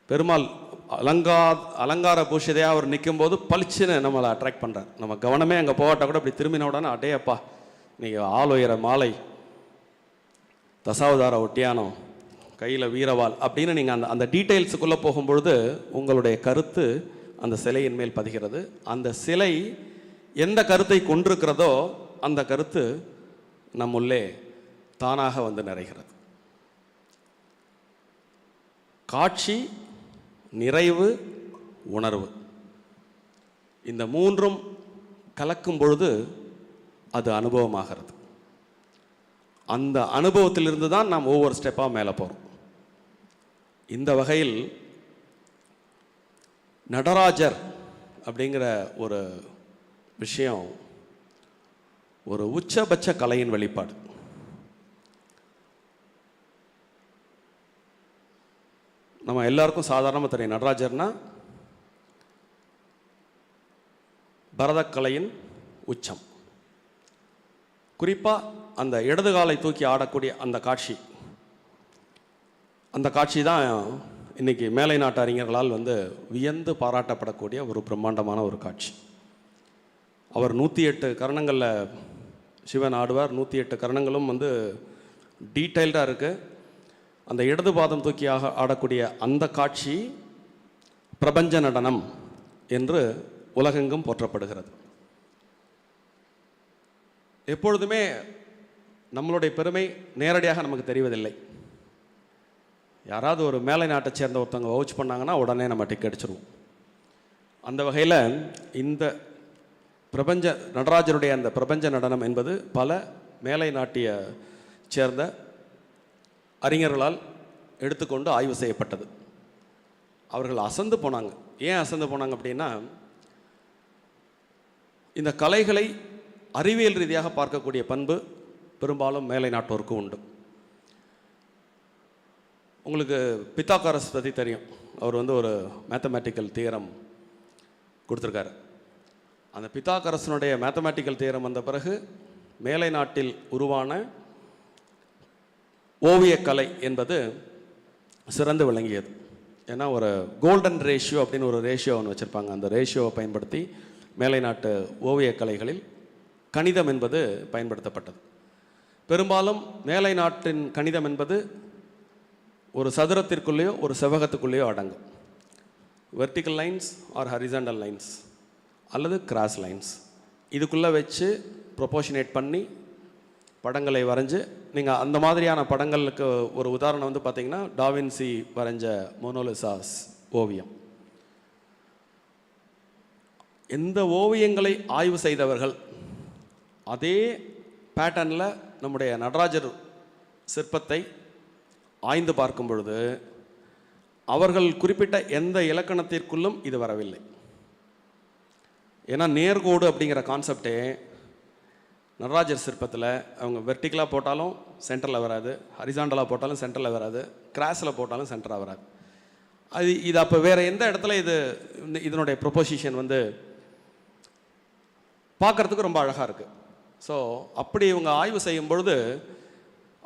பெருமாள் அலங்கார பூஷிதையாக அவர் நிற்கும்போது பளிச்சுன்னு நம்மளை அட்ராக்ட் பண்ணுறார். நம்ம கவனமே அங்கே போகாட்டா கூட அப்படி திரும்பின உடனே அடேயப்பா நீங்கள் ஆள் உயர மாலை, தசாவதார ஒட்டியானம், கையில் வீரவாள் அப்படின்னு நீங்கள் அந்த டீட்டெயில்ஸுக்குள்ளே போகும்பொழுது உங்களுடைய கருத்து அந்த சிலையின் மேல் பதிகிறது. அந்த சிலை எந்த கருத்தை கொண்டிருக்கிறதோ அந்த கருத்து நம்முள்ளே தானாக வந்து நிறைகிறது. காட்சி, நிறைவு, உணர்வு, இந்த மூன்றும் கலக்கும் பொழுது அது அனுபவமாகிறது. அந்த அனுபவத்திலிருந்து தான் நாம் ஒவ்வொரு ஸ்டெப்பாக மேலே போகிறோம். இந்த வகையில் நடராஜர் அப்படிங்கிற ஒரு விஷயம் ஒரு உச்சபட்ச கலையின் வெளிப்பாடு. நம்ம எல்லாருக்கும் சாதாரணமாக தெரியும், நடராஜர்னா பரதக்கலையின் உச்சம். குறிப்பாக அந்த இடது காலை தூக்கி ஆடக்கூடிய அந்த காட்சி தான் இன்றைக்கி மேலை நாட்டு அறிஞர்களால் வந்து வியந்து பாராட்டப்படக்கூடிய ஒரு பிரம்மாண்டமான ஒரு காட்சி. அவர் 108 கரணங்களில் சிவன் ஆடுவார். 108 கரணங்களும் வந்து டீட்டெயில்டாக இருக்குது. அந்த இடது பாதம் தூக்கி ஆடக்கூடிய அந்த காட்சி பிரபஞ்ச நடனம் என்று உலகெங்கும் போற்றப்படுகிறது. எப்பொழுதுமே நம்மளுடைய பெருமை நேரடியாக நமக்கு தெரிவதில்லை. யாராவது ஒரு மேலை நாட்டை சேர்ந்த ஒருத்தவங்க வவுச் பண்ணாங்கன்னா உடனே நம்ம டிக் அடிச்சிருவோம். அந்த வகையில் இந்த நடராஜருடைய அந்த பிரபஞ்ச நடனம் என்பது பல மேலை நாட்டிய சேர்ந்த அறிஞர்களால் எடுத்துக்கொண்டு ஆய்வு செய்யப்பட்டது. அவர்கள் அசந்து போனாங்க. ஏன் அசந்து போனாங்க அப்படின்னா, இந்த கலைகளை அறிவியல் ரீதியாக பார்க்கக்கூடிய பண்பு பெரும்பாலும் மேலை நாட்டோருக்கு உண்டு. உங்களுக்கு பித்தாகரஸ் பற்றி தெரியும். அவர் வந்து ஒரு மேத்தமேட்டிக்கல் தியரம் கொடுத்துருக்காரு. அந்த பித்தாகரஸனுடைய மேத்தமேட்டிக்கல் தியரம் வந்த பிறகு மேலை நாட்டில் உருவான ஓவியக்கலை என்பது சிறந்து விளங்கியது. ஏன்னா ஒரு கோல்டன் ரேஷியோ அப்படின்னு ஒரு ரேஷியோ ஒன்று வச்சுருப்பாங்க. அந்த ரேஷியோவை பயன்படுத்தி மேலை நாட்டு ஓவியக்கலைகளில் கணிதம் என்பது பயன்படுத்தப்பட்டது. பெரும்பாலும் மேலை நாட்டின் கணிதம் என்பது ஒரு சதுரத்திற்குள்ளேயோ ஒரு செவ்வகத்துக்குள்ளேயோ அடங்கும். Vertical lines R horizontal lines அல்லது கிராஸ் லைன்ஸ் இதுக்குள்ளே வச்சு ப்ரொபோஷனேட் பண்ணி படங்களை வரைஞ்சி, நீங்கள் அந்த மாதிரியான படங்களுக்கு ஒரு உதாரணம் வந்து பார்த்தீங்கன்னா டாவின்சி வரைஞ்ச மோனோலிசாஸ் ஓவியம். எந்த ஓவியங்களை ஆய்வு செய்தவர்கள் அதே பேட்டர்னில் நம்முடைய நடராஜர் சிற்பத்தை ஆய்ந்து பார்க்கும் பொழுது அவர்கள் குறிப்பிட்ட எந்த இலக்கணத்திற்குள்ளும் இது வரவில்லை. ஏன்னா நேர்கோடு அப்படிங்கிற கான்செப்டே நடராஜர் சிற்பத்தில் அவங்க வெர்டிக்கலாக போட்டாலும் சென்டரில் வராது, ஹரிசாண்டலாக போட்டாலும் சென்டரில் வராது, கிராஸில் போட்டாலும் சென்டராக வராது. இது அப்போ வேறு எந்த இடத்துல இதனுடைய ப்ரொபோசிஷன் வந்து பார்க்குறதுக்கு ரொம்ப அழகாக இருக்குது. ஸோ அப்படி இவங்க ஆய்வு செய்யும் பொழுது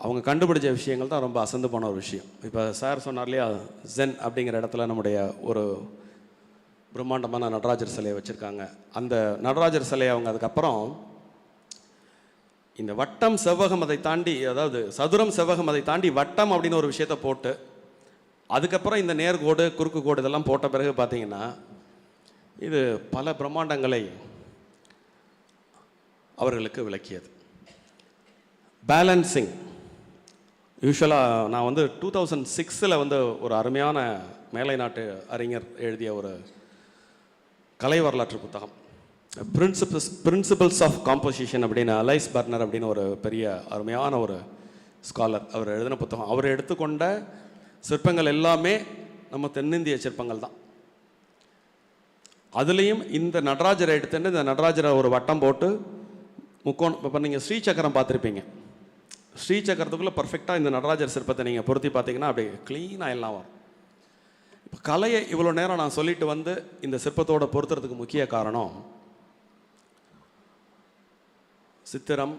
அவங்க கண்டுபிடிச்ச விஷயங்கள் தான் ரொம்ப அசந்து போன ஒரு விஷயம். இப்போ சார் சொன்னார் இல்லையா, ஜென் அப்படிங்கிற இடத்துல நம்முடைய ஒரு பிரம்மாண்டமான நடராஜர் சிலையை வச்சுருக்காங்க. அந்த நடராஜர் சிலையை அவங்க அதுக்கப்புறம் இந்த வட்டம் செவ்வகம் அதை தாண்டி, அதாவது சதுரம் செவ்வகம் அதை தாண்டி வட்டம் அப்படின்னு ஒரு விஷயத்தை போட்டு அதுக்கப்புறம் இந்த நேர்கோடு குறுக்கு கோடு இதெல்லாம் போட்ட பிறகு பார்த்தீங்கன்னா இது பல பிரம்மாண்டங்களை அவர்களுக்கு விளக்கியது. பேலன்சிங் யூஸ்வலாக நான் வந்து 2006 வந்து ஒரு அருமையான மேலை நாட்டு அறிஞர் எழுதிய ஒரு கலை வரலாற்று புத்தகம் பிரின்சிபல்ஸ் ஆஃப் காம்போசிஷன் அப்படின்னு அலைஸ் பர்னர் அப்படின்னு ஒரு பெரிய அருமையான ஒரு ஸ்காலர் அவர் எழுதின புத்தகம். அவர் எடுத்துக்கொண்ட சிற்பங்கள் எல்லாமே நம்ம தென்னிந்திய சிற்பங்கள் தான். அதுலேயும் இந்த நடராஜரை எடுத்துட்டு இந்த நடராஜரை ஒரு வட்டம் போட்டு முக்கோணம், இப்போ நீங்கள் ஸ்ரீசக்கரம் பார்த்துருப்பீங்க. ஸ்ரீசக்கரத்துக்குள்ளே பர்ஃபெக்டாக இந்த நடராஜர் சிற்பத்தை நீங்கள் பொருத்தி பார்த்தீங்கன்னா அப்படியே க்ளீனாக எல்லாம் வரும். இப்போ கலையை இவ்வளோ நேரம் நான் சொல்லிட்டு வந்து இந்த சிற்பத்தோட பொருத்துறதுக்கு முக்கிய காரணம் சித்திரம்,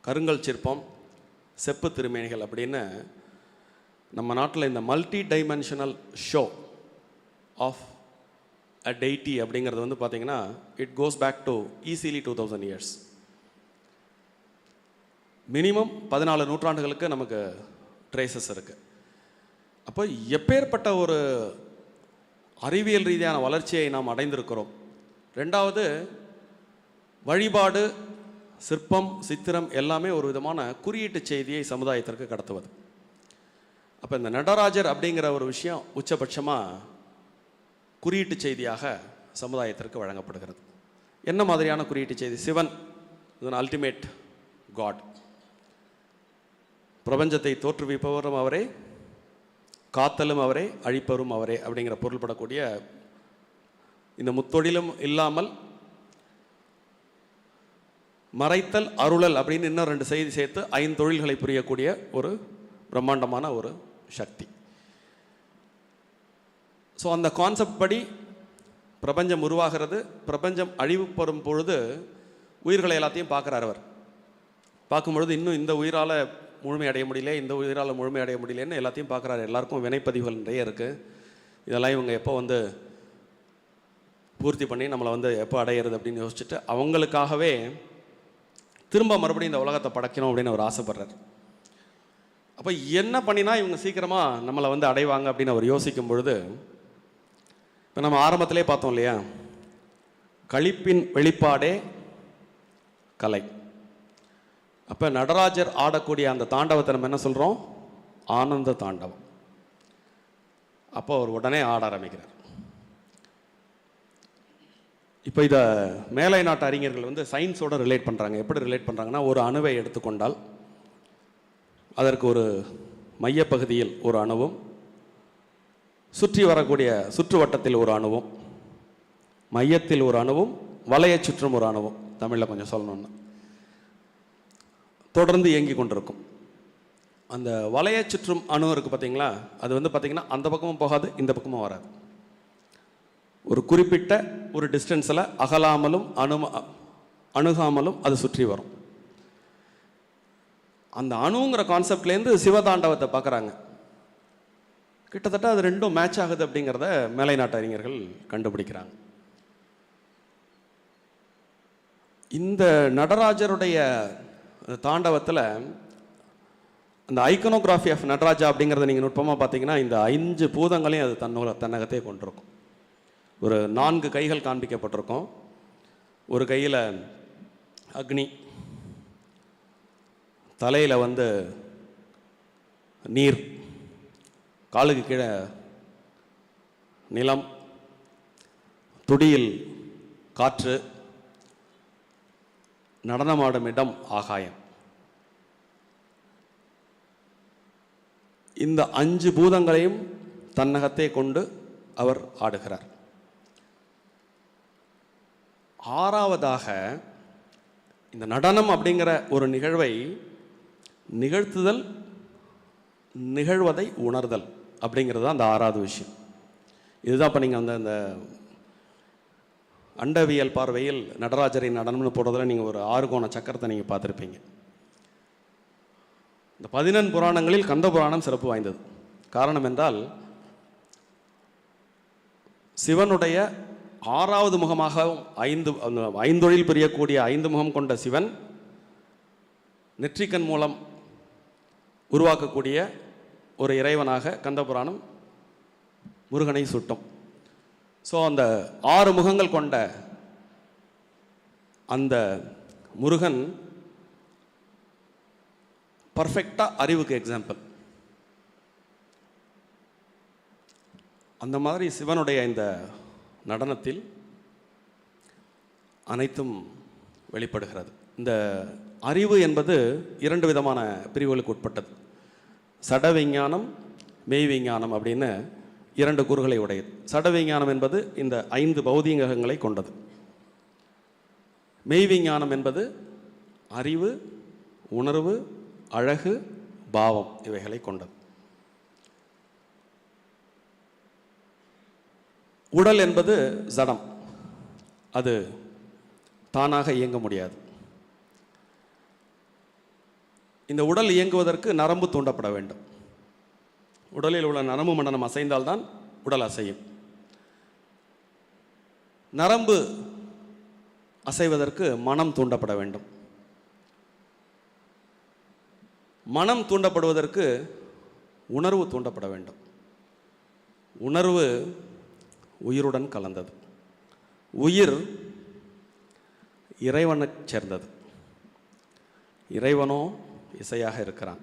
கருங்கல் சிற்பம், செப்பு திருமேனிகள் அப்படின்னு நம்ம நாட்டில் இந்த multi dimensional show of a deity அப்படிங்கிறது வந்து பார்த்தீங்கன்னா it goes back to easily 2000 years. Minimum 14 நூற்றாண்டுகளுக்கு நமக்கு ட்ரேசஸ் இருக்குது. அப்போ எப்பேற்பட்ட ஒரு அறிவியல் ரீதியான வளர்ச்சியை நாம் அடைந்திருக்கிறோம். ரெண்டாவது, வழிபாடு, சிற்பம், சித்திரம் எல்லாமே ஒரு விதமான குறியீட்டு செய்தியை சமுதாயத்திற்கு கடத்துவது. அப்போ இந்த நடராஜர் அப்படிங்கிற ஒரு விஷயம் உச்சபட்சமாக குறியீட்டு செய்தியாக சமுதாயத்திற்கு வழங்கப்படுகிறது. என்ன மாதிரியான குறியீட்டு செய்தி? சிவன் அல்டிமேட் காட், பிரபஞ்சத்தை தோற்றுவிப்பவரும் அவரே, காத்தலும் அவரே, அழிப்பவரும் அவரே அப்படிங்கிற பொருள்படக்கூடிய இந்த முத்தொழிலும் இல்லாமல் மறைத்தல், அருளல் அப்படின்னு இன்னும் 2 செய்தி சேர்த்து 5 தொழில்களை புரியக்கூடிய ஒரு பிரம்மாண்டமான ஒரு சக்தி. ஸோ அந்த கான்செப்ட் படி பிரபஞ்சம் உருவாகிறது. பிரபஞ்சம் அழிவு பெறும் பொழுது உயிர்களை எல்லாத்தையும் பார்க்குறார். அவர் பார்க்கும்பொழுது இன்னும் இந்த உயிரால் முழுமையடைய முடியல, இந்த உயிரால் முழுமையடைய முடியலன்னு எல்லாத்தையும் பார்க்குறாரு. எல்லாருக்கும் வினைப்பதிவுகள் நிறைய இருக்குது. இதெல்லாம் இவங்க எப்போ பூர்த்தி பண்ணி நம்மளை எப்போ அடையிறது அப்படின்னு யோசிச்சுட்டு அவங்களுக்காகவே திரும்ப மறுபடியும் இந்த உலகத்தை படைக்கணும் அப்படின்னு அவர் ஆசைப்படுறார். அப்போ என்ன பண்ணினா இவங்க சீக்கிரமாக நம்மளை அடைவாங்க அப்படின்னு அவர் யோசிக்கும் பொழுது, இப்போ நம்ம ஆரம்பத்திலே பார்த்தோம் இல்லையா, களிப்பின் வெளிப்பாடே கலை. அப்போ நடராஜர் ஆடக்கூடிய அந்த தாண்டவத்தை நம்ம என்ன சொல்கிறோம்? ஆனந்த தாண்டவம். அப்போ அவர் உடனே ஆட ஆரம்பிக்கிறார். இப்போ இதை மேலை நாட்டு அறிஞர்கள் சயின்ஸோட ரிலேட் பண்ணுறாங்க. எப்படி ரிலேட் பண்ணுறாங்கன்னா, ஒரு அணுவை எடுத்துக்கொண்டால் அதற்கு ஒரு மையப்பகுதியில் ஒரு அணுவும், சுற்றி வரக்கூடிய சுற்றுவட்டத்தில் ஒரு அணுவும், மையத்தில் ஒரு அணுவும், வளைய சுற்றும் ஒரு அணுவும், தமிழில் கொஞ்சம் சொல்லணும்னா தொடர்ந்து இயங்கி கொண்டிருக்கும். அந்த வளைய சுற்றும் அணு இருக்குது பார்த்தீங்களா, அது பார்த்தீங்கன்னா அந்த பக்கமும் போகாது, இந்த பக்கமும் வராது. ஒரு குறிப்பிட்ட ஒரு டிஸ்டன்ஸில் அகலாமலும் அணுகாமலும் அது சுற்றி வரும். அந்த அணுங்கிற கான்செப்ட்லேருந்து சிவதாண்டவத்தை பார்க்குறாங்க. கிட்டத்தட்ட அது ரெண்டும் மேட்ச் ஆகுது அப்படிங்கிறத மேலை நாட்டு அறிஞர்கள் கண்டுபிடிக்கிறாங்க. இந்த நடராஜருடைய தாண்டவத்தில் அந்த ஐக்கனோகிராஃபி ஆஃப் நடராஜா அப்படிங்கிறத நீங்கள் நுட்பமாக பார்த்தீங்கன்னா, இந்த 5 பூதங்களையும் அது தன்னகத்தே கொண்டிருக்கும். ஒரு 4 கைகள் காண்பிக்கப்பட்டிருக்கும். ஒரு கையில் அக்னி, தலையில் நீர், காலுக்கு கீழே நிலம், துடியில் காற்று, நடனமாடும் இடம் ஆகாயம். இந்த 5 பூதங்களையும் தன்னகத்தே கொண்டு அவர் ஆடுகிறார். 6வதாக இந்த நடனம் அப்படிங்கிற ஒரு நிகழ்வை நிகழ்த்துதல், நிகழ்வதை உணர்தல் அப்படிங்கிறது தான் அந்த 6வது விஷயம். இதுதான் இப்போ நீங்கள் அந்த அண்டவியல் பார்வையில் நடராஜரின் நடனம்னு போடுறதுல நீங்கள் ஒரு 6 கோண சக்கரத்தை நீங்கள் பார்த்துருப்பீங்க. இந்த 14 புராணங்களில் கந்த புராணம் சிறப்பு வாய்ந்தது. காரணம் என்றால், சிவனுடைய 6வது முகமாகவும் 5 தொழில் புரியக்கூடிய 5 முகம் கொண்ட சிவன் நெற்றிக்கண் மூலம் உருவாக்கக்கூடிய ஒரு இறைவனாக கந்த புராணம் முருகனை சுட்டும். ஸோ அந்த 6 முகங்கள் கொண்ட அந்த முருகன் பர்ஃபெக்டாக அறிவுக்கு எக்ஸாம்பிள். அந்த மாதிரி சிவனுடைய இந்த நடனத்தில் அனைத்தும் வெளிப்படுகிறது. இந்த அறிவு என்பது 2 விதமான பிரிவுகளுக்கு உட்பட்டது. சட விஞ்ஞானம், மெய் விஞ்ஞானம் அப்படின்னு 2 கூறுகளை உடையது. சட விஞ்ஞானம் என்பது இந்த 5 பௌதீகங்களை கொண்டது. மெய் விஞ்ஞானம் என்பது அறிவு, உணர்வு, அழகு, பாவம் இவைகளை கொண்டது. உடல் என்பது ஜடம், அது தானாக இயங்க முடியாது. இந்த உடல் இயங்குவதற்கு நரம்பு தூண்டப்பட வேண்டும். உடலில் உள்ள நரம்பு மண்டலம் அசைந்தால்தான் உடல் அசையும். நரம்பு அசைவதற்கு மனம் தூண்டப்பட வேண்டும். மனம் தூண்டப்படுவதற்கு உணர்வு தூண்டப்பட வேண்டும். உணர்வு உயிருடன் கலந்தது. உயிர் இறைவனுக்கு சேர்ந்தது. இறைவனோ இசையாக இருக்கிறான்.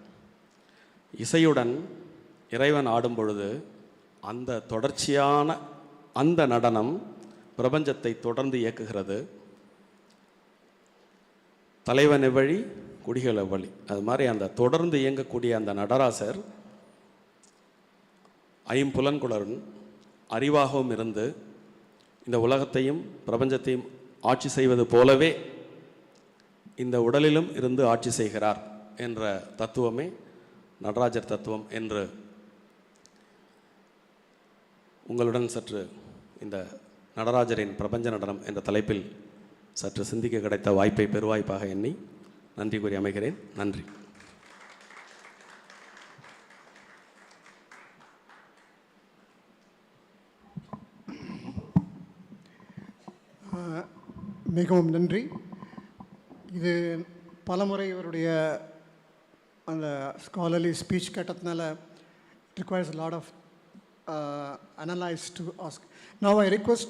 இசையுடன் இறைவன் ஆடும் பொழுது அந்த தொடர்ச்சியான அந்த நடனம் பிரபஞ்சத்தை தொடர்ந்து இயக்குகிறது. தலைவன் எவ்வழி, குடிகள் எவ்வழி. அது மாதிரி அந்த தொடர்ந்து இயங்கக்கூடிய அந்த நடராசர் ஐம்புலன்குளருடன் அறிவாகவும் இருந்து இந்த உலகத்தையும் பிரபஞ்சத்தையும் ஆட்சி செய்வது போலவே இந்த உடலிலும் இருந்து ஆட்சி செய்கிறார் என்ற தத்துவமே நடராஜர் தத்துவம் என்று உங்களுடன் சற்று இந்த நடராஜரின் பிரபஞ்ச நடனம் என்ற தலைப்பில் சற்று சிந்திக்க கிடைத்த வாய்ப்பை பெருவாய்ப்பாக எண்ணி நன்றி கூறி அமைகிறேன். நன்றி. மிகவும் நன்றி. இது பலமுறை இவருடைய அந்த ஸ்காலர்லி ஸ்பீச் கேட்டதுனால it requires a lot of analyze to ask. Now I request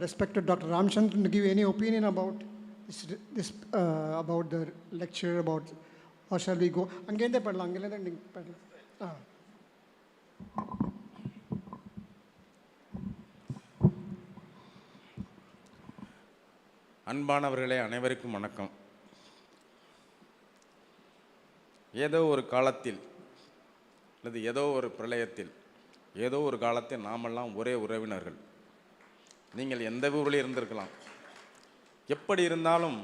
respected Dr. Ramchandran to give any opinion about this about the lecture, about, or shall we go? Angende padla, angende padla. அன்பானவர்களே, அனைவருக்கும் வணக்கம். ஏதோ ஒரு காலத்தில் அல்லது ஏதோ ஒரு பிரளயத்தில் ஏதோ ஒரு காலத்தில் நாமெல்லாம் ஒரே உறவினர்கள். நீங்கள் எந்த ஊரில் இருந்திருக்கலாம். எப்படி இருந்தாலும்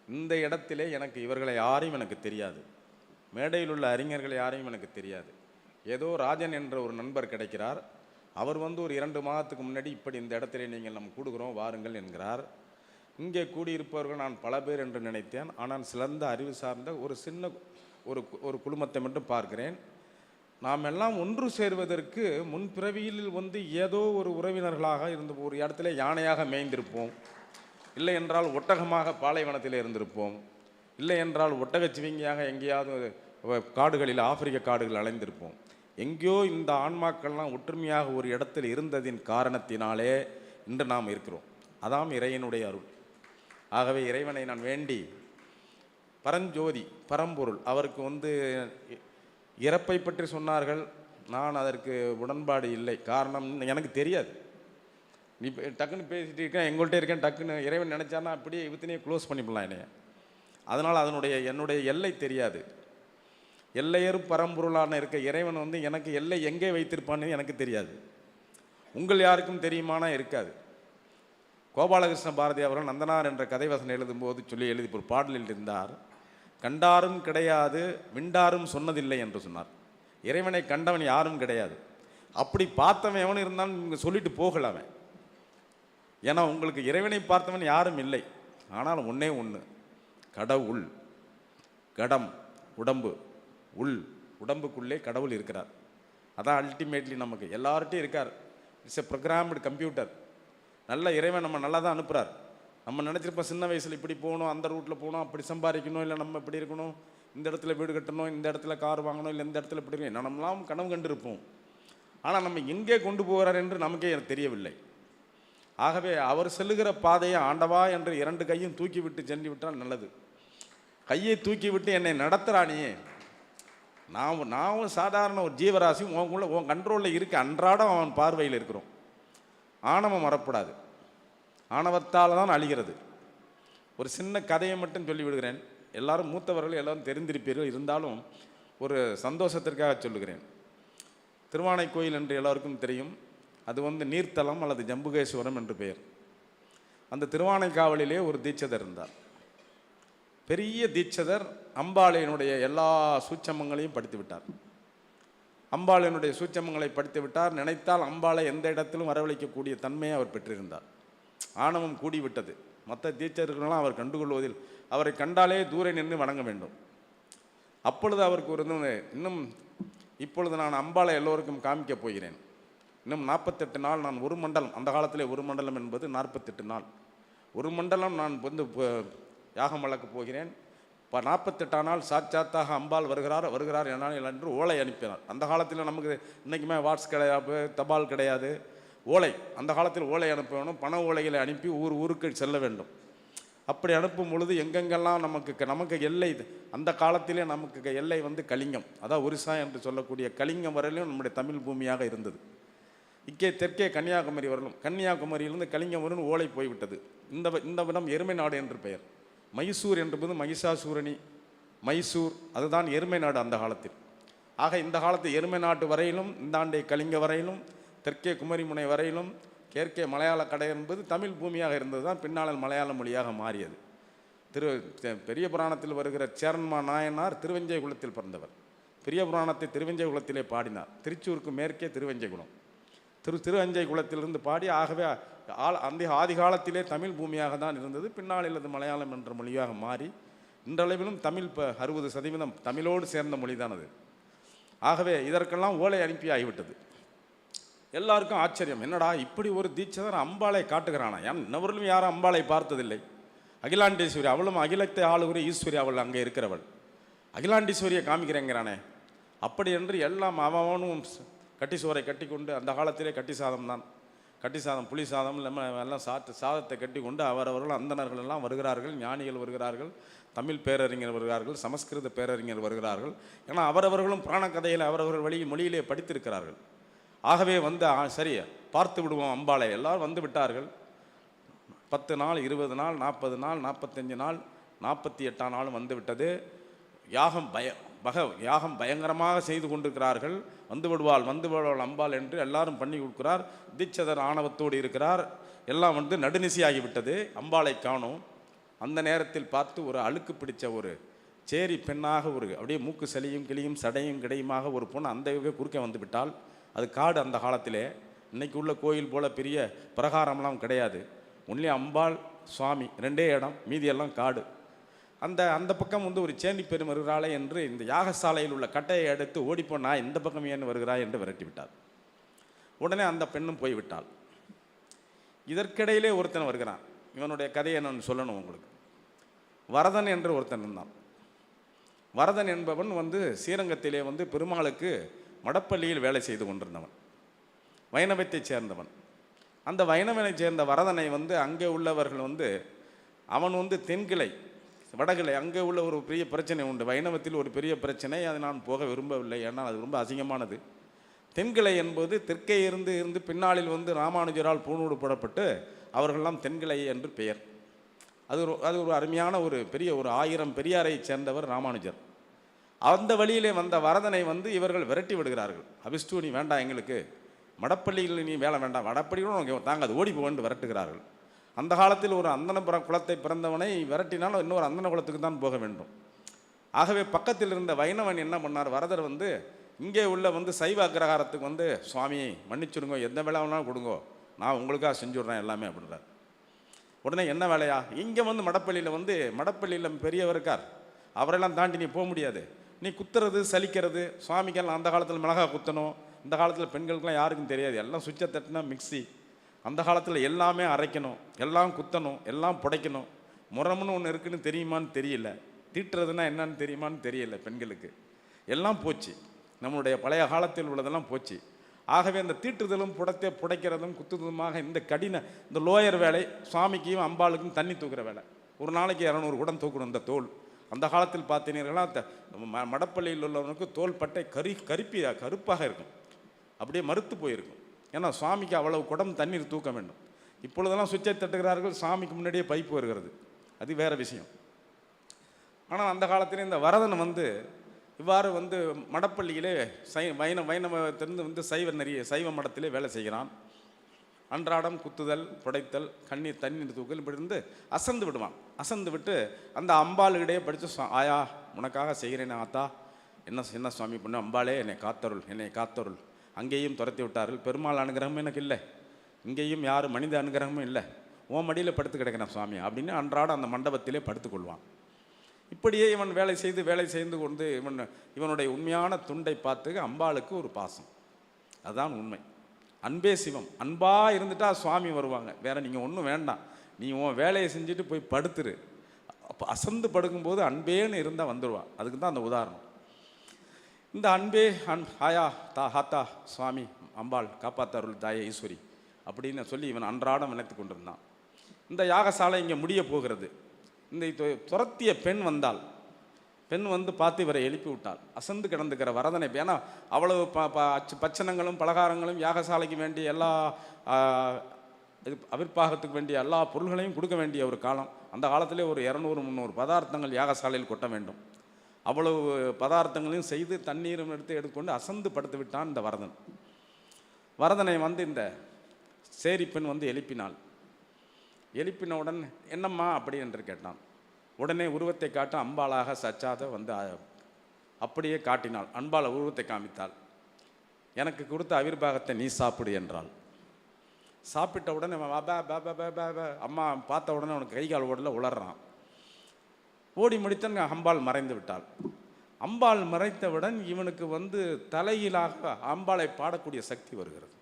இந்த இடத்திலே எனக்கு இவர்களை யாரையும் எனக்கு தெரியாது. மேடையில் உள்ள அறிஞர்கள் யாரையும் எனக்கு தெரியாது. ஏதோ ராஜன் என்ற ஒரு நண்பர் கிடைக்கிறார். அவர் ஒரு 2 மாதத்துக்கு முன்னாடி இப்படி இந்த இடத்திலே நீங்கள் நம்ம கூடுகிறோம் வாருங்கள் என்கிறார். இங்கே கூடியிருப்பவர்கள் நான் பல பேர் என்று நினைத்தேன். ஆனால் சிறந்த அறிவு சார்ந்த ஒரு சின்ன ஒரு குழுமத்தை மட்டும் பார்க்கிறேன். நாம் எல்லாம் ஒன்று சேர்வதற்கு முன்பிறவியில் ஏதோ ஒரு உறவினர்களாக இருந்த ஒரு இடத்துல யானையாக மேய்ந்திருப்போம், இல்லை என்றால் ஒட்டகமாக பாலைவனத்தில் இருந்திருப்போம், இல்லை என்றால் ஒட்டகச்சிவிங்கியாக எங்கேயாவது காடுகளில் ஆப்பிரிக்க காடுகள் அலைந்திருப்போம். எங்கேயோ இந்த ஆன்மாக்கள்லாம் ஒற்றுமையாக ஒரு இடத்தில் இருந்ததின் காரணத்தினாலே இன்று நாம் இருக்கிறோம். அதாம் இறைவனுடைய அருள். ஆகவே இறைவனை நான் வேண்டி, பரஞ்சோதி பரம்பொருள் அவருக்கு இறப்பை பற்றி சொன்னார்கள். நான் அதற்கு உடன்பாடு இல்லை. காரணம் எனக்கு தெரியாது. நீ டக்குன்னு பேசிட்டு இருக்கேன், எங்கள்கிட்ட இருக்கேன், டக்குன்னு இறைவன் நினச்சானா அப்படியே இவத்தினையே க்ளோஸ் பண்ணிவிடலாம் என்னைய. அதனால் என்னுடைய எல்லை தெரியாது. எல்லையர் பரம்பொருளான இருக்க இறைவன் எனக்கு எல்லை எங்கே வைத்திருப்பான்னு எனக்கு தெரியாது. உங்கள் யாருக்கும் தெரியுமானா இருக்காது. கோபாலகிருஷ்ண பாரதி அவர்கள் நந்தனார் என்ற கதைவசனம் எழுதும்போது எழுதி ஒரு பாடலில் இருந்தார். கண்டாரும் கிடையாது, விண்டாரும் சொன்னதில்லை என்று சொன்னார். இறைவனை கண்டவன் யாரும் கிடையாது. அப்படி பார்த்தவன் எவனும் இருந்தாலும் நீங்கள் சொல்லிட்டு போகலாமே. ஏன்னா உங்களுக்கு இறைவனை பார்த்தவன் யாரும் இல்லை. ஆனால் ஒன்றே ஒன்று, கடவுள். கடம் உடம்பு, உள் உடம்புக்குள்ளே கடவுள் இருக்கிறார். அதான் அல்டிமேட்லி நமக்கு எல்லார்ட்டையும் இருக்கார். It's a programmed computer. நல்ல இறைவன் நம்ம நல்லா தான் அனுப்புகிறார். நம்ம நினச்சிருப்போம் சின்ன வயசில் இப்படி போகணும், அந்த ரூட்டில் போகணும், அப்படி சம்பாதிக்கணும், இல்லை நம்ம இப்படி இருக்கணும், இந்த இடத்துல வீடு கட்டணும், இந்த இடத்துல கார் வாங்கணும், இல்லை இந்த இடத்துல இப்படி இருக்கணும், நம்மளாம் கனவு கண்டிருப்போம். ஆனால் நம்ம எங்கே கொண்டு போகிறார் என்று நமக்கே தெரியவில்லை. ஆகவே அவர் செல்லுகிற பாதையை ஆண்டவா என்று 2 கையும் தூக்கி விட்டு சென்று விட்டால் நல்லது. கையை தூக்கி விட்டு என்னை நடத்துகிறானியே. நான் சாதாரண ஒரு ஜீவராசி, உன் கண்ட்ரோலில் இருக்க அன்றாடம் அவன் பார்வையில் இருக்கிறோம். ஆணவம் வரப்படாது. ஆணவத்தால் தான் அழிகிறது. ஒரு சின்ன கதையை மட்டும் சொல்லிவிடுகிறேன். எல்லாரும் மூத்தவர்கள் எல்லாரும் தெரிந்திருப்பீர்கள். இருந்தாலும் ஒரு சந்தோஷத்திற்காக சொல்லுகிறேன். திருவானைக்கோயில் என்று எல்லோருக்கும் தெரியும். அது நீர்த்தலம் அல்லது ஜம்புகேஸ்வரம் என்று பெயர். அந்த திருவானைக்காவலிலே ஒரு தீட்சதர் இருந்தார். பெரிய தீட்சதர். அம்பாளினுடைய எல்லா சூட்சமங்களையும் படித்து விட்டார். அம்பாளினுடைய சூட்சமங்களை படித்து விட்டார். நினைத்தால் அம்பாளை எந்த இடத்திலும் வரவழைக்கக்கூடிய தன்மையை அவர் பெற்றிருந்தார். ஆணவம் கூடிவிட்டது. மற்ற தீட்சர்களெல்லாம் அவர் கண்டுகொள்வதில் அவரை கண்டாலே தூர நின்று வணங்க வேண்டும். அப்பொழுது அவருக்கு இன்னும் இப்பொழுது நான் அம்பாளை எல்லோருக்கும் காமிக்கப் போகிறேன். இன்னும் 48 நாள் நான் ஒரு மண்டலம், அந்த காலத்திலே ஒரு மண்டலம் என்பது 48 நாள். ஒரு மண்டலம் நான் யாகம் வளர்க்க போகிறேன். 48ஆம் நாள் சாட்சாத்தாக அம்பாள் வருகிறார் என்று ஓலை அனுப்பினார். அந்த காலத்தில் நமக்கு இன்றைக்குமே வாட்ஸ் கிடையாது, தபால் கிடையாது. ஓலை, அந்த காலத்தில் ஓலை அனுப்ப வேணும், பண ஓலைகளை அனுப்பி ஊருக்கு செல்ல வேண்டும். அப்படி அனுப்பும் பொழுது எங்கெங்கெல்லாம் நமக்கு எல்லை, அந்த காலத்திலே நமக்கு எல்லை வந்து கலிங்கம், அதான் ஒரிசா என்று சொல்லக்கூடிய கலிங்கம் வரையிலும் நம்முடைய தமிழ் பூமியாக இருந்தது. தெற்கே கன்னியாகுமரி வரலும், கன்னியாகுமரியிலிருந்து கலிங்கம் வரலும் ஓலை போய்விட்டது. இந்த இடம் எருமை நாடு என்று பெயர். மைசூர் என்பது மகிஷாசூரணி, மைசூர் அதுதான் எருமை நாடு அந்த காலத்தில். ஆக இந்த காலத்து எருமை நாட்டு வரையிலும், இந்தாண்டே கலிங்க வரையிலும், தெற்கே குமரிமுனை வரையிலும், கேற்கே மலையாள கடை என்பது தமிழ் பூமியாக இருந்தது தான். பின்னால் மலையாள மொழியாக மாறியது. பெரிய புராணத்தில் வருகிற சேரன்மா நாயனார் திருவெஞ்சை குலத்தில் பிறந்தவர். பெரிய புராணத்தை திருவெஞ்சை குலத்திலே பாடினார். திருச்சூருக்கு மேற்கே திருவெஞ்சை குலம், திருவஞ்சை குலத்திலிருந்து பாடி. ஆகவே அந்த ஆதி காலத்திலே தமிழ் பூமியாக தான் இருந்தது. பின்னால் அது மலையாளம் என்ற மொழியாக மாறி இன்றளவிலும் தமிழ் 60% தமிழோடு சேர்ந்த மொழி தான் அது. ஆகவே இதற்கெல்லாம் ஓலை அனுப்பி ஆகிவிட்டது. எல்லாருக்கும் ஆச்சரியம், என்னடா இப்படி ஒரு தீட்சதர் அம்பாளை காட்டுகிறானா? ஏன் இன்னவர்களும் யாரும் அம்பாளை பார்த்ததில்லை. அகிலாண்டேஸ்வரி, அவளும் அகிலத்தை ஆளுகிற ஈஸ்வரி, அவள் அங்கே இருக்கிறவள், அகிலாண்டேஸ்வரியை காமிக்கிறேங்கிறானே. அப்படி என்று எல்லாம் அவனும் கட்டி சோறை கட்டி கொண்டு, அந்த காலத்திலே கட்டி சாதம் தான், கட்டி சாதம் புளி சாதம் எல்லாம் சாதத்தை கட்டி கொண்டு அவரவர்கள் அந்தணர்கள் எல்லாம் வருகிறார்கள், ஞானிகள் வருகிறார்கள், தமிழ் பேரறிஞர் வருகிறார்கள், சமஸ்கிருத பேரறிஞர் வருகிறார்கள். ஏன்னா அவரவர்களும் புராண கதையில் அவரவர்கள் மொழியிலே படித்திருக்கிறார்கள். ஆகவே வந்து சரி பார்த்து விடுவோம் அம்பாளை. எல்லாரும் வந்து விட்டார்கள். 10 நாள் 20 நாள் 40 நாள் 45 நாள் 48ஆம் நாள் வந்து விட்டது. யாகம் பயங்கரமாக செய்து கொண்டிருக்கிறார்கள். வந்து விடுவாள் அம்பாள் என்று எல்லாரும் பண்ணி கொடுக்கிறார். தீட்சதர் ஆணவத்தோடு இருக்கிறார். எல்லாம் வந்து நடுநிசையாகிவிட்டது. அம்பாளை காணும். அந்த நேரத்தில் பார்த்து ஒரு அழுக்கு பிடிச்ச ஒரு சேரி பெண்ணாக அப்படியே மூக்கு சளியும் கிளியும் சடையும் கிடையுமாக ஒரு பொண்ணு அந்த குறுக்க வந்து விட்டால். அது காடு. அந்த காலத்திலே இன்னைக்கு உள்ள கோயில் போல பெரிய பிரகாரம்லாம் கிடையாது. ஒன்லி அம்பாள் சுவாமி 2 இடம், மீதியெல்லாம் காடு. அந்த பக்கம் வந்து ஒரு சேண்டி பெரும் வருகிறாளே என்று இந்த யாகசாலையில் உள்ள கட்டையை எடுத்து ஓடிப்போனா இந்த பக்கம் ஏன் வருகிறாய் என்று விரட்டி விட்டார். உடனே அந்த பெண்ணும் போய்விட்டாள். இதற்கிடையிலே ஒருத்தன் வருகிறான். இவனுடைய கதையை நான் சொல்லணும் உங்களுக்கு. வரதன் என்று ஒருத்தன் இருந்தான். வரதன் என்பவன் வந்து ஸ்ரீரங்கத்திலே வந்து பெருமாளுக்கு மடப்பள்ளியில் வேலை செய்து கொண்டிருந்தவன், வைணவத்தைச் சேர்ந்தவன். அந்த வைணவனை சேர்ந்த வரதனை வந்து அங்கே உள்ளவர்கள் வந்து அவன் வந்து தென்கிளை வடகிளை அங்கே உள்ள ஒரு பெரிய பிரச்சனை உண்டு. வைணவத்தில் ஒரு பெரிய பிரச்சனை, அதை நான் போக விரும்பவில்லை, ஏன்னா அது ரொம்ப அசிங்கமானது. தென்கிளை என்பது தெற்கே இருந்து பின்னாளில் வந்து ராமானுஜரால் பூணூடு போடப்பட்டு அவர்களெல்லாம் தென்கிளை என்று பெயர். அது ஒரு அருமையான ஒரு 1000 பெரியாரை சேர்ந்தவர் ராமானுஜர். அந்த வழியிலே வந்த வரதனை வந்து இவர்கள் விரட்டி விடுகிறார்கள். அபிஷ்டு, நீ வேண்டாம், எங்களுக்கு மடப்பள்ளியில் நீ வேலை வேண்டாம், வடப்பள்ளியும் தாங்க அது ஓடி போகண்டு விரட்டுகிறார்கள். அந்த காலத்தில் ஒரு அந்தனபுர குலத்தை பிறந்தவனை விரட்டினாலும் இன்னொரு அந்தன குலத்துக்கு தான் போக வேண்டும். ஆகவே பக்கத்தில் இருந்த வைணவன் என்ன பண்ணார், வரதர் வந்து இங்கே உள்ள வந்து சைவ அக்ரஹாரத்துக்கு வந்து சுவாமி மன்னிச்சுடுங்க, எந்த வேலை வேணாலும் கொடுங்கோ, நான் உங்களுக்காக செஞ்சுடுறேன் எல்லாமே அப்படின்றார். உடனே என்ன வேலையா, இங்கே வந்து மடப்பள்ளியில் பெரியவர் இருக்கார், அவரெல்லாம் தாண்டி நீ போக முடியாது, நீ குத்துறது சலிக்கிறது, சுவாமிக்கெல்லாம் அந்த காலத்தில் மிளகா குத்தணும், இந்த காலத்தில் பெண்களுக்கெல்லாம் யாருக்கும் தெரியாது, எல்லாம் சுவிட்சை தட்டினா மிக்சி, அந்த காலத்தில் எல்லாமே அரைக்கணும், எல்லாம் குத்தணும், எல்லாம் புடைக்கணும், முறம்னு ஒன்று இருக்குன்னு தெரியுமான்னு தெரியல, தீட்டுறதுன்னா என்னன்னு தெரியுமான்னு தெரியல, பெண்களுக்கு எல்லாம் போச்சு, நம்மளுடைய பழைய காலத்தில் உள்ளதெல்லாம் போச்சு. ஆகவே இந்த தீட்டுதலும் புடைக்கிறதும் குத்துதலுமாக இந்த லோயர் வேலை சுவாமிக்கும் அம்பாளுக்கும் தண்ணி தூக்குற வேலை. ஒரு நாளைக்கு 200 குடம் தூக்கணும் இந்த தோல். அந்த காலத்தில் பார்த்தீங்கன்னா மடப்பள்ளியில் உள்ளவனுக்கு தோல் பட்டை கருப்பாக இருக்கும், அப்படியே மறுத்து போயிருக்கும். ஏன்னா சுவாமிக்கு அவ்வளவு குடம் தண்ணீர் தூக்க வேண்டும். இப்பொழுதெல்லாம் சுவிட்சை தட்டுகிறார்கள், சாமிக்கு முன்னாடியே பைப்பு வருகிறது, அது வேறு விஷயம். ஆனால் அந்த காலத்திலே இந்த வரதன் வந்து இவ்வாறு வந்து மடப்பள்ளியிலே வைணவத்திலிருந்து வந்து சைவ மடத்திலே வேலை செய்கிறான். அன்றாடம் குத்துதல் புடைத்தல் தண்ணீர் தூக்கல் இப்படி இருந்து அசந்து விடுவான். அசந்து விட்டு அந்த அம்பாளுக்கிடையே படித்து, ஆயா உனக்காக செய்கிறேன் ஆத்தா, என்ன சுவாமி பண்ணு, அம்பாளே என்னை காத்தருள். அங்கேயும் துரத்தி விட்டார்கள். பெருமாள் அனுகிரகமும் எனக்கு இல்லை, இங்கேயும் யாரும் மனித அனுகிரகமும் இல்லை, உன் மடியில் படுத்து கிடக்கிறேன் சுவாமி அப்படின்னு அன்றாடம் அந்த மண்டபத்திலே படுத்துக்கொள்வான். இப்படியே இவன் வேலை செய்து கொண்டு இவனுடைய உண்மையான துண்டை பார்த்து அம்பாளுக்கு ஒரு பாசம். அதுதான் உண்மை. அன்பே சிவம். அன்பாக இருந்துட்டா சுவாமி வருவாங்க. வேற நீங்கள் ஒன்றும் வேண்டாம், நீ உன் வேலையை செஞ்சுட்டு போய் படுத்துரு. அப்போ அசந்து படுக்கும்போது அன்பேன்னு இருந்தால் வந்துடுவான். அதுக்கு தான் அந்த உதாரணம். இந்த அன்பே ஆயா ஹாத்தா சுவாமி அம்பாள் காப்பாத்தருள் தாயே ஈஸ்வரி அப்படின்னு சொல்லி இவன் அன்றாடம் நினைத்து கொண்டிருந்தான். இந்த யாகசாலை இங்கே முடிய போகிறது. இந்த துரத்திய பெண் வந்தாள். பெண் வந்து பார்த்து இவரை எழுப்பி விட்டாள். அசந்து கிடந்துக்கிற வரதனை, ஏன்னா அவ்வளவு பச்சனங்களும் பலகாரங்களும் யாகசாலைக்கு வேண்டிய எல்லா அவிர்ப்பாகத்துக்கு வேண்டிய எல்லா பொருள்களையும் கொடுக்க வேண்டிய ஒரு காலம். அந்த காலத்திலே ஒரு 200-300 பதார்த்தங்கள் யாகசாலையில் கொட்ட வேண்டும். அவ்வளவு பதார்த்தங்களையும் செய்து தண்ணீரும் எடுத்துக்கொண்டு அசந்து படுத்து விட்டான் இந்த வரதன். வரதனை வந்து இந்த சேரி பெண் வந்து எழுப்பினாள். எழுப்பினவுடன் என்னம்மா அப்படி என்று கேட்டான். உடனே உருவத்தை காட்ட அம்பாளாக சச்சாத வந்து அப்படியே காட்டினாள். அன்பாளை உருவத்தை காமித்தாள். எனக்கு கொடுத்த அவிர்வாகத்தை நீ சாப்பிடு என்றாள். சாப்பிட்ட உடனே அம்மா பார்த்த உடனே அவனுக்கு கை கால் ஓடல உளறான். ஓடி முடித்தான். அம்பாள் மறைந்து விட்டாள். அம்பாள் மறைத்தவுடன் இவனுக்கு வந்து தலையிலாக அம்பாளை பாடக்கூடிய சக்தி வருகிறது.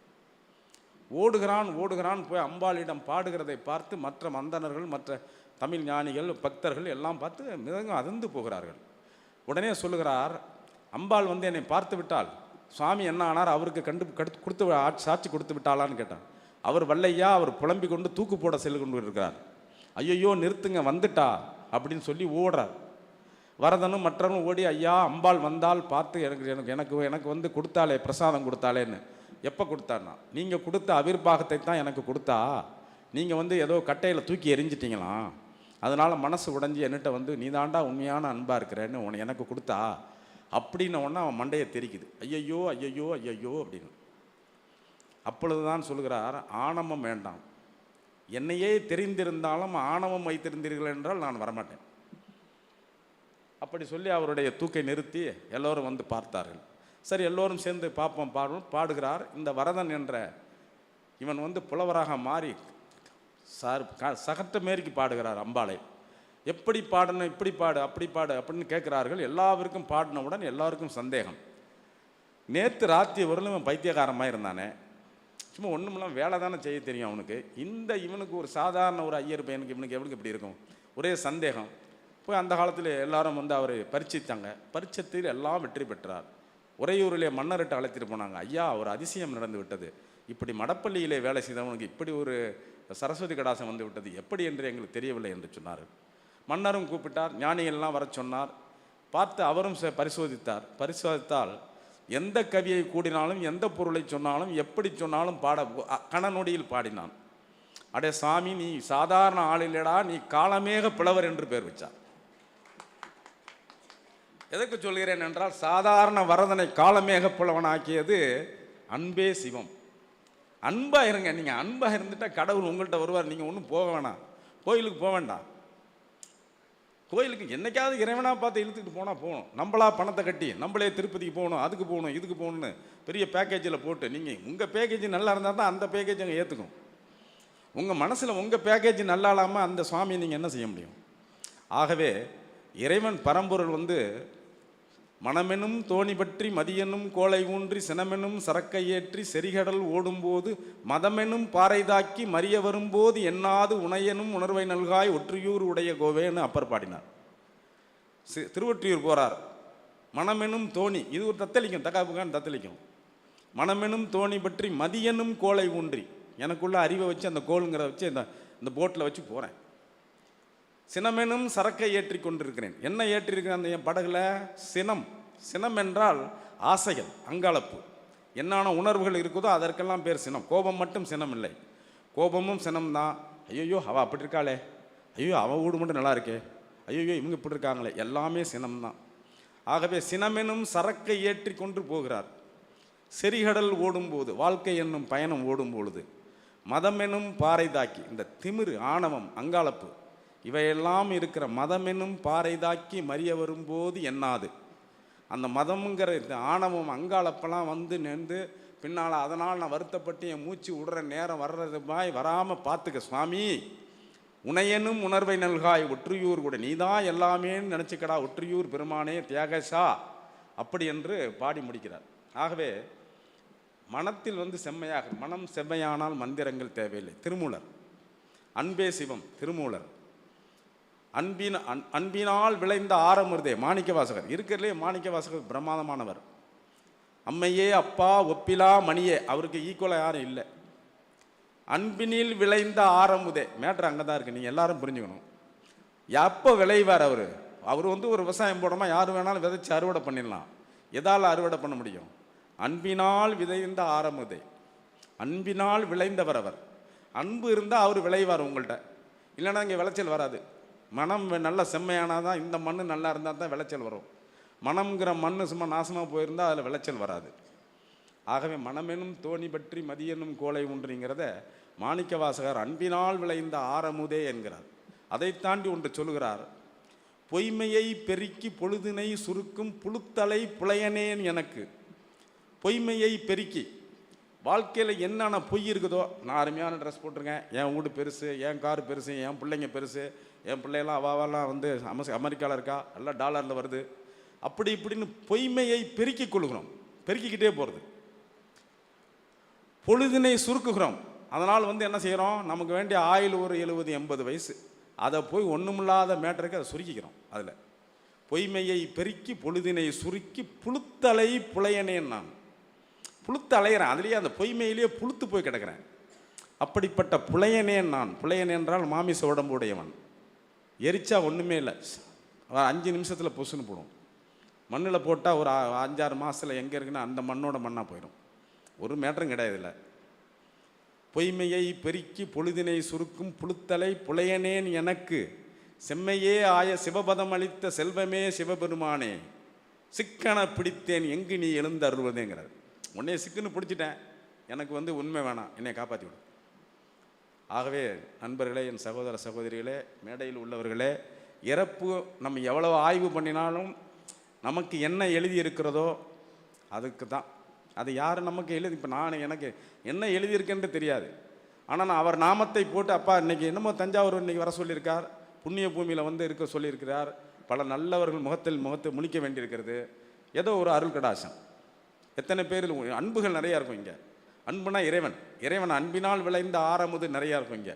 ஓடுகிறான் போய் அம்பாளிடம் பாடுகிறதை பார்த்து மற்ற மந்தனர்கள், மற்ற தமிழ் ஞானிகள், பக்தர்கள் எல்லாம் பார்த்து மிகவும் அதிர்ந்து போகிறார்கள். உடனே சொல்லுகிறார், அம்பாள் வந்து என்னை பார்த்து விட்டால் சுவாமி என்ன ஆனார், அவருக்கு கொடுத்து சாட்சி கொடுத்து விட்டாளான்னு கேட்டான். அவர் வல்லையா, அவர் புலம்பிக் கொண்டு தூக்கு போட செல்லு கொண்டு இருக்கிறார். ஐயோ நிறுத்துங்க வந்துட்டா அப்படின்னு சொல்லி ஓடுறார். வரதனும் மற்றவரும் ஓடி, ஐயா அம்பாள் வந்தால் பார்த்து எனக்கு வந்து கொடுத்தாலே, பிரசாதம் கொடுத்தாலேன்னு. எப்போ கொடுத்தான்னா, நீங்கள் கொடுத்த அவிர்வாகத்தை தான் எனக்கு கொடுத்தா, நீங்கள் வந்து ஏதோ கட்டையில் தூக்கி எரிஞ்சிட்டிங்களாம், அதனால் மனசு உடைஞ்சி என்கிட்ட வந்து நீ தாண்டா உண்மையான அன்பாக இருக்கிறேன்னு உன்னை எனக்கு கொடுத்தா அப்படின்னு ஒன்று அவன் மண்டையை தெரிக்குது. ஐயையோ ஐயையோ ஐயையோ அப்படின்னு. அப்பொழுது தான் சொல்கிறார், ஆணவம் வேண்டாம், என்னையே தெரிந்திருந்தாலும் ஆணவம் வைத்திருந்தீர்கள் என்றால் நான் வரமாட்டேன். அப்படி சொல்லி அவருடைய தூக்கை நிறுத்தி எல்லோரும் வந்து பார்த்தார்கள். சரி எல்லோரும் சேர்ந்து பார்ப்போம் பாடுகிறார். இந்த வரதன் என்ற இவன் வந்து புலவராக மாறி சகட்ட மேரிக்கு பாடுகிறார் அம்பாளை. எப்படி பாடணும், இப்படி பாடு அப்படி பாடு அப்படின்னு கேட்குறார்கள். எல்லாருக்கும் பாடினவுடன் எல்லாருக்கும் சந்தேகம். நேற்று ராத்திரி வரலும் இவன் பைத்தியகாரமாக இருந்தானே, சும்மா ஒன்றுமெல்லாம் வேலை தானே செய்ய தெரியும் அவனுக்கு. இவனுக்கு ஒரு சாதாரண ஒரு ஐயர் பையனுக்கு இவனுக்கு எவனுக்கு இப்படி இருக்கும், ஒரே சந்தேகம். போய் அந்த காலத்தில் எல்லாரும் வந்து அவர் பரீட்சித்தாங்க. பரீட்சத்தில் எல்லாம் வெற்றி பெற்றார். உறையூரிலே மன்னர்கிட்ட அழைச்சிட்டு போனாங்க. ஐயா ஒரு அதிசயம் நடந்து விட்டது, இப்படி மடப்பள்ளியிலே வேலை செய்தவனுக்கு இப்படி ஒரு சரஸ்வதி கடாசம் வந்து விட்டது, எப்படி என்று எங்களுக்கு தெரியவில்லை என்று சொன்னார். மன்னரும் கூப்பிட்டார், ஞானிகள்லாம் வர சொன்னார். பார்த்து அவரும் பரிசோதித்தார். பரிசோதித்தால் எந்த கவியை கூடினாலும் எந்த பொருளை சொன்னாலும் எப்படி சொன்னாலும் கணநொடியில் பாடினான். அடே சாமி நீ சாதாரண ஆளில்லடா, நீ காலமேக பிளவர் என்று பேர் வச்சார். எதற்கு சொல்கிறேன் என்றால், சாதாரண வரதனை காலமேக புலவனாக்கியது அன்பே சிவம். அன்பாக இருங்க. நீங்கள் அன்பாக இருந்துட்டால் கடவுள் உங்கள்கிட்ட வருவார். நீங்கள் ஒன்றும் போக வேணாம், கோயிலுக்கு போக வேண்டாம். கோயிலுக்கு என்னைக்காவது இறைவனாக பார்த்து இழுத்துக்கிட்டு போனால் போகணும். நம்மளா பணத்தை கட்டி நம்மளே திருப்பதிக்கு போகணும், அதுக்கு போகணும், இதுக்கு போகணுன்னு பெரிய பேக்கேஜில் போட்டு, நீங்கள் உங்கள் பேக்கேஜ் நல்லா இருந்தால் தான் அந்த பேக்கேஜ் அங்கே ஏற்றுக்கும். உங்கள் மனசில் உங்கள் பேக்கேஜ் நல்லா இல்லாமல் அந்த சுவாமியை நீங்கள் என்ன செய்ய முடியும்? ஆகவே இறைவன் பரம்பொருள் வந்து மனமெனும் தோணி பற்றி மதியெனும் கோலை ஊன்றி சினமெனும் சரக்கை ஏற்றி செரிகடல் ஓடும்போது மதமெனும் பாறை தாக்கி மறிய வரும்போது எண்ணாது உணையனும் உணர்வை நல்காய் ஒற்றியூர் உடைய கோவேன்னு அப்பர் பாடினார். திருவொற்றியூர் போகிறார். மனமெனும் தோணி, இது ஒரு தத்தளிக்கும், தக்காப்புக்கான் தத்தளிக்கும். மனமெனும் தோணி பற்றி மதியெனும் கோலை ஊன்றி, எனக்குள்ள அறிவை வச்சு அந்த கோளுங்கிற வச்சு இந்த போட்டில் வச்சு போகிறேன். சினமெனும் சரக்கை ஏற்றி கொண்டிருக்கிறேன். என்ன ஏற்றிருக்கிறேன் அந்த என் படகுல? சினம். சினம் என்றால் ஆசைகள், அங்காளப்பு. என்னான உணர்வுகள் இருக்குதோ அதற்கெல்லாம் பேர் சினம். கோபம் மட்டும் சினம் இல்லை, கோபமும் சினம் தான். ஐயோ அவள் அப்படி இருக்காளே, ஐயோ அவள் வீடு மட்டும் நல்லா இருக்கே, ஐயோ இவங்க இப்படி இருக்காங்களே, எல்லாமே சினம் தான். ஆகவே சினமெனும் சரக்கை ஏற்றி கொண்டு போகிறார். செரிகடல் ஓடும்போது, வாழ்க்கை என்னும் பயணம் ஓடும் பொழுது மதமெனும் பாறை தாக்கி, இந்த திமிரு, ஆணவம், அங்காளப்பு இவையெல்லாம் இருக்கிற மதமெனும் பாறை தாக்கி மறிய வரும்போது எண்ணாது, அந்த மதமுங்கிற இந்த ஆணவம் அங்காளப்பெல்லாம் வந்து நின்று பின்னால் அதனால் நான் வருத்தப்பட்டு என் மூச்சு விடுற நேரம் வர்றது பாய் வராமல் பார்த்துக்க சுவாமி. உனையனும் உணர்வை நல்காய் ஒற்றியூர் கூட, நீதான் எல்லாமேன்னு நினச்சிக்கடா ஒற்றியூர் பெருமானே தியாகசா அப்படி என்று பாடி முடிக்கிறார். ஆகவே மனத்தில் வந்து செம்மையாக, மனம் செம்மையானால் மந்திரங்கள் தேவையில்லை. திருமூலர். அன்பே சிவம் திருமூலர். அன்பினால் விளைந்த ஆரமிருதே மாணிக்க வாசகர். இருக்கிறதுலே மாணிக்க வாசகர் பிரமாதமானவர். அம்மையே அப்பா ஒப்பிலா மணியே, அவருக்கு ஈக்குவலாக யாரும் இல்லை. அன்பினில் விளைந்த ஆரமுதே. மேட்ரு அங்கே தான் இருக்குது, நீங்கள் எல்லாரும் புரிஞ்சுக்கணும். எப்போ விளைவார் அவர்? அவர் வந்து ஒரு விவசாயம் போடாமல் யார் வேணாலும் விதைச்சி அறுவடை பண்ணிடலாம். எதால் அறுவடை பண்ண முடியும்? அன்பினால் விளைந்த ஆரமுதே, அன்பினால் விளைந்தவர் அவர். அன்பு இருந்தால் அவர் விளைவார் உங்கள்கிட்ட, இல்லைன்னா இங்கே விளைச்சல் வராது. மனம் நல்ல செம்மையானால் தான், இந்த மண் நல்லா இருந்தால் தான் விளைச்சல் வரும். மனம்ங்கிற மண் சும்மா நாசமாக போயிருந்தால் அதில் விளைச்சல் வராது. ஆகவே மனமெனும் தோணி பற்றி மதியெனும் கோலை ஒன்றுங்கிறத மாணிக்க வாசகர் அன்பினால் விளைந்த ஆரமுதே என்கிறார். அதை தாண்டி ஒன்று சொல்லுகிறார், பொய்மையை பெருக்கி பொழுதினை சுருக்கும் புழுத்தலை புலையனேன் எனக்கு. பொய்மையை பெருக்கி, வாழ்க்கையில் என்னென்ன பொய் இருக்குதோ, நான் அருமையான ட்ரெஸ் போட்டிருக்கேன், என் வீடு பெருசு, என் கார் பெருசு, என் பிள்ளைங்க பெருசு, என் பிள்ளையெல்லாம் அவாவெல்லாம் வந்து அமெரிக்காவில் இருக்கா, எல்லாம் டாலரில் வருது, அப்படி இப்படின்னு பொய்மையை பெருக்கி கொள்கிறோம். பெருக்கிக்கிட்டே போகிறது. பொழுதினை சுருக்குகிறோம். அதனால் வந்து என்ன செய்கிறோம், நமக்கு வேண்டிய ஆயுள் ஒரு 70-80 வயசு, அதை போய் ஒன்றுமில்லாத மேட்டருக்கு அதை சுருக்கிக்கிறோம். அதில் பொய்மையை பெருக்கி பொழுதினை சுருக்கி புழுத்தலை புலையனேன். நான் புழுத்து அலைகிறேன், அதுலேயே அந்த பொய்மையிலேயே புழுத்து போய் கிடக்கிறேன். அப்படிப்பட்ட புலையனேன் நான். புலையன் என்றால் மாமிச உடம்பு உடையவன். எரிச்சா ஒன்றுமே இல்லை, 5 நிமிஷத்தில் பொசுன்னு போடும். மண்ணில் போட்டால் ஒரு 5-6 மாதத்தில் எங்கே இருக்குன்னா அந்த மண்ணோட மண்ணாக போயிடும். ஒரு மேட்டரும் கிடையாது இல்லை. பொய்மையை பெருக்கி பொழுதினை சுருக்கும் புழுத்தலை புலையனேன் எனக்கு. செம்மையே ஆய சிவபதம் அளித்த செல்வமே சிவபெருமானே, சிக்கன பிடித்தேன் எங்கு நீ எழுந்து அருள்வதேங்கிறார். உன்னைய சிக்குன்னு பிடிச்சிட்டேன், எனக்கு வந்து உண்மை வேணாம், என்னை காப்பாற்றி விடும். ஆகவே நண்பர்களே, என் சகோதர சகோதரிகளே, மேடையில் உள்ளவர்களே, இறப்பு நம்ம எவ்வளவு ஆய்வு பண்ணினாலும் நமக்கு என்ன எழுதி இருக்கிறதோ அதுக்கு தான். அது யார் நமக்கு எழுதி, இப்போ நான் எனக்கு என்ன எழுதியிருக்கேன்னு தெரியாது, ஆனால் நான் அவர் நாமத்தை போட்டு, அப்பா இன்றைக்கி என்னமோ தஞ்சாவூர் இன்றைக்கி வர சொல்லியிருக்கார், புண்ணிய பூமியில் வந்து இருக்க சொல்லியிருக்கிறார், பல நல்லவர்கள் முகத்தை முழிக்க வேண்டியிருக்கிறது, ஏதோ ஒரு அருள் கடாசம். எத்தனை பேர் அன்புகள் நிறையா இருக்கும் இங்கே. அன்புனா இறைவன் அன்பினால் விளைந்த ஆரமுது நிறையா இருக்கும் இங்கே.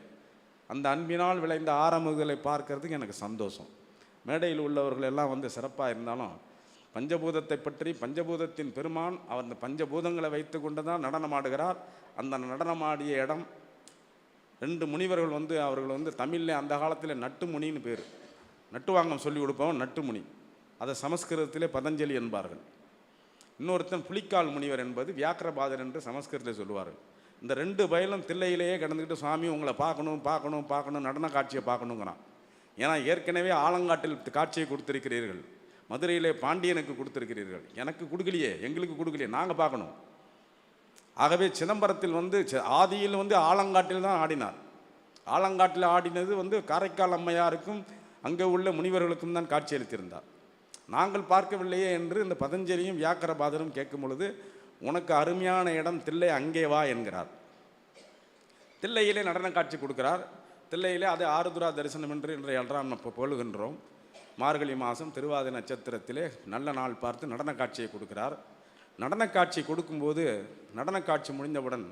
அந்த அன்பினால் விளைந்த ஆரமுதுகளை பார்க்கறதுக்கு எனக்கு சந்தோஷம். மேடையில் உள்ளவர்கள் எல்லாம் வந்து சிறப்பாக இருந்தாலும், பஞ்சபூதத்தை பற்றி, பஞ்சபூதத்தின் பெருமான் அவர் அந்த பஞ்சபூதங்களை வைத்து கொண்டு தான் நடனமாடுகிறார். அந்த நடனமாடிய இடம் 2 முனிவர்கள் வந்து, அவர்கள் வந்து தமிழில் அந்த காலத்தில் நட்டுமுனின்னு பேர், நட்டுவாங்கம் சொல்லி கொடுப்பவன் நட்டுமுனி, அதை சமஸ்கிருதத்திலே பதஞ்சலி என்பார்கள். இன்னொருத்தன் புலிக்கால் முனிவர் என்பது வியாக்கிரபாதர் என்று சமஸ்கிருதத்தில் சொல்லுவார்கள். இந்த 2 பயலும் தில்லையிலேயே கடந்துக்கிட்டு, சுவாமி உங்களை பார்க்கணும் நடன காட்சியை பார்க்கணுங்கிறான். ஏன்னா ஏற்கனவே ஆலங்காட்டில் காட்சியை கொடுத்திருக்கிறீர்கள், மதுரையிலே பாண்டியனுக்கு கொடுத்திருக்கிறீர்கள், எனக்கு கொடுக்கலையே, எங்களுக்கு கொடுக்கலையே, நாங்கள் பார்க்கணும். ஆகவே சிதம்பரத்தில் வந்து ஆதியில் வந்து ஆலங்காட்டில் தான் ஆடினார். ஆலங்காட்டில் ஆடினது வந்து காரைக்கால் அம்மையாருக்கும் அங்கே உள்ள முனிவர்களுக்கும் தான் காட்சி அளித்திருந்தார். நாங்கள் பார்க்கவில்லையே என்று இந்த பதஞ்சலியும் வியாக்கிரபாதரும் கேட்கும் பொழுது, உனக்கு அருமையான இடம் தில்லை, அங்கே வா என்கிறார். தில்லையிலே நடன காட்சி கொடுக்கிறார். தில்லையிலே அது ஆருத்ரா தரிசனம் என்று எல்லாம் நம்ம போலுகின்றோம். மார்கழி மாதம் திருவாதிரை நட்சத்திரத்திலே நல்ல நாள் பார்த்து நடன காட்சியை கொடுக்கிறார். நடன காட்சி கொடுக்கும்போது, நடன காட்சி முடிந்தவுடன்,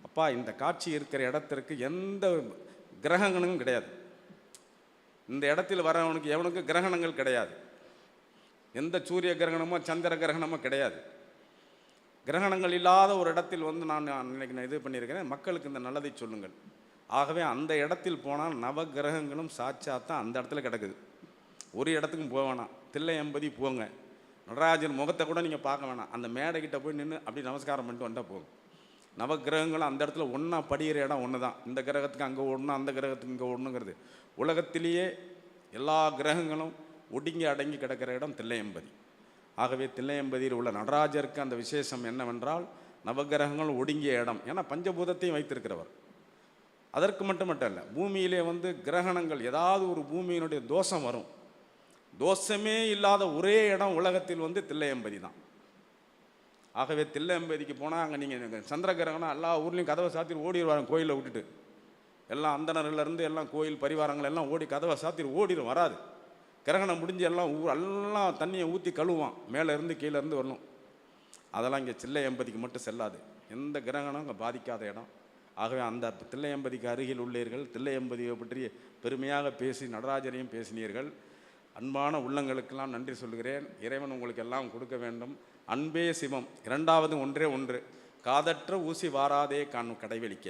அப்பா இந்த காட்சி இருக்கிற இடத்திற்கு எந்த கிரகங்களும் கிடையாது, இந்த இடத்தில் வரவனுக்கு எவனுக்கு கிரகணங்கள் கிடையாது, எந்த சூரிய கிரகணமோ சந்திர கிரகணமோ கிடையாது. கிரகணங்கள் இல்லாத ஒரு இடத்தில் வந்து நான் இது பண்ணியிருக்கிறேன், மக்களுக்கு இந்த நல்லதை சொல்லுங்கள். ஆகவே அந்த இடத்தில் போனால் நவ கிரகங்களும் சாட்சாத்தான் அந்த இடத்துல கிடக்குது. ஒரு இடத்துக்கும் போக வேணாம், தில்லை எம்பதி போங்க, நடராஜன் முகத்தை கூட நீங்கள் பார்க்க வேணாம், அந்த மேடைக்கிட்ட போய் நின்று அப்படி நமஸ்காரம் பண்ணிட்டு வந்தால் போகும். நவகிரகங்களும் அந்த இடத்துல ஒன்றா படிகிற இடம் ஒன்று தான். இந்த கிரகத்துக்கு அங்கே ஒன்று, அந்த கிரகத்துக்கு இங்கே ஒன்றுங்கிறது. உலகத்திலேயே எல்லா கிரகங்களும் ஒடுங்கி அடங்கி கிடக்கிற இடம் தில்லையம்பதி. ஆகவே தில்லையம்பதியில் உள்ள நடராஜருக்கு அந்த விசேஷம் என்னவென்றால், நவகிரகங்கள் ஒடுங்கிய இடம். ஏன்னா பஞ்சபூதத்தையும் வைத்திருக்கிறவர். அதற்கு மட்டும் இல்லை, பூமியிலே வந்து கிரகணங்கள் ஏதாவது ஒரு பூமியினுடைய தோஷம் வரும், தோஷமே இல்லாத ஒரே இடம் உலகத்தில் வந்து தில்லையம்பதி தான். ஆகவே தில்லையம்பதிக்கு போனால் அங்கே நீங்கள் சந்திர கிரகணம் எல்லா ஊர்லேயும் கதவை சாத்திட்டு ஓடிடுவாங்க, கோயிலை விட்டுட்டு எல்லாம் அந்தனர்லேருந்து எல்லாம் கோயில் பரிவாரங்கள் எல்லாம் ஓடி கதவை சாத்திட்டு ஓடிடும், வராது. கிரகணம் முடிஞ்சு எல்லாம் எல்லாம் தண்ணியை ஊற்றி கழுவான், மேலே இருந்து கீழே இருந்து வரணும். அதெல்லாம் இங்கே தில்லையம்பதிக்கு மட்டும் செல்லாது, எந்த கிரகணம் அங்கே பாதிக்காத இடம். ஆகவே அந்த தில்லையம்பதிக்கு அருகில் உள்ளீர்கள். தில்லையம்பதியை பற்றி பெருமையாக பேசி நடராஜரையும் பேசினீர்கள். அன்பான உள்ளங்களுக்கெல்லாம் நன்றி சொல்கிறேன். இறைவன் உங்களுக்கு எல்லாம் கொடுக்க வேண்டும். அன்பே சிவம். 2வது ஒன்றே ஒன்று, காதற்ற ஊசி வாராதே கடைவெளிக்க.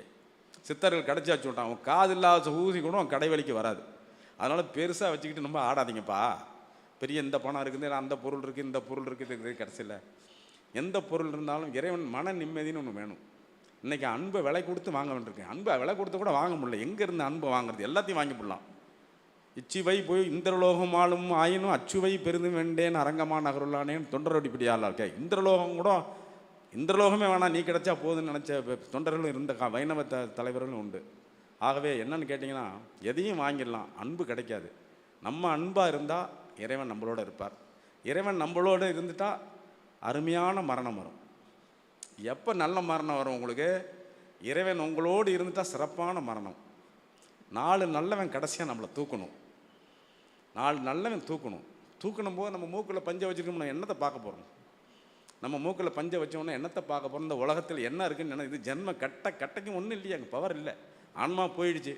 சித்தர்கள் கடைச்சி வச்சு விட்டான். அவன் காது இல்லாத ஊசி கூட அவன் கடை வலிக்கு வராது. அதனால் பெருசாக வச்சுக்கிட்டு நம்ம ஆடாதீங்கப்பா. பெரிய இந்த பணம் இருக்குது, அந்த பொருள் இருக்குது, இந்த பொருள் இருக்குது, கடைசியில் எந்த பொருள் இருந்தாலும் இறைவன் மன நிம்மதினு ஒன்று வேணும். இன்றைக்கி அன்பை விலை கொடுத்து வாங்க வேண்டியிருக்கேன். அன்பை விலை கொடுத்து கூட வாங்க முடியல. எங்கே இருந்து அன்பை வாங்குறது? எல்லாத்தையும் வாங்கி போடலாம். இச்சுவை போய் இந்திரலோகம் ஆளும் ஆயினும் அச்சுவை பெருந்து வேண்டேன் அரங்கமான நகருள்ளானேன்னு தொண்டரோடிப்படி ஆளாக்கே. இந்திரலோகம் கூட இந்திரலோகமே வேணாம், நீ கிடைச்சா போதுன்னு நினச்ச தொண்டர்களும் இருந்த வைணவ தலைவர்களும் உண்டு. ஆகவே என்னன்னு கேட்டிங்கன்னா, எதையும் வாங்கிடலாம், அன்பு கிடைக்காது. நம்ம அன்பாக இருந்தால் இறைவன் நம்மளோட இருப்பார். இறைவன் நம்மளோட இருந்துட்டால் அருமையான மரணம் வரும். எப்போ நல்ல மரணம் வரும் உங்களுக்கு? இறைவன் உங்களோடு இருந்துட்டால் சிறப்பான மரணம். 4 நல்லவன் கடைசியாக நம்மளை தூக்கணும். 4 நல்லவன் தூக்கணும் போது நம்ம மூக்கில் பஞ்சை வச்சுருக்கோம், என்னத்தை பார்க்க போகிறோம்? நம்ம மூக்கில் பஞ்சை வச்சோன்னா என்னத்தை பார்க்க போகிறோம்? இந்த உலகத்தில் என்ன இருக்குன்னு இது ஜென்ம கட்டைக்கும் ஒன்றும் இல்லையா, அங்கே பவர் இல்லை. ஆன்மா போயிடுச்சு.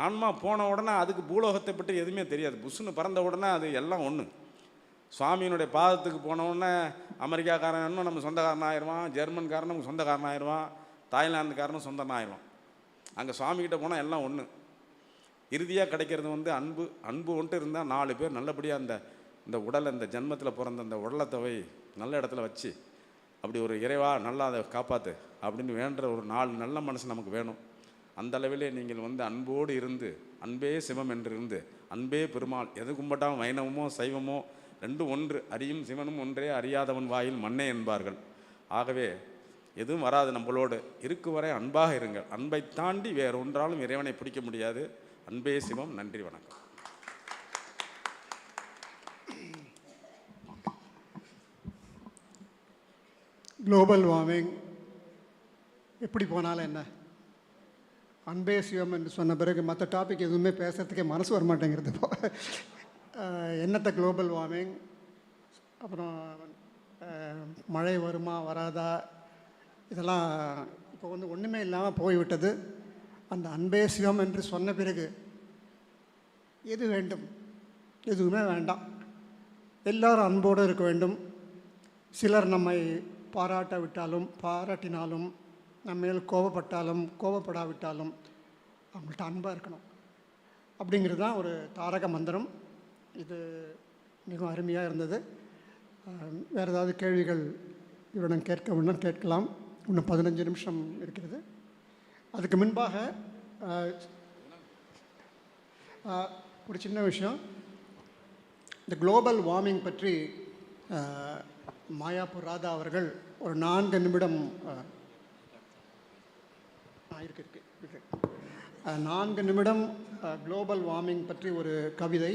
ஆன்மா போன உடனே அதுக்கு பூலோகத்தை பற்றி எதுவுமே தெரியாது. புஷ்ஷுன்னு பறந்த உடனே அது எல்லாம் ஒன்று. சுவாமியினுடைய பாதத்துக்கு போன உடனே அமெரிக்காக்காரன் இன்னும் நம்ம சொந்தக்காரன் ஆயிடுவான், ஜெர்மன்காரன் நம்ம சொந்தக்காரன் ஆயிடுவான், தாய்லாந்துக்காரனும் சொந்தம் ஆயிடுவான். அங்கே சுவாமிகிட்ட போனால் எல்லாம் ஒன்று. இறுதியாக கிடைக்கிறது அன்பு. அன்பு ஒன்று இருந்தால் 4 பேர் நல்லபடியாக இந்த உடலை, இந்த ஜென்மத்தில் பிறந்த அந்த உடலத்தவை நல்ல இடத்துல வச்சு, அப்படி ஒரு இறைவா நல்லா அதை காப்பாற்று அப்படின்னு வேண்டுற ஒரு 4 நல்ல மனசு நமக்கு வேணும். அந்த அளவிலே நீங்கள் அன்போடு இருந்து, அன்பே சிவம் என்று இருந்து, அன்பே பெருமாள், எது கும்பிட்டாலும் வைணவமோ சைவமோ ரெண்டும் ஒன்று, அறியும் சிவனும் ஒன்றே, அறியாதவன் வாயில் மண்ணே என்பார்கள். ஆகவே எதுவும் வராது, நம்மளோடு இருக்கு வரை அன்பாக இருங்கள். அன்பை தாண்டி வேறு ஒன்றாலும் இறைவனை பிடிக்க முடியாது. அன்பே சிவம். நன்றி, வணக்கம். குளோபல் வார்மிங் எப்படி போனாலும் என்ன, அன்பே சிவம் என்று சொன்ன பிறகு மற்ற டாபிக் எதுவுமே பேசுகிறதுக்கே மனசு வர மாட்டேங்கிறது. இப்போ என்னத்தை குளோபல் வார்மிங், அப்புறம் மழை வருமா வராதா, இதெல்லாம் இப்போ ஒன்றுமே இல்லாமல் போய்விட்டது. அந்த அன்பே சிவம் என்று சொன்ன பிறகு எது வேண்டும்? எதுவுமே வேண்டாம். எல்லாரும் அன்போடு இருக்க வேண்டும். சிலர் நம்மை பாராட்டினாலும் நம்ம மேல் கோபப்பட்டாலும் கோபப்படாவிட்டாலும் அவங்கள்ட்ட அன்பாக இருக்கணும். அப்படிங்கிறது தான் ஒரு தாரக மந்திரம். இது மிகவும் அருமையாக இருந்தது. வேறு ஏதாவது கேள்விகள் இவரிடம் கேட்கலாம். இன்னும் 15 நிமிஷம் இருக்கிறது. அதுக்கு முன்பாக ஒரு சின்ன விஷயம். இந்த குளோபல் வார்மிங் பற்றி மாயாப்பூர் ராதா அவர்கள் ஒரு 4 நிமிடம் 4 நிமிடம் குளோபல் வார்மிங் பற்றி ஒரு கவிதை.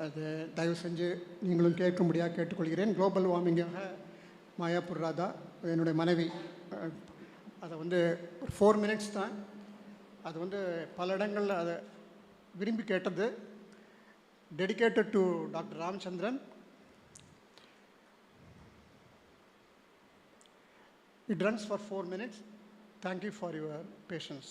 அது தயவு செஞ்சு நீங்களும் கேட்கும்படியாக கேட்டுக்கொள்கிறேன். குளோபல் வார்மிங்காக மாயாப்பூர் ராதா என்னுடைய மனைவி அதை ஒரு 4 மினிட்ஸ் தான். அது பல இடங்களில் அதை விரும்பி கேட்டது. Dedicated to doctor Ramachandran. It runs for 4 minutes. Thank you for your patience.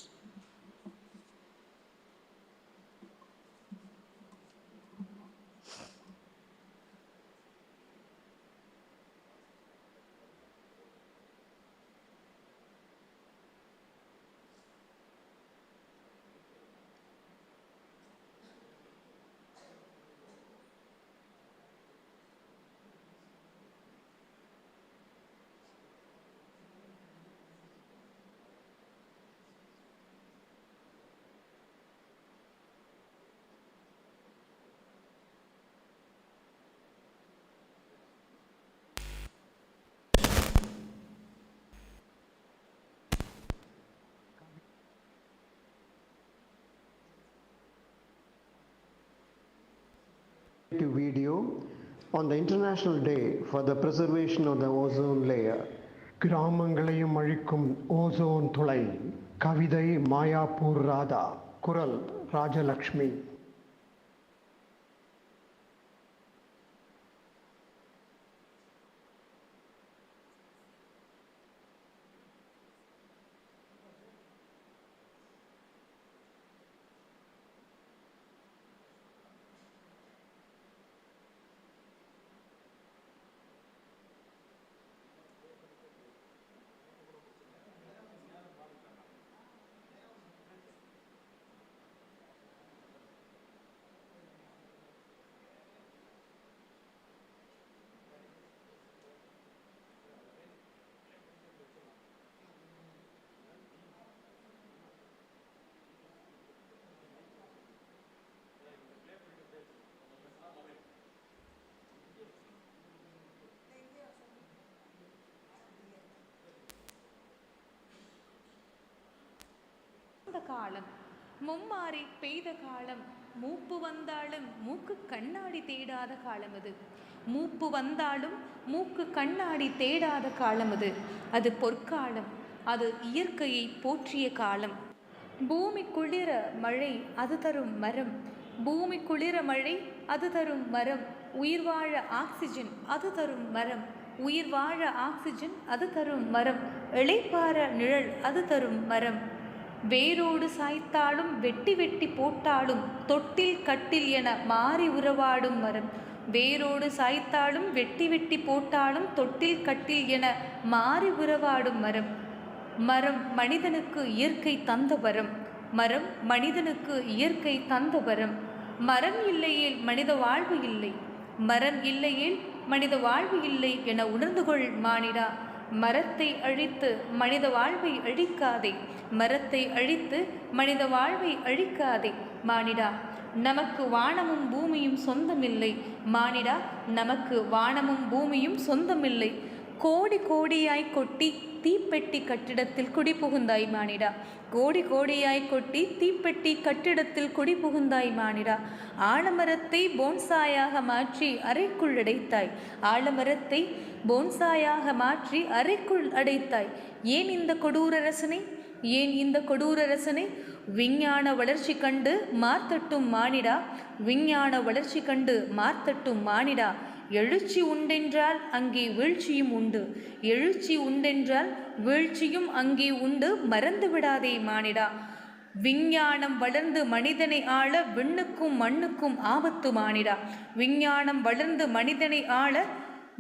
Video on the International Day for the Preservation of the Ozone Layer. கிராமங்களையும் அழிக்கும் ஓசோன் துளை. கவிதை மாயாப்பூர் ராதா. குரல் ராஜலக்ஷ்மி. காலம். மும்மாறி பெய்த காலம். மூப்பு வந்தாலும் மூக்கு கண்ணாடி தேடாத காலம் அது. மூப்பு வந்தாலும் மூக்கு கண்ணாடி தேடாத காலம் அது. அது பொற்காலம். அது இயற்கையை போற்றிய காலம். பூமி குளிர மழை அது தரும் மரம். பூமி குளிர மழை அது தரும் மரம். உயிர் வாழ ஆக்சிஜன் அது தரும் மரம். உயிர் வாழ ஆக்சிஜன் அது தரும் மரம். இளைப்பாற நிழல் அது தரும் மரம். வேரோடு சாய்த்தாலும் வெட்டி வெட்டி போட்டாலும் தொட்டில் கட்டில் என மாறி உறவாடும் மரம். வேரோடு சாய்த்தாலும் வெட்டி வெட்டி போட்டாலும் தொட்டில் கட்டில் என மாறி உறவாடும் மரம். மரம் மனிதனுக்கு இயற்கை தந்த வரம். மரம் மனிதனுக்கு இயற்கை தந்த வரம். மரம் இல்லையேல் மனித வாழ்வு இல்லை. மரம் இல்லையேல் மனித வாழ்வு இல்லை என உணர்ந்து கொள் மானிடா. மரத்தை அழித்து மனித வாழ்வை அழிக்காதே. மரத்தை அழித்து மனித வாழ்வை அழிக்காதே மானிடா. நமக்கு வானமும் பூமியும் சொந்தமில்லை மானிடா. நமக்கு வானமும் பூமியும் சொந்தமில்லை. கோடி கோடியாய் கொட்டி தீப்பெட்டி கட்டிடத்தில் குடிபுகுந்தாய் மானிடா. கோடி கோடியாய் கொட்டி தீப்பெட்டி கட்டிடத்தில் குடிபுகுந்தாய் மானிடா. ஆலமரத்தை போன்சாயாக மாற்றி அறைக்குள் அடைத்தாய். ஆலமரத்தை போன்சாயாக மாற்றி அறைக்குள் அடைத்தாய். ஏன் இந்த கொடூர ரசனை? ஏன் இந்த கொடூர ரசனை? விஞ்ஞான வளர்ச்சி கண்டு மார்த்தட்டும் மானிடா. விஞ்ஞான வளர்ச்சி கண்டு மார்த்தட்டும் மானிடா. எழுச்சி உண்டென்றால் அங்கே வீழ்ச்சியும் உண்டு. எழுச்சி உண்டென்றால் வீழ்ச்சியும் அங்கே உண்டு. மறந்து விடாதே மானிடா. விஞ்ஞானம் வளர்ந்து மனிதனை ஆள விண்ணுக்கும் மண்ணுக்கும் ஆபத்து மானிடா. விஞ்ஞானம் வளர்ந்து மனிதனை ஆள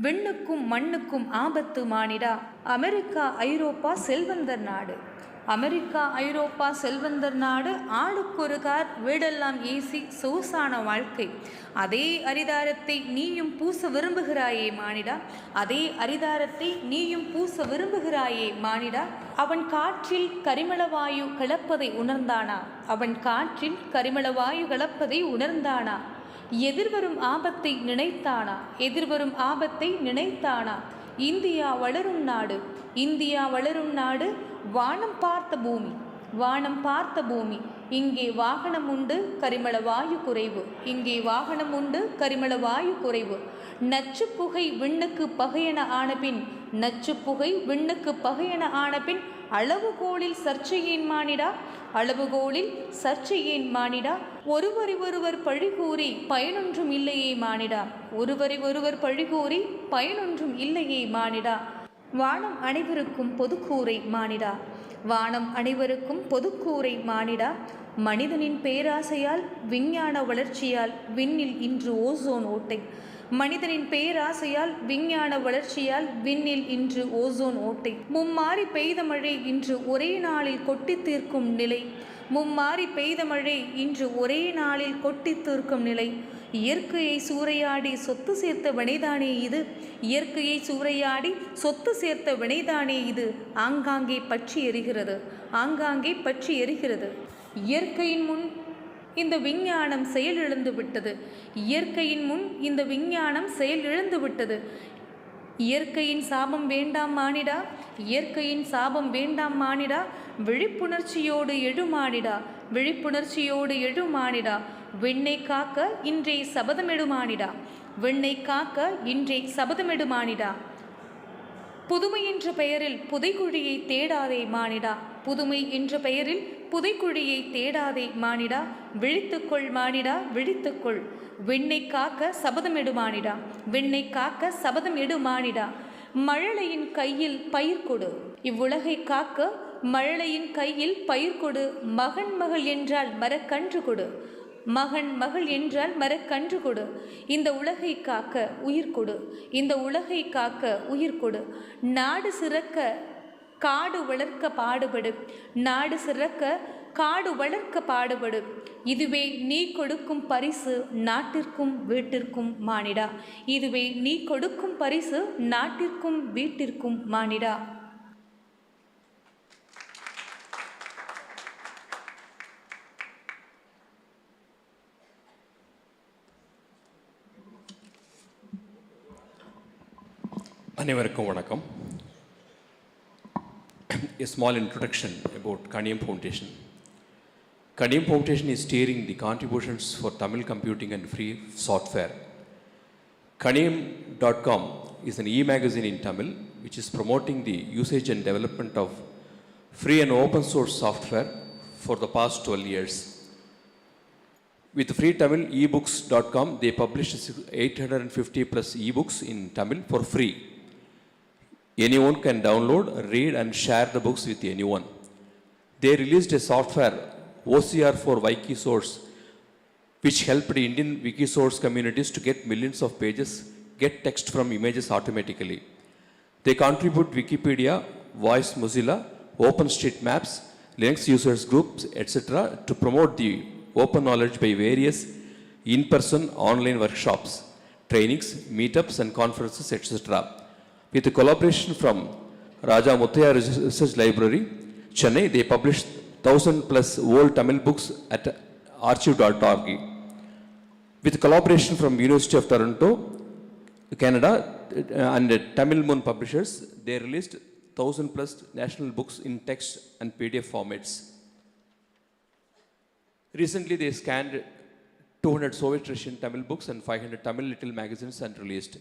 விண்ணுக்கும் மண்ணுக்கும் ஆபத்து மானிடா. அமெரிக்கா ஐரோப்பா செல்வந்தர் நாடு. அமெரிக்கா ஐரோப்பா செல்வந்தர் நாடு. ஆளுக்கொரு கார், வீடெல்லாம் ஏசி, சொகுசான வாழ்க்கை. அதே அரிதாரத்தை நீயும் பூச விரும்புகிறாயே மானிடா. அதே அரிதாரத்தை நீயும் பூச விரும்புகிறாயே மானிடா. அவன் காற்றில் கரிமளவாயு கலப்பதை உணர்ந்தானா? அவன் காற்றில் கரிமளவாயு கலப்பதை உணர்ந்தானா? எதிர்வரும் ஆபத்தை நினைத்தானா? எதிர்வரும் ஆபத்தை நினைத்தானா? இந்தியா வளரும் நாடு. இந்தியா வளரும் நாடு. வானம் பார்த்த பூமி. வானம் பார்த்த பூமி. இங்கே வாகனம் உண்டு, கரிமளவாயு குறைவு. இங்கே வாகனம் உண்டு, கரிமளவாயு குறைவு. நச்சு புகை விண்ணுக்கு பகையென ஆனபின், நச்சு புகை விண்ணுக்கு பகையென ஆனபின் அளவுகோலில் சர்ச்சையேன் மானிடா. அளவுகோலில் சர்ச்சையேன் மானிடா. ஒருவரை ஒருவர் பழிகூறி பயனொன்றும் இல்லையே மானிடா. ஒருவரை ஒருவர் பழிகூறி பயனொன்றும் இல்லையே மானிடா. வானம் அனைவருக்கும் பொதுக்கூரை மானிடா. வானம் அனைவருக்கும் பொதுக்கூரை மானிடா. மனிதனின் பேராசையால் விஞ்ஞான வளர்ச்சியால் விண்ணில் இன்று ஓசோன் ஓட்டை. மனிதனின் பேராசையால் விஞ்ஞான வளர்ச்சியால் விண்ணில் இன்று ஓசோன் ஓட்டை. மும்மாறி பெய்த மழை இன்று ஒரே நாளில் கொட்டி தீர்க்கும் நிலை. மும்மாறி பெய்த மழை இன்று ஒரே நாளில் கொட்டி தீர்க்கும் நிலை. இயற்கையை சூறையாடி சொத்து சேர்த்த வினைதானே இது. இயற்கையை சூறையாடி சொத்து சேர்த்த வினைதானே இது. ஆங்காங்கே பற்றி எரிகிறது. ஆங்காங்கே பற்றி எரிகிறது. இயற்கையின் முன் இந்த விஞ்ஞானம் செயலிழந்து விட்டது. இயற்கையின் முன் இந்த விஞ்ஞானம் செயலிழந்து விட்டது. இயற்கையின் சாபம் வேண்டாம் மானிடா. இயற்கையின் சாபம் வேண்டாம் மானிடா. விழிப்புணர்ச்சியோடு எழுமானிடா. விழிப்புணர்ச்சியோடு எழுமானிடா. விண்ணை காக்க இன்றே சபதமெடுமானிடா. விண்ணை காக்க இன்றே சபதமெடுமானிடா. புதுமை என்ற பெயரில் புதைக்குழியை தேடாதே மானிடா. புதுமை என்ற பெயரில் புதைக்குழியை தேடாதே மானிடா. விழித்துக்கொள் மானிடா, விழித்துக்கொள். விண்ணை காக்க சபதம் எடுமானிடா. விண்ணை காக்க சபதம் எடுமானிடா. மழலையின் கையில் பயிர் கொடு. இவ்வுலகை காக்க மழலையின் கையில் பயிர் கொடு. மகன் மகள் என்றால் மரக்கன்று கொடு. மகன் மகள் என்றால் மரக்கன்று கொடு. இந்த உலகை காக்க உயிர் கொடு. இந்த உலகை காக்க உயிர் கொடு. நாடு சிறக்க காடு வளர்க்க பாடுபடு. நாடு சிறக்க காடு வளர்க்க பாடுபடு. இதுவே நீ கொடுக்கும் பரிசு நாட்டிற்கும் வீட்டிற்கும் மானிடா. இதுவே நீ கொடுக்கும் பரிசு நாட்டிற்கும் வீட்டிற்கும் மானிடா. அனைவருக்கும் வணக்கம். A small introduction about Kaniyam Foundation. Kaniyam Foundation is steering the contributions for Tamil computing and free software. Kaniyam.com is an e-magazine in Tamil which is promoting the usage and development of free and open source software for the past 12 years. With free Tamil ebooks.com, they published 850 plus ebooks in Tamil for free. Anyone can download, read and share the books with anyone. They released a software, OCR for Wikisource, which helped Indian Wikisource communities to get millions of pages, get text from images automatically. They contribute Wikipedia, Voice Mozilla, OpenStreetMaps, Linux users groups, etc. to promote the open knowledge by various in-person online workshops, trainings, meetups and conferences, etc. With a collaboration from Raja Muthaya Research Library, Chennai, they published 1000 plus old Tamil books at archive.org. With collaboration from University of Toronto, Canada and Tamil Moon publishers, they released 1000 plus national books in text and PDF formats. Recently, they scanned 200 Soviet Russian Tamil books and 500 Tamil little magazines and released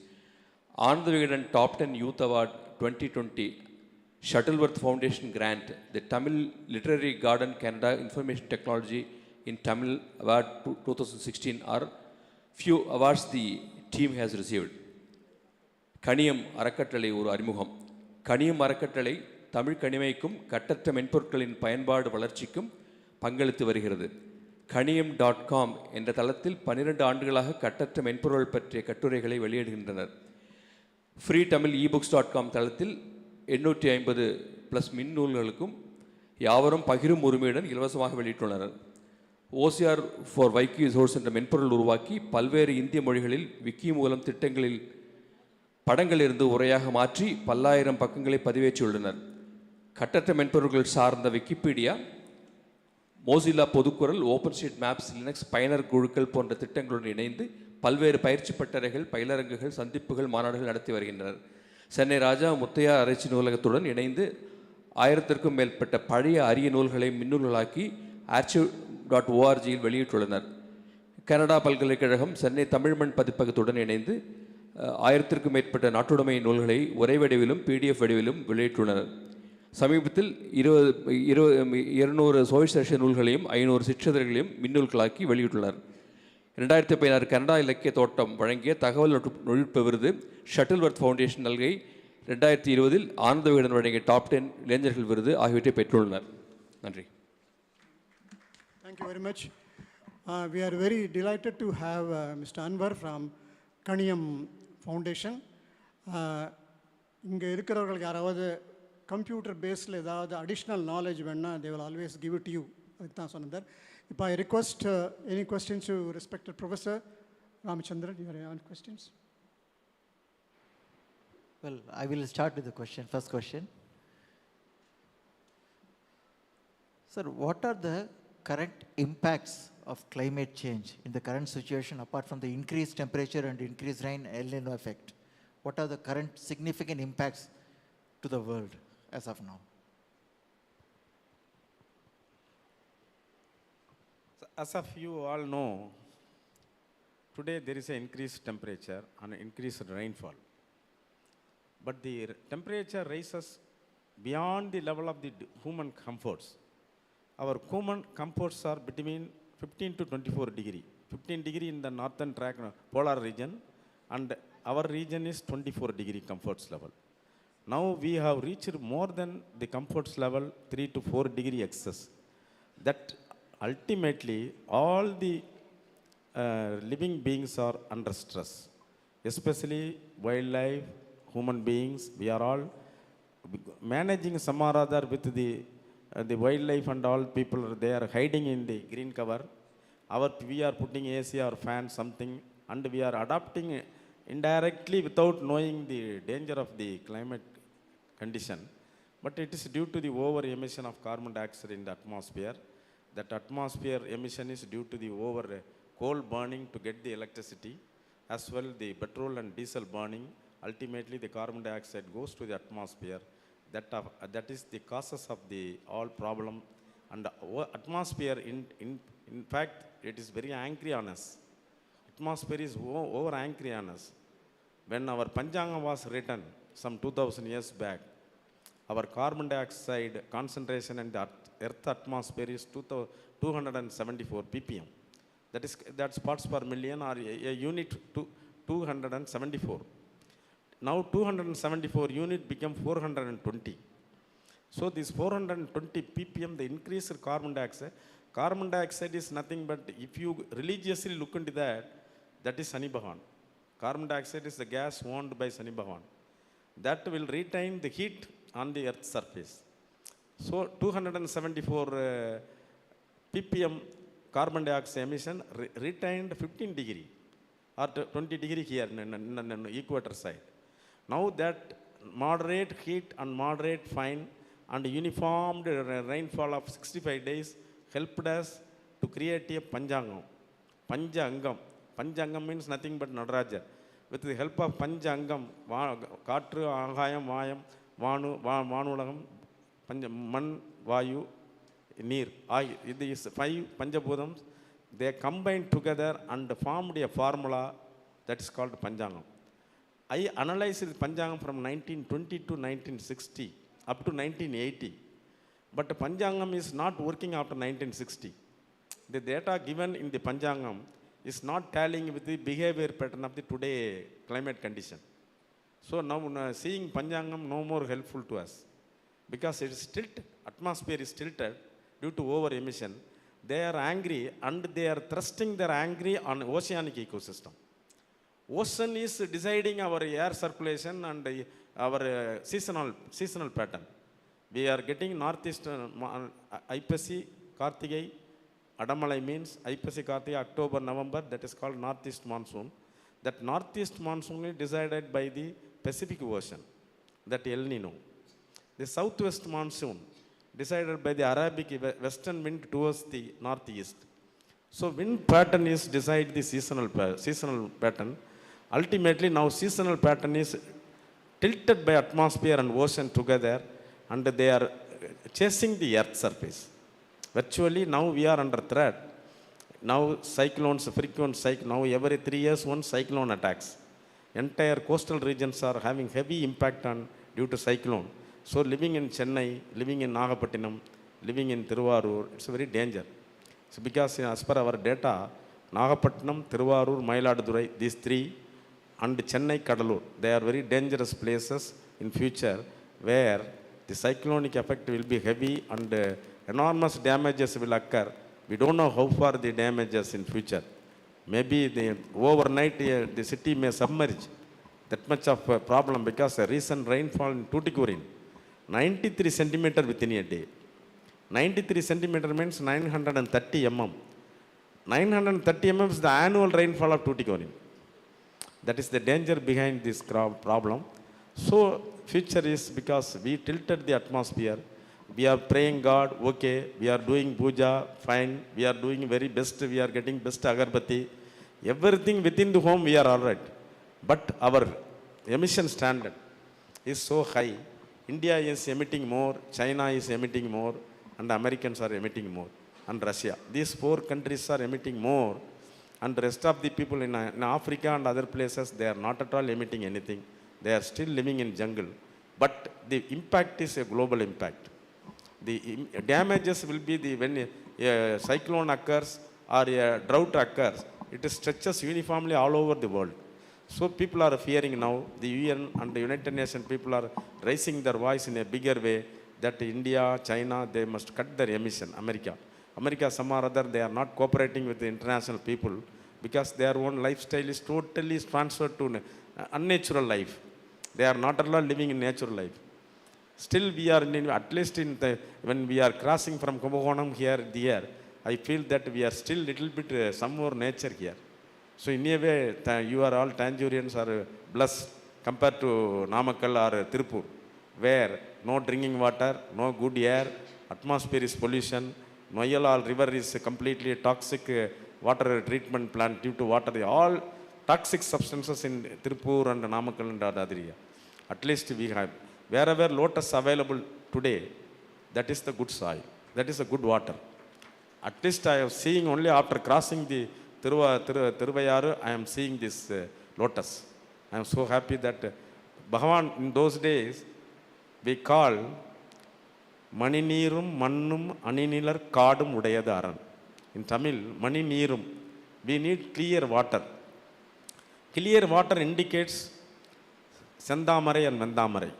Anand Vigadan Top 10 Youth Award 2020 Shuttleworth Foundation Grant, the Tamil Literary Garden Canada Information Technology in Tamil Award 2016 are few awards the team has received. Kaniyam Arakattalai ஒரு அறிமுகம். கணியம் அறக்கட்டளை தமிழ் கணிமைக்கும் கட்டற்ற மென்பொருட்களின் பயன்பாடு வளர்ச்சிக்கும் பங்களித்து வருகிறது. Kaniyam.com என்ற தளத்தில் 12 ஆண்டுகளாக கட்டற்ற மென்பொருள் பற்றிய கட்டுரைகளை வெளியிடுகின்றனர். ஃப்ரீ தமிழ் ebooks.com தளத்தில் 850 ப்ளஸ் மின் நூல்களுக்கும் யாவரும் பகிரும் உரிமையுடன் இலவசமாக வெளியிட்டுள்ளனர். OCR for Wikisource என்ற மென்பொருள் உருவாக்கி பல்வேறு இந்திய மொழிகளில் விக்கி மூலம் திட்டங்களில் படங்கள் இருந்து உரையாக மாற்றி பல்லாயிரம் பக்கங்களை பதிவேற்றியுள்ளனர். கட்டற்ற மென்பொருள்கள் சார்ந்த விக்கிபீடியா, மோசில்லா பொதுக்குரல், OpenStreetMaps, லினக்ஸ் பயனர் குழுக்கள் போன்ற திட்டங்களுடன் இணைந்து பல்வேறு பயிற்சி பட்டறைகள், பயிலரங்குகள், சந்திப்புகள், மாநாடுகள் நடத்தி வருகின்றனர். சென்னை ராஜா முத்தையா ஆராய்ச்சி நூலகத்துடன் இணைந்து 1000க்கும் மேற்பட்ட பழைய அரிய நூல்களை மின்னூல்களாக்கி archive.org-இல் வெளியிட்டுள்ளனர். கனடா பல்கலைக்கழகம் சென்னை தமிழ்மண் பதிப்பகத்துடன் இணைந்து 1000க்கும் மேற்பட்ட நாட்டுடைமை நூல்களை உரை வடிவிலும் PDF வடிவிலும் வெளியிட்டுள்ளனர். சமீபத்தில் 200 சோவியத் ரஷ்ய நூல்களையும் 500 சிற்றதழ்களையும் மின்னூல்களாக்கி வெளியிட்டுள்ளனர். 2016 கனடா இலக்கிய தோட்டம் வழங்கிய தகவல் தொழில்நுட்ப விருது ஷட்டில்வர்த் ஃபவுண்டேஷன் நல்கை 2020 ஆனந்த விகடன் வழங்கிய டாப் 10 இளைஞர்கள் விருது ஆகியவற்றை பெற்றுள்ளனர். நன்றி. Thank you very much. We are very delighted to have Mr. Anwar from Kaniyam Foundation. இங்கே இருக்கிறவர்களுக்கு யாராவது கம்ப்யூட்டர் பேஸில் ஏதாவது அடிஷ்னல் நாலேஜ் வேணால் they will always give it to you. அதுக்கு தான் சொன்னார். If I request any questions to respected Professor Ramachandran, you have any questions? Well, I will start with the question. First question. Sir, what are the current impacts of climate change in the current situation apart from the increased temperature and increased rain El Nino effect? What are the current significant impacts to the world as of now? As of you all know, today there is an increased temperature and increased rainfall. But the temperature rises beyond the level of the human comforts. Our human comforts are between 15 to 24 degree. 15 degree in the northern track polar region, and our region is 24 degree comforts level. Now we have reached more than the comforts level 3 to 4 degree excess. That ultimately all the living beings are under stress, especially wildlife, human beings. We are all managing some or other with the wildlife, and all people they are hiding in the green cover. We are putting AC or fan something, and we are adapting indirectly without knowing the danger of the climate condition. But it is due to the over emission of carbon dioxide in the atmosphere. That atmosphere emission is due to the over coal burning to get the electricity, as well the petrol and diesel burning. Ultimately the carbon dioxide goes to the atmosphere. That is the causes of the all problem And atmosphere, in fact, it is very angry on us. Atmosphere is over angry on us. When our Panchanga was written some 2000 years back, our carbon dioxide concentration in the earth atmosphere is 274 ppm. That's parts per million, or a unit to 274. Now 274 unit become 420. So this 420 ppm, the increased carbon dioxide is nothing but, if you religiously look into that, that is Sani Bhagavan. Carbon dioxide is the gas owned by Sani Bhagavan. That will retain the heat on the earth's surface. So 274 ppm carbon dioxide emission retained 15 degree or 20 degree here in equator side. Now that moderate heat and moderate fine and uniform rainfall of 65 days helped us to create a Panchangam. Panchangam means nothing but Nataraja. With the help of Panchangam, Katru, Ahayam, Vayam, Vanulagam, Man, Vayu, Neer. These 5 Panjabhutams, they combined together and formed a formula that is called Panchangam. I analyzed Panchangam from 1920 to 1960, up to 1980. But Panchangam is not working after 1960. The data given in the Panchangam is not tallying with the behavior pattern of the today climate condition. So now seeing Panchangam no more helpful to us, because it is tilted, atmosphere is tilted due to over emission. They are angry and they are thrusting their anger on oceanic ecosystem. Ocean is deciding our air circulation and our seasonal pattern. We are getting northeast Aipasi, Kartigai, Adamalai means Aipasi, Kartigai, October, November, that is called northeast monsoon. That northeast monsoon is decided by the Pacific Ocean, that El Nino. The southwest monsoon decided by the Arabic western wind towards the northeast. So wind pattern is decide the seasonal pattern. Ultimately now seasonal pattern is tilted by atmosphere and ocean together, and they are chasing the earth surface. Virtually now we are under threat. Now cyclones, frequent cyclone, now every 3 years one cyclone attacks. Entire coastal regions are having heavy impact on due to cyclone. So living in Chennai, living in Nagapattinam, living in Thiruvarur, it's a very danger. So because as per our data, Nagapattinam, Thiruvarur, Mailadurai, these 3, and Chennai, Kadalur, they are very dangerous places in future where the cyclonic effect will be heavy and enormous damages will occur. We don't know how far the damages in future. Maybe overnight the city may submerge. That much of a problem, because a recent rainfall in Tuticorin, 93 centimeter within a day. 93 centimeter means 930 mm. 930 mm is the annual rainfall of Tuticorin. That is the danger behind this problem. So future is, because we tilted the atmosphere, we are praying God, okay, we are doing puja, fine, we are doing very best, we are getting best agarbatti. Everything within the home we are all right. But our emission standard is so high. India is emitting more, China is emitting more, and the Americans are emitting more, and Russia. These 4 countries are emitting more, and the rest of the people in Africa and other places, they are not at all emitting anything. They are still living in jungle. But the impact is a global impact. The damages will be when a cyclone occurs or a drought occurs, it stretches uniformly all over the world. So people are fearing now, the UN and the United Nations people are raising their voice in a bigger way that India, China, they must cut their emission. America, some or other, they are not cooperating with the international people because their own lifestyle is totally transferred to unnatural life. They are not at all living in natural life. Still we are, at least when we are crossing from Kumbakonam here, I feel that we are still little bit some more nature here. So in a way, you are all Tanjurians are blessed compared to Namakkal or Tirupur, where no drinking water, no good air, atmosphere is pollution, Noyala river is completely toxic water treatment plant due to water, all toxic substances in Tirupur and Namakkal and Dadriya. At least we have, wherever lotus available today, that is the good soil. that is a good water. At least I am seeing only after crossing the Thiruvayaru, I am seeing this lotus. I am so happy that Bhagavan in those days we call Mani Neerum Mannum Aninilar Kadum Udayadaran. In Tamil, Mani Neerum. We need clear water. Clear water indicates Sendamarai and Vendamarai.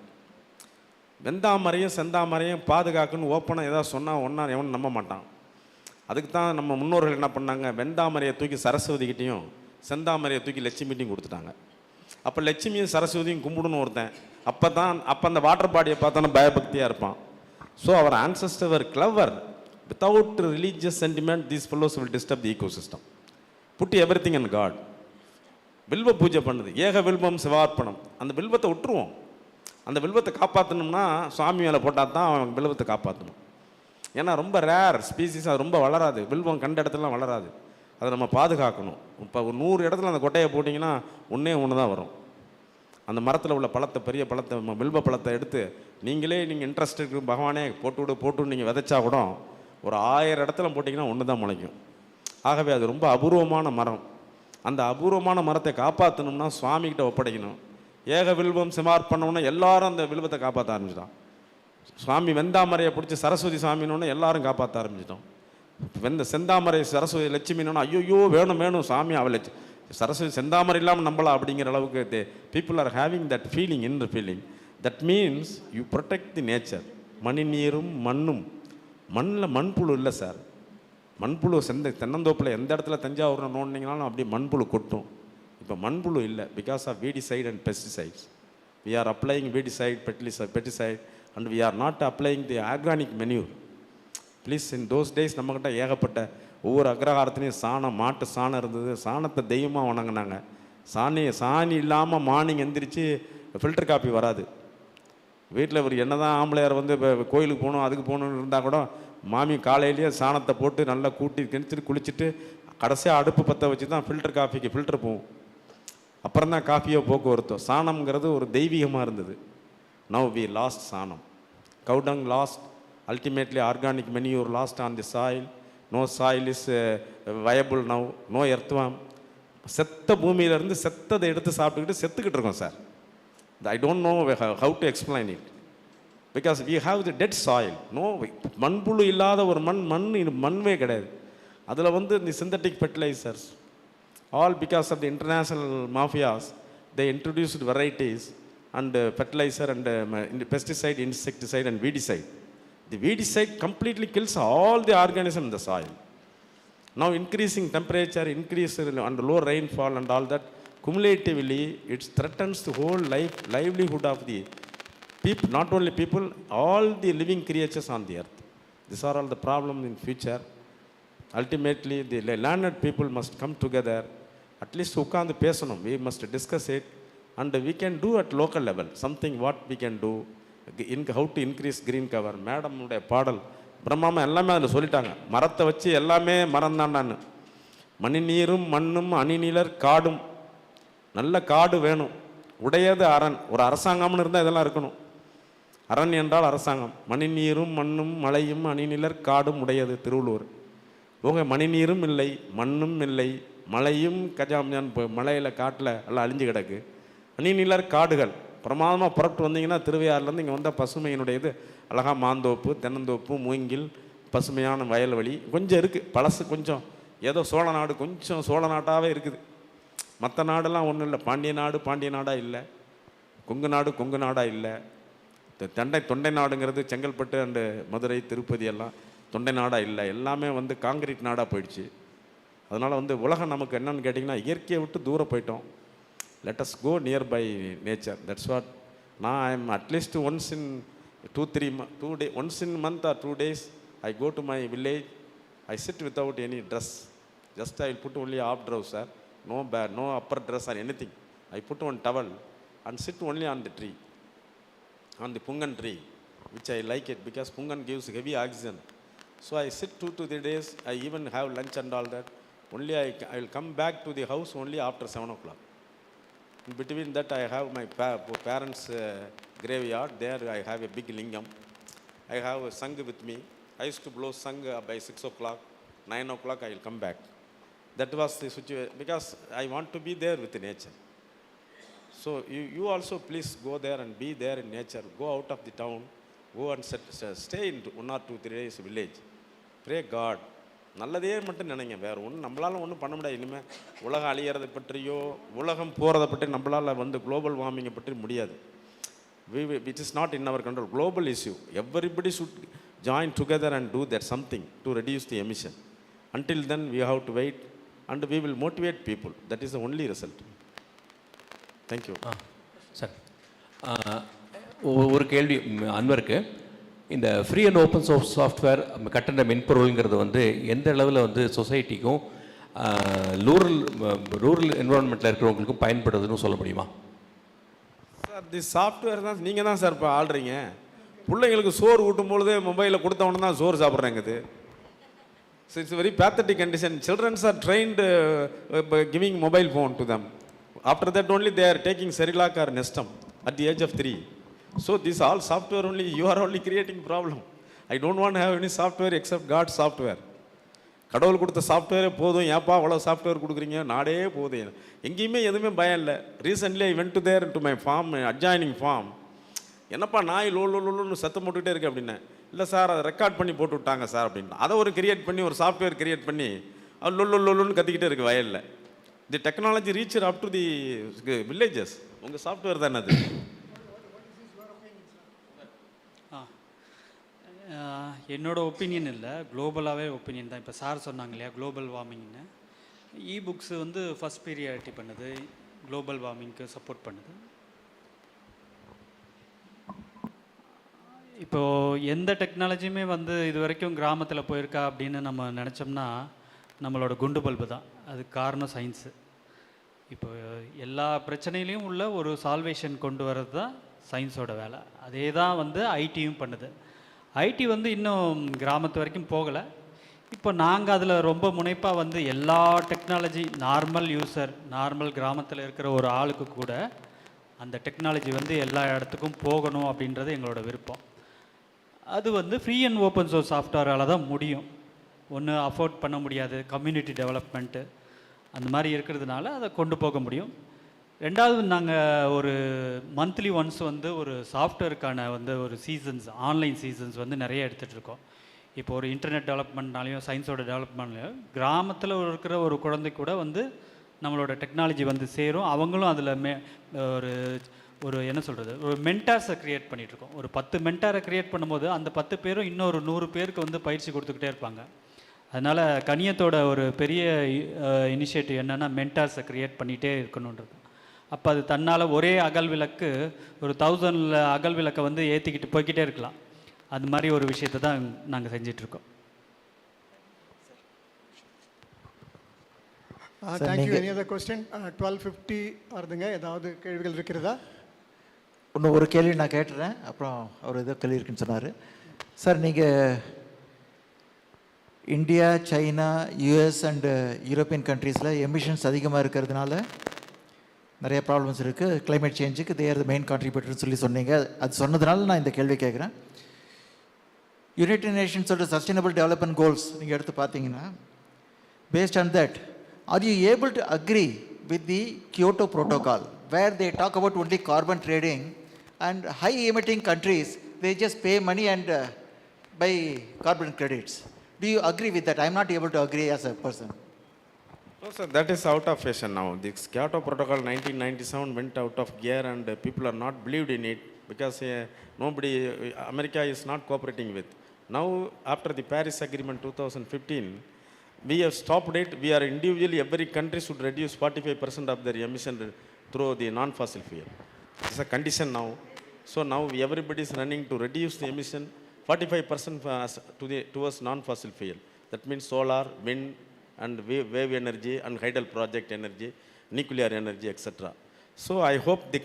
வெந்தாமரையும் செந்தாமரையும் பாதுகாக்குன்னு ஓப்பனாக ஏதாவது சொன்னால் ஒன்றா எவனும் நம்ப மாட்டான். அதுக்கு தான் நம்ம முன்னோர்கள் என்ன பண்ணாங்க, வெந்தாமரையை தூக்கி சரஸ்வதிக்கிட்டையும் செந்தாமரையை தூக்கி லட்சுமிகிட்டையும் கொடுத்துட்டாங்க. அப்போ லட்சுமியும் சரஸ்வதியும் கும்பிடுன்னு ஒருத்தன் அப்போ அந்த வாட்டர் பாடியை பார்த்தோன்னா பயபக்தியாக இருப்பான். So our ancestors were clever. Without religious sentiment, these fellows will disturb the ecosystem. Put everything in God. வில்வ பூஜை பண்ணுது, ஏக வில்வம் சிவார்ப்பணம். அந்த வில்வத்தை விட்டுருவோம். அந்த வில்வத்தை காப்பாற்றணும்னா சுவாமி மேலே போட்டால் தான் அவன் வில்வத்தை காப்பாற்றணும். ஏன்னா ரொம்ப ரேர் ஸ்பீசிஸ், அது ரொம்ப வளராது. வில்வம் கண்ட இடத்துலலாம் வளராது. அதை நம்ம பாதுகாக்கணும். இப்போ ஒரு 100 இடத்துல அந்த கொட்டையை போட்டிங்கன்னா ஒன்று தான் வரும். அந்த மரத்தில் உள்ள பழத்தை, பெரிய பழத்தை, வில்வ பழத்தை எடுத்து நீங்கள் இன்ட்ரெஸ்ட் இருக்கு பகவானே போட்டு நீங்கள் விதைச்சா கூட ஒரு 1000 இடத்துல போட்டிங்கன்னா ஒன்று தான் முளைக்கும். ஆகவே அது ரொம்ப அபூர்வமான மரம். அந்த அபூர்வமான மரத்தை காப்பாற்றணும்னா சுவாமிகிட்ட ஒப்படைக்கணும். ஏக வில்வம் சிமார்ப்பணம்னா எல்லாரும் அந்த வில்வத்தை காப்பாற்ற ஆரம்பிச்சிட்டான். சுவாமி வெந்தாமரையை பிடிச்சி சரஸ்வதி சாமின்னு எல்லாரும் காப்பாற்ற ஆரம்பிச்சிட்டோம். செந்தாமரை சரஸ்வதி லட்சுமின்னு ஐயோ வேணும் சாமி அவளை சரஸ்வதி செந்தாமரை இல்லாமல் நம்பலாம் அப்படிங்கிற அளவுக்கு people are having that feeling, inner feeling. That means you protect the nature. மணி நீரும் மண்ணும். மண்ணில் மண்புழு இல்லை சார். மண்புழு தென்னந்தோப்பில் எந்த இடத்துல தஞ்சாவூர் நோண்டிங்கனாலும் அப்படியே மண்புழு கொட்டும். இப்போ மண்புழு இல்லை because of weedicide and pesticides. We are applying weedicide, pesticide and we are not applying the organic manure. Please, in those days நம்மக்கிட்ட ஏகப்பட்ட ஒவ்வொரு அக்ரஹாரத்துலேயும் சாணம், மாட்டு சாணம் இருந்தது. சாணத்தை தெய்வமாக வணங்கினாங்க. சாணி இல்லாமல் மார்னிங் எந்திரிச்சு ஃபில்டர் காப்பி வராது. வீட்டில் ஒரு என்ன தான் ஆம்பளையார் வந்து இப்போ கோயிலுக்கு போகணும் அதுக்கு போகணுன்னு இருந்தால் கூட மாமி காலையிலேயே சாணத்தை போட்டு நல்லா கூட்டி கிணச்சிட்டு குளிச்சுட்டு கடைசியாக அடுப்பு பற்ற வச்சு தான் ஃபில்டர் காஃபிக்கு ஃபில்டர் போகும். அப்புறம் தான் காஃபியோ போக்குவரத்தோ. சாணம்ங்கிறது ஒரு தெய்வீகமாக இருந்தது. நவ் வி லாஸ்ட் சாணம். Cow dung lost. Ultimately organic manure lost on the soil. No soil is viable now. No earthworm. செத்த பூமியிலேருந்து செத்ததை எடுத்து சாப்பிட்டுக்கிட்டு செத்துக்கிட்டு இருக்கோம் sir. I don't know how to explain it. Because we have the dead soil. No, மண்புழு இல்லாத ஒரு மண்வே கிடையாது. அதில் வந்து இந்த synthetic fertilizers, all because of the international mafias, they introduced varieties and fertilizer and pesticide, insecticide and weedicide. The weedicide completely kills all the organisms in the soil. Now increasing temperature, increase and low rainfall and all that, cumulatively it threatens the whole livelihood of the people, not only people, all the living creatures on the earth. These are all the problems in future. Ultimately the learned people must come together, at least உட்கார்ந்து பேசணும். We must discuss it and we can do at local level something what we can do in how to increase green cover. Madam உடைய பாடல் பிரம்மாமா எல்லாமே அதில் சொல்லிட்டாங்க. மரத்தை வச்சு எல்லாமே மரம் தாண்டான்னு. மணி நீரும் மண்ணும் அணிநிலர் காடும். நல்ல காடு வேணும். உடையது அரண். ஒரு அரசாங்கம்னு இருந்தால் இதெல்லாம் இருக்கணும். அரண் என்றால் அரசாங்கம். மணி நீரும் மண்ணும் மலையும் அணிநிலர் காடும் உடையது திருவள்ளுவர். மணி நீரும் இல்லை, மண்ணும் இல்லை, மலையும் கஜாம்ஜான் மலையில் காட்டில் எல்லாம் அழிஞ்சு கிடக்கு. அணிநிலர் காடுகள் பிரமாதமாக புறப்பட்டு வந்தீங்கன்னா திருவையாறுலேருந்து இங்கே வந்தால் பசுமையினுடையது அழகாக மாந்தோப்பு, தென்னந்தோப்பு, மூங்கில், பசுமையான வயல்வெளி கொஞ்சம் இருக்குது. பழசு கொஞ்சம் ஏதோ சோழ நாடு கொஞ்சம் சோழ நாட்டாகவே இருக்குது. மற்ற நாடெல்லாம் ஒன்றும் இல்லை. பாண்டிய நாடாக இல்லை. கொங்கு நாடாக இல்லை. தொண்டை நாடுங்கிறது செங்கல்பட்டு அண்டு மதுரை, திருப்பதி எல்லாம் தொண்டை நாடாக இல்லை. எல்லாமே வந்து காங்கிரீட் நாடாக போயிடுச்சு. அதனால் வந்து உலகம் நமக்கு என்னன்னு கேட்டிங்கன்னா இயற்கையை விட்டு தூரம் போயிட்டோம். let us go near by nature. That's what now I am at least once in 2 days, once in a month or 2 days I go to my village. I sit without any dress. Just I will put only half trouser, no upper dress or anything. I put one towel and sit only on the tree, on the pungan tree, which I like it because pungan gives heavy oxygen. So I sit 2 to 3 days. I even have lunch and all that. Only I will come back to the house only after 7 o'clock. In between that I have my parents' graveyard. There I have a big lingam. I have a sangha with me. I used to blow sung by 6 o'clock, 9 o'clock I will come back. That was the situation, because I want to be there with nature. So you also please go there and be there in nature. Go out of the town, go and stay in 1 or 2 3 days village. Pray God. நல்லதே மட்டும் நினைங்க, வேறு ஒன்றும் நம்மளால் ஒன்றும் பண்ண முடியாது. இனிமேல் உலகம் அழியறதை பற்றியோ உலகம் போகிறத பற்றி நம்மளால் குளோபல் வார்மிங்கை பற்றி முடியாது. It is not in our control. Global issue. Everybody should join together and do that something to reduce the emission. Until then we have to wait and we will motivate people. That is the only result. Thank you. Sir, ஒரு கேள்வி அன்வருக்கு. இந்த free and open source software கட்டண மென்பொருள்ங்கிறது எந்த அளவில் சொசைட்டிக்கும் rural என்வரான்மெண்ட்டில் இருக்கிறவங்களுக்கும் பயன்படுதுன்னு சொல்ல முடியுமா? Sir, தி software தான் நீங்கள் தான் சார் இப்போ ஆள்றீங்க. பிள்ளைங்களுக்கு சோறு ஊட்டும் பொழுது மொபைலில் கொடுத்தவொன்னு தான் சோறு சாப்பிட்றாங்க. So it's a very pathetic condition. Children are trained giving mobile phone to them. After that only they are taking Cerelac or Nestum at the age of 3. So this all software only, you are only creating problem. I don't want to have any software except God's software. கடவுள் கொடுத்த சாஃப்ட்வேரே போதும், ஏப்பா அவ்வளோ software கொடுக்குறீங்க, நாடே போதும், எங்கேயுமே எதுவுமே பயம் இல்லை. Recently I went to there to my farm, adjoining farm. என்னப்பா நாய் லோன்னு சத்தம் போட்டுக்கிட்டே இருக்கு அப்படின்னேன். இல்லை சார், அதை ரெக்கார்ட் பண்ணி போட்டு விட்டாங்க சார் அப்படின்னு. அதை ஒரு கிரியேட் பண்ணி, ஒரு சாஃப்ட்வேர் கிரியேட் பண்ணி அது லொல்லுன்னு கத்திக்கிட்டே இருக்குது வயலில். தி technology reach up to the villages. உங்கள் சாஃப்ட்வேர் தானே அது. என்னோட ஒப்பீனியன் இல்லை, குளோபலாகவே ஒப்பீனியன் தான். இப்போ சார் சொன்னாங்க இல்லையா குளோபல் வார்மிங்னு. புக்ஸ் ஃபஸ்ட் பீரியாரிட்டி பண்ணுது, குளோபல் வார்மிங்க்கு சப்போர்ட் பண்ணுது. இப்போது எந்த டெக்னாலஜியுமே இது வரைக்கும் கிராமத்தில் போயிருக்கா அப்படின்னு நம்ம நினச்சோம்னா நம்மளோட குண்டு பல்பு தான். அதுக்கு காரணம் சயின்ஸு. இப்போ எல்லா பிரச்சனையிலையும் உள்ள ஒரு சால்வேஷன் கொண்டு வர்றது தான் சயின்ஸோட வேலை. அதே தான் ஐடியும் பண்ணுது. ஐடி இன்னும் கிராமத்து வரைக்கும் போகலை. இப்போ நாங்கள் அதில் ரொம்ப முனைப்பாக எல்லா டெக்னாலஜி, நார்மல் யூசர், நார்மல் கிராமத்தில் இருக்கிற ஒரு ஆளுக்கு கூட அந்த டெக்னாலஜி எல்லா இடத்துக்கும் போகணும் அப்படின்றது எங்களோட விருப்பம். அது ஃப்ரீ அண்ட் ஓப்பன் சோர்ஸ் சாஃப்ட்வேரால் தான் முடியும். ஒன்று அஃபோர்ட் பண்ண முடியாது, கம்யூனிட்டி டெவலப்மெண்ட்டு அந்த மாதிரி இருக்கிறதுனால அதை கொண்டு போக முடியும். ரெண்டாவது, நாங்கள் ஒரு மந்த்லி ஒன்ஸ் ஒரு சாஃப்ட்வேருக்கான ஒரு சீசன்ஸ், ஆன்லைன் சீசன்ஸ் நிறைய எடுத்துகிட்டு இருக்கோம். இப்போ ஒரு இன்டர்நெட் டெவலப்மெண்ட்னாலையும் சயின்ஸோட டெவலப்மெண்ட்லையும் கிராமத்தில் இருக்கிற ஒரு குழந்தை கூட நம்மளோட டெக்னாலஜி சேரும். அவங்களும் அதில் ஒரு என்ன சொல்கிறது, ஒரு மென்டார்ஸை க்ரியேட் பண்ணிகிட்ருக்கோம். ஒரு 10 மென்டாரை க்ரியேட் பண்ணும்போது அந்த 10 பேரும் இன்னொரு 100 பேருக்கு பயிற்சி கொடுத்துக்கிட்டே இருப்பாங்க. அதனால் கணியத்தோட ஒரு பெரிய இனிஷியேட்டிவ் என்னென்னா மென்டார்ஸை க்ரியேட் பண்ணிகிட்டே இருக்கணுன்றது. அப்போ அது தன்னால் ஒரே அகல் விளக்கு ஒரு 1000 அகல் விளக்கை ஏற்றிக்கிட்டு போய்கிட்டே இருக்கலாம். அது மாதிரி ஒரு விஷயத்தை தான் நாங்கள் செஞ்சிட்ருக்கோம். தேங்க்யூ. Any other question? 12:50 வருதுங்க. ஏதாவது கேள்விகள் இருக்கிறதா? இன்னும் ஒரு கேள்வி நான் கேட்டுறேன், அப்புறம் அவர் ஏதோ கேள்வி இருக்குன்னு சொன்னார். சார், நீங்கள் India, China, US and European கண்ட்ரீஸில் எமிஷன்ஸ் அதிகமாக இருக்கிறதுனால நிறைய ப்ராப்ளம்ஸ் இருக்குது, கிளைமேட் சேஞ்சுக்கு தே ஆர் த மெயின் கான்ட்ரிபியூட்டர்னு சொன்னீங்க. அது சொன்னதுனால நான் இந்த கேள்வி கேட்குறேன். யுனைடெட் நேஷன்ஸோட சஸ்டைனபிள் டெவலப்மெண்ட் கோல்ஸ் நீங்கள் எடுத்து பார்த்தீங்கன்னா, based on that, are you able to agree with the Kyoto Protocol where they talk about only carbon trading and high emitting countries, they just pay money and buy carbon credits? Do you agree with that? I'm not able to agree as a person. No sir, that is out of fashion now. This Kyoto Protocol 1997 went out of gear and people are not believed in it because America is not cooperating with. Now after the Paris Agreement 2015, we have stopped it. We are individually, every country should reduce 45% of their emission through the non-fossil fuel. It's a condition now. So now everybody is running to reduce the emission 45% towards non-fossil fuel. That means solar, wind, and wave energy, and hydel project energy, nuclear energy, etc. So I hope the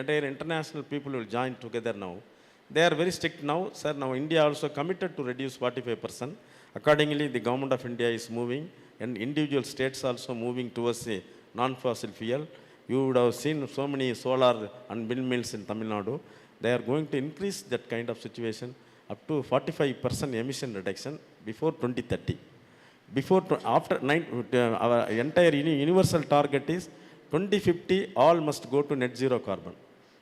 entire international people will join together now. They are very strict now, sir. Now India also committed to reduce 45%. Accordingly, the government of India is moving, and individual states also moving towards a non-fossil fuel. You would have seen so many solar and windmills in Tamil Nadu. They are going to increase that kind of situation. up to 45% emission reduction before 2030. Before, after our entire universal target is 2050, all must go to net zero carbon.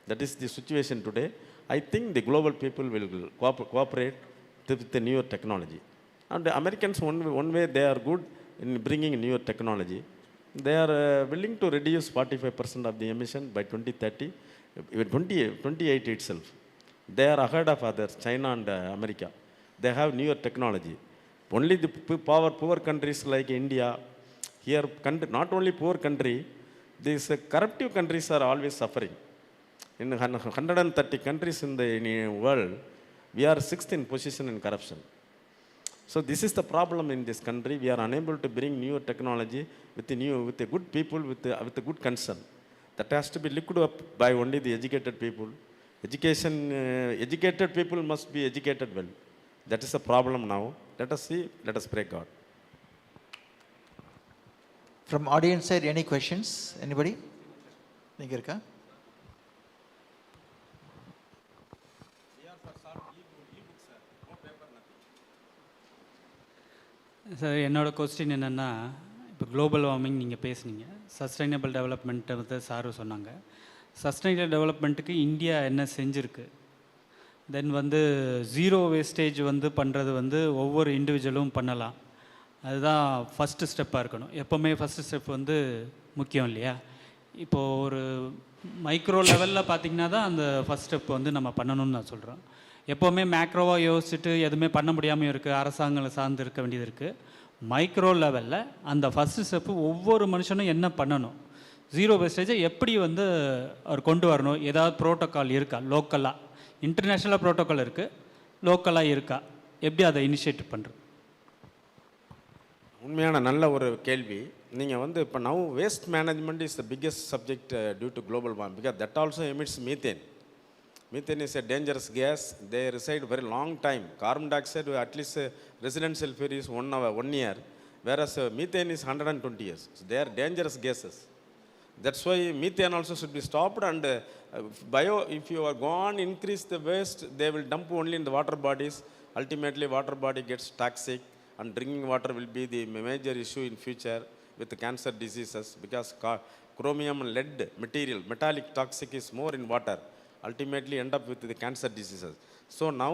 That is the situation today. I think the global people will cooperate with the newer technology. And the Americans, one way they are good in bringing newer technology. They are willing to reduce 45% of the emission by 2030, even 28 itself. They are ahead of others, China and America. They have newer technology. Only the poor countries like India, here, not only poor country, these corruptive countries are always suffering. In 130 countries in the world, we are 6th in position in corruption. So this is the problem in this country. We are unable to bring newer technology with the good people, with the good concern. That has to be looked up by only the educated people. Educated people must be educated well. That is the problem now. Let us see, let us pray God. From audience side, any questions? Anybody? Ninga sir என்னோட question என்னென்னா, இப்போ global warming நீங்கள் பேசுனீங்க, sustainable டெவலப்மெண்ட்டை வந்து sir சொன்னாங்க. Sustainable டெவலப்மெண்ட்டுக்கு India என்ன செஞ்சுருக்கு? தென் வந்து zero wastage வந்து பண்ணுறது வந்து ஒவ்வொரு இண்டிவிஜுவலும் பண்ணலாம். அதுதான் ஃபஸ்ட்டு ஸ்டெப்பாக இருக்கணும். எப்போவுமே ஃபஸ்ட்டு ஸ்டெப் வந்து முக்கியம் இல்லையா? இப்போது ஒரு மைக்ரோ லெவலில் பார்த்திங்கன்னா தான் அந்த ஃபஸ்ட் ஸ்டெப் வந்து நம்ம பண்ணணும்னு நான் சொல்கிறேன். எப்போவுமே மேக்ரோவாக யோசிச்சுட்டு எதுவுமே பண்ண முடியாமல் இருக்குது, அரசாங்கங்களை சார்ந்து இருக்க வேண்டியது இருக்குது. மைக்ரோ லெவலில் அந்த ஃபஸ்ட்டு ஸ்டெப்பு ஒவ்வொரு மனுஷனும் என்ன பண்ணணும், ஜீரோ வேஸ்டேஜை எப்படி வந்து அவர் கொண்டு வரணும், ஏதாவது ப்ரோட்டோக்கால் இருக்கா, லோக்கலாக இன்டர்நேஷ்னலாக ப்ரோட்டோக்கால் இருக்குது, லோக்கலாக இருக்கா, எப்படி அதை இனிஷியேட் பண்ணுறது? உண்மையான நல்ல ஒரு கேள்வி. நீங்கள் வந்து இப்போ now waste management is the biggest subject due to global warming, because that also emits methane. Methane is a dangerous gas. They reside very long time. Carbon dioxide, at least residential period is 1 year, whereas methane is 120 years. So they are dangerous gases. That's why methane also should be stopped. And if you are gone, increase the waste, they will dump only in the water bodies. Ultimately, water body gets toxic, and drinking water will be the major issue in future with the cancer diseases, because chromium and lead material, metallic toxic is more in water. Ultimately end up with the cancer diseases. So now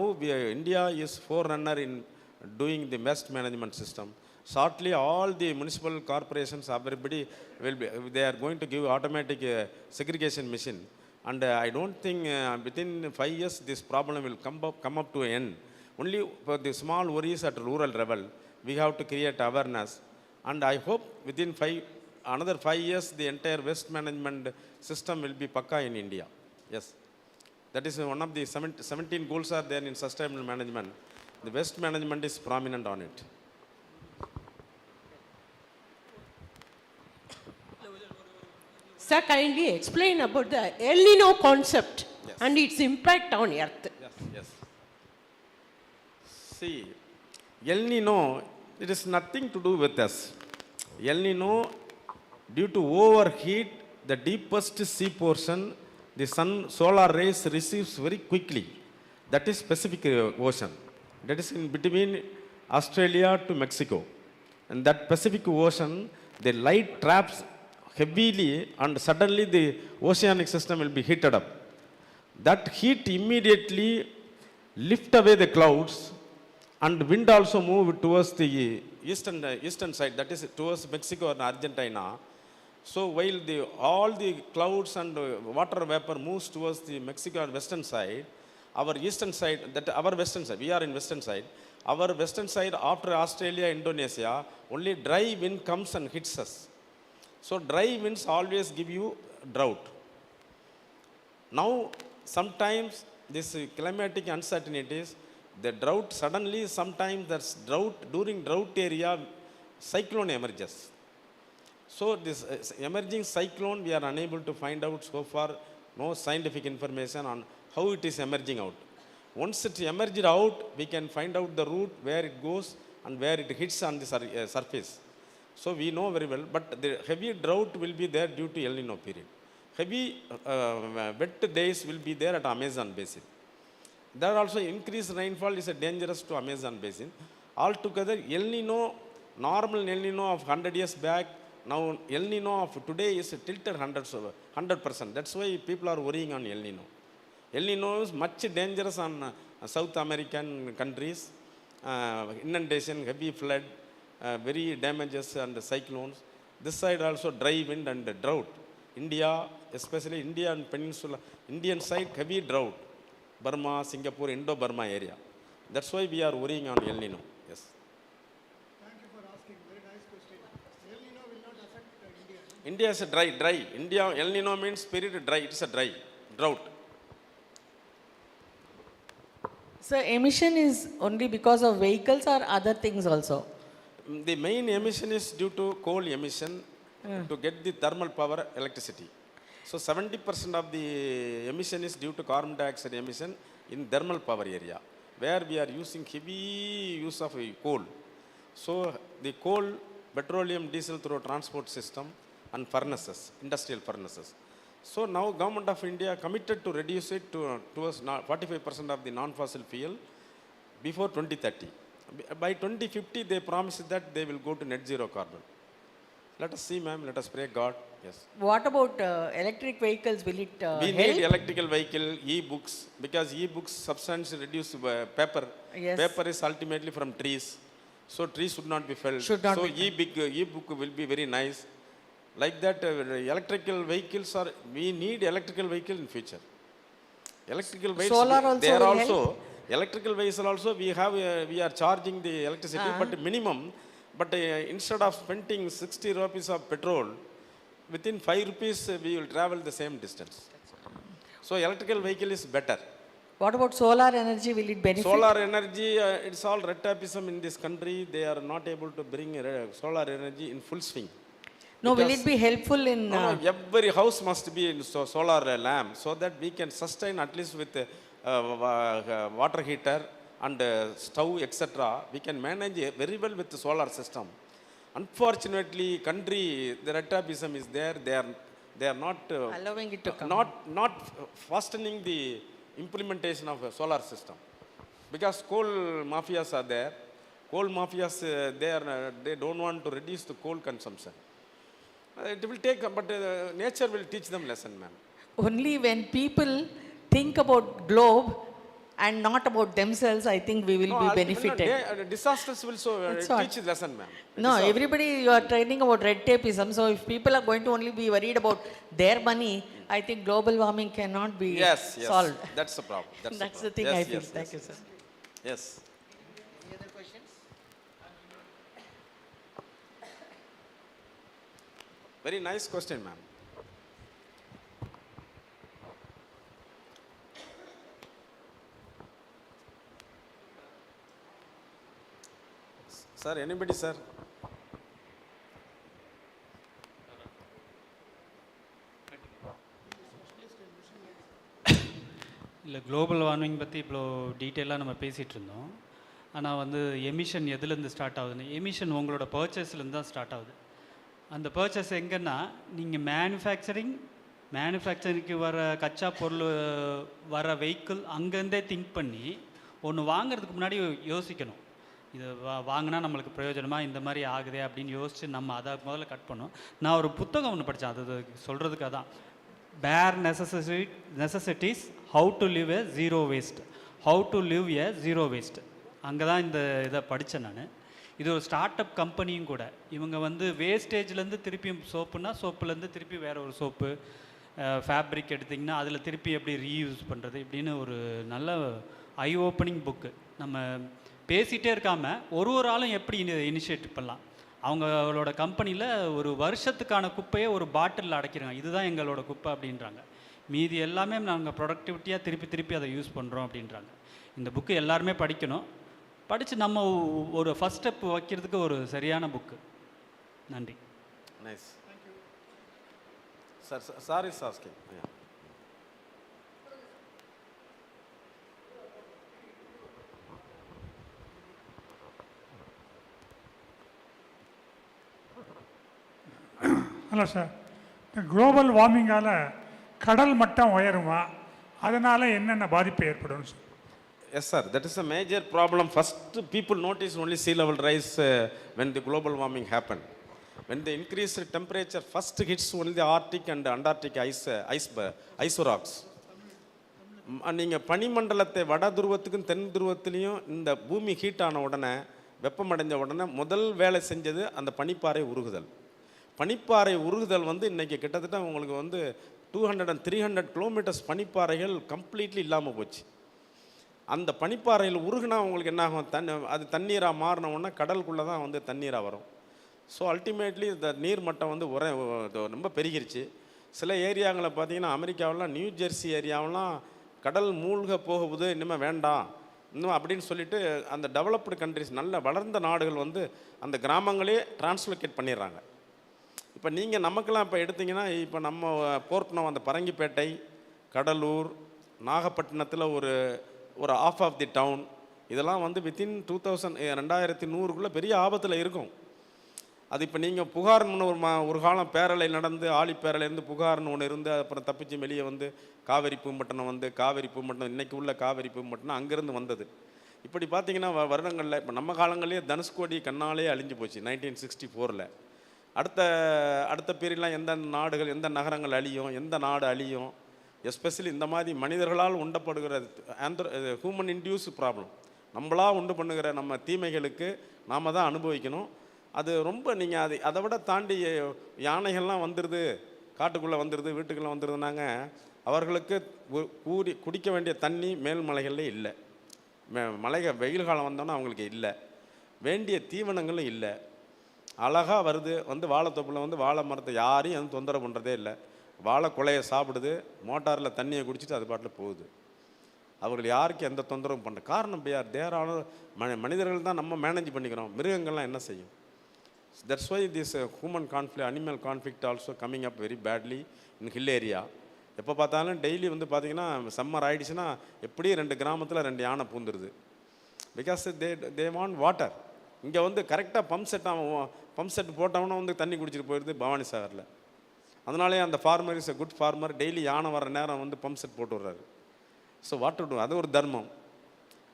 India is forerunner in doing the waste management system. Shortly all the municipal corporations, everybody they are going to give automatic segregation machine. And I don't think within 5 years this problem will come up to an end. Only for the small worries at rural level, we have to create awareness. And I hope within another 5 years the entire waste management system will be pakka in India. Yes. That is one of the 17 goals are there in sustainable management. The waste management is prominent on it. Sir, kindly explain about the El Nino concept. Yes. And its impact on earth. Yes, yes. See, El Nino, it is nothing to do with us. El Nino, due to overheat, the deepest sea portion, the solar rays receives very quickly. That is Pacific Ocean. That is in between Australia to Mexico. And that Pacific Ocean, the light traps heavily, and suddenly the oceanic system will be heated up. That heat immediately lift away the clouds, and wind also move towards the eastern side, that is towards Mexico and Argentina. So while all the clouds and water vapor moves towards the Mexico and western side, our eastern side, our western side, we are in western side, our western side after Australia, Indonesia, only dry wind comes and hits us. So dry winds always give you drought. Now sometimes this climatic uncertainties, the drought suddenly, sometimes there's drought, during drought area, cyclone emerges. So this emerging cyclone, we are unable to find out so far, no scientific information on how it is emerging out. Once it emerged out, we can find out the route, where it goes and where it hits on the surface. So we know very well, but the heavy drought will be there due to El Nino period. Heavy wet days will be there at Amazon basin. There also increased rainfall is a dangerous to Amazon basin. Altogether, El Nino, normal El Nino of 100 years back, now El Nino of today is tilted 100%. That's why people are worrying on El Nino. El Nino is much dangerous on South American countries. Inundation, heavy flood, very damages and cyclones. This side also dry wind and drought. India, especially India and Peninsula, Indian side heavy drought. Burma, Singapore, Indo-Burma area. That's why we are worrying on El Nino. Yes. Thank you for asking. Very nice question. El Nino will not affect India. India is a dry. India, El Nino means period dry. It's a drought. So emission is only because of vehicles or other things also? The main emission is due to coal emission to get the thermal power electricity. So 70% of the emission is due to carbon dioxide emission in thermal power area, where we are using heavy use of coal. So the coal, petroleum, diesel through transport system and furnaces, industrial furnaces. So now Government of India committed to reduce it towards 45% of the non-fossil fuel before 2030. By 2050, they promised that they will go to net zero carbon. Let us see, ma'am. Let us pray God. Yes. What about electric vehicles? Will it We help? need electrical vehicle, e-books, because e-books substantially reduce paper. Yes. Paper is ultimately from trees. So trees should not be felled. Should not so be e-book will be very nice. Like that, electrical vehicles are, we need electrical vehicle in future. Electrical vehicles, Solar also they are will also, help? electrical vehicles also, we are charging the electricity, but minimum, but instead of spending 60 rupees of petrol, within 5 rupees, we will travel the same distance. So electrical vehicle is better. What about solar energy? Will it benefit? Solar energy, it's all red tapeism in this country. They are not able to bring solar energy in full swing. No, will it be helpful in... No, every house must be in solar lamp, so that we can sustain at least with water heater and stove, etc. We can manage very well with the solar system. Unfortunately, country, the red tapeism is there. They are not allowing it to come. Not fastening the implementation of a solar system, because coal mafias are there. Coal mafias, they don't want to reduce the coal consumption. It will take, but nature will teach them lesson, ma'am. Only when people think about globe and not about themselves, I think we will be benefited. Disasters will teach lesson, ma'am. No, everybody, you are training about red tapeism. So if people are going to only be worried about their money, I think global warming cannot be solved. That's the problem. That's the thing I feel. Thank you, sir. Yes. Any other questions? Very nice question, ma'am. Sir, anybody, sir? இல்லை global warming பற்றி இவ்வளோ டீட்டெயிலாக நம்ம பேசிகிட்டு இருந்தோம். ஆனால் வந்து emission எதுலேருந்து ஸ்டார்ட் ஆகுதுன்னு, எமிஷன் உங்களோட பர்ச்சேஸ்லேருந்து தான் ஸ்டார்ட் ஆகுது. அந்த பர்ச்சேஸ் எங்கன்னா, நீங்கள் மேனுஃபேக்சரிங்க்கு வர கச்சா பொருள் வர வெஹிக்கிள் அங்கேருந்தே திங்க் பண்ணி ஒன்று வாங்கிறதுக்கு முன்னாடி யோசிக்கணும். இது வாங்கினா நம்மளுக்கு பிரயோஜனமாக இந்த மாதிரி ஆகுதே அப்படின்னு யோசித்து நம்ம அதை முதல்ல கட் பண்ணோம். நான் ஒரு புத்தகம் ஒன்று படித்தேன், அது சொல்கிறதுக்காக தான். பேர் necessities how to live a zero waste, how to live a zero waste. அங்கே தான் இந்த இதை படித்தேன் நான். இது ஒரு ஸ்டார்ட் அப் கம்பெனியும் கூட. இவங்க வந்து வேஸ்டேஜ்லேருந்து திருப்பியும் சோப்புனா சோப்புலேருந்து திருப்பி வேறு ஒரு சோப்பு, ஃபேப்ரிக் எடுத்திங்கன்னா அதில் திருப்பி எப்படி ரீயூஸ் பண்ணுறது இப்படின்னு ஒரு நல்ல ஐ ஓப்பனிங் புக்கு. நம்ம பேசிகிட்டே இருக்காமல் ஒரு ஆளும் எப்படி இனிஷியேட்டிவ் பண்ணலாம். அவங்களோட கம்பெனியில் ஒரு வருஷத்துக்கான குப்பையை ஒரு பாட்டிலில் அடைக்கிறாங்க. இதுதான் எங்களோட குப்பை அப்படின்றாங்க. மீதி எல்லாமே நாங்கள் ப்ரொடக்டிவிட்டியாக திருப்பி அதை யூஸ் பண்ணுறோம் அப்படின்றாங்க. இந்த புக்கு எல்லாருமே படிக்கணும். படித்து நம்ம ஒரு ஃபஸ்ட் ஸ்டெப் வைக்கிறதுக்கு ஒரு சரியான புக்கு. நன்றி. Nice. Sir, sir is asking. Hello sir, global வார்மிங்கால் கடல் மட்டம் உயருமா? அதனால் என்னென்ன பாதிப்பு ஏற்படும் sir? Yes, sir. That is a major problem. First, people notice only sea level rise when the global warming happened. When the increased temperature first hits only the Arctic and Antarctic ice rocks. நீங்கள் பனிமண்டலத்தை வட துருவத்துக்கும் தென் துருவத்துலேயும் இந்த பூமி heat ஆன உடனே, வெப்பமடைஞ்ச உடனே முதல் வேலை செஞ்சது அந்த பனிப்பாறை உருகுதல். பனிப்பாறை உருகுதல் வந்து இன்றைக்கி கிட்டத்தட்ட உங்களுக்கு வந்து 200 and 300 கிலோமீட்டர்ஸ் பனிப்பாறைகள் கம்ப்ளீட்லி இல்லாமல் போச்சு. அந்த பனிப்பாறையில் உருகுனா உங்களுக்கு என்ன ஆகும், அது தண்ணீராக மாறின உடனே கடலுக்குள்ளே தான் வந்து தண்ணீராக வரும். ஸோ அல்டிமேட்லி இந்த நீர் மட்டம் வந்து ரொம்ப பெருகிருச்சு. சில ஏரியாங்களை பார்த்தீங்கன்னா அமெரிக்காவெலாம், நியூ ஜெர்சி ஏரியாவெலாம் கடல் மூழ்க போகுது, இனிமேல் வேண்டாம் இன்னும் அப்படின்னு சொல்லிட்டு அந்த டெவலப்டு கண்ட்ரிஸ், நல்ல வளர்ந்த நாடுகள் வந்து அந்த கிராமங்களே டிரான்ஸ்லோகேட் பண்ணிடுறாங்க. இப்போ நீங்கள் நமக்கெல்லாம் இப்போ எடுத்திங்கன்னா, இப்போ நம்ம போர்ட்னோ, அந்த பரங்கிப்பேட்டை, கடலூர், நாகப்பட்டினத்தில் ஒரு ஆஃப் ஆஃப் தி டவுன், இதெல்லாம் வந்து வித்தின் 2100 பெரிய ஆபத்தில் இருக்கும். அது இப்போ நீங்கள் புகார்னு ஒரு காலம் பேரலை நடந்து, ஆழி பேரலையிலேருந்து புகார்னு ஒன்று இருந்து, அப்புறம் தப்பிச்சு வெளியே வந்து காவேரி பூம்பட்டினம் வந்து, காவேரி பூம்பட்டினம் இன்றைக்கி உள்ள காவேரி பூம்பட்டினம் அங்கேருந்து வந்தது. இப்படி பார்த்தீங்கன்னா வருடங்களில் இப்போ நம்ம காலங்களிலே தனுஷ்கோடி கண்ணாலே அழிஞ்சு போச்சு 1964. அடுத்த பீரியட்லாம் எந்த நாடுகள், எந்த நகரங்கள் அழியும், எந்த நாடு அழியும், எஸ்பெஷலி இந்த மாதிரி மனிதர்களால் உண்டப்படுகிற ஹியூமன் இன்டியூஸ் ப்ராப்ளம், நம்மளாக உண்டு பண்ணுகிற நம்ம தீமைகளுக்கு நாம் தான் அனுபவிக்கணும். அது ரொம்ப நீங்கள் அதை விட தாண்டி யானைகள்லாம் வந்துடுது, காட்டுக்குள்ளே வந்துடுது, வீட்டுக்குள்ளே வந்துடுதுனாங்க, அவர்களுக்கு குடிக்க வேண்டிய தண்ணி மேல்மலைகளில் இல்லை, வெயில் காலம் வந்தோன்னா அவங்களுக்கு இல்லை, வேண்டிய தீவனங்களும் இல்லை. அழகாக வருது, வந்து வாழைத்தோப்பில் வந்து வாழை மரத்தை யாரையும் எதுவும் தொந்தரவு பண்ணுறதே இல்லை, வாழை குலையை சாப்பிடுது, மோட்டாரில் தண்ணியை குடிச்சிட்டு அது பாட்டில் போகுது. அவர்கள் யாருக்கும் எந்த தொந்தரவும் பண்ண காரணம் தேரான மனிதர்கள் தான் நம்ம மேனேஜ் பண்ணிக்கிறோம். மிருகங்கள்லாம் என்ன செய்யும்? That's why this human conflict, animal conflict also coming up very badly in hill area. எப்போ பார்த்தாலும் டெய்லி வந்து பார்த்திங்கன்னா சம்மர் ஆகிடுச்சுன்னா எப்படி 2 கிராமத்தில் 2 யானை பூந்துருது. Because they want water. இங்கே வந்து கரெக்டாக பம்ப் செட் போட்டவொன்னே வந்து தண்ணி குடிச்சிட்டு போயிடுது பவானி சாகரில். அதனாலே அந்த farmer is a good farmer, daily யானை வர நேரம் வந்து பம்ப் செட் போட்டு விட்றாரு. ஸோ வாட் டு டு, அது ஒரு தர்மம்.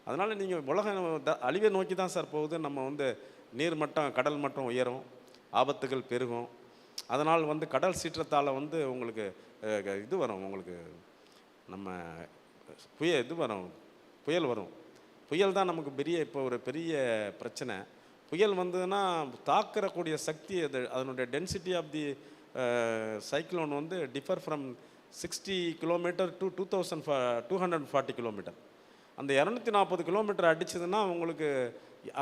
அதனால் நீங்கள் உலகம் அழிவை நோக்கி தான் சார் போகுது. நம்ம வந்து நீர் மட்டம், கடல் மட்டம் உயரும், ஆபத்துகள் பெருகும். அதனால் வந்து கடல் சீற்றத்தால் வந்து உங்களுக்கு இது வரும், உங்களுக்கு நம்ம புயல் வரும். புயல் தான் நமக்கு இப்போ ஒரு பெரிய பிரச்சனை. புயல் வந்ததுன்னா தாக்கக்கூடிய சக்தி, அதனுடைய டென்சிட்டி ஆஃப் தி சைக்ளோன் வந்து differ from 60 kilometre to 240 kilometre. அந்த 240 கிலோமீட்டர் அடிச்சதுன்னா உங்களுக்கு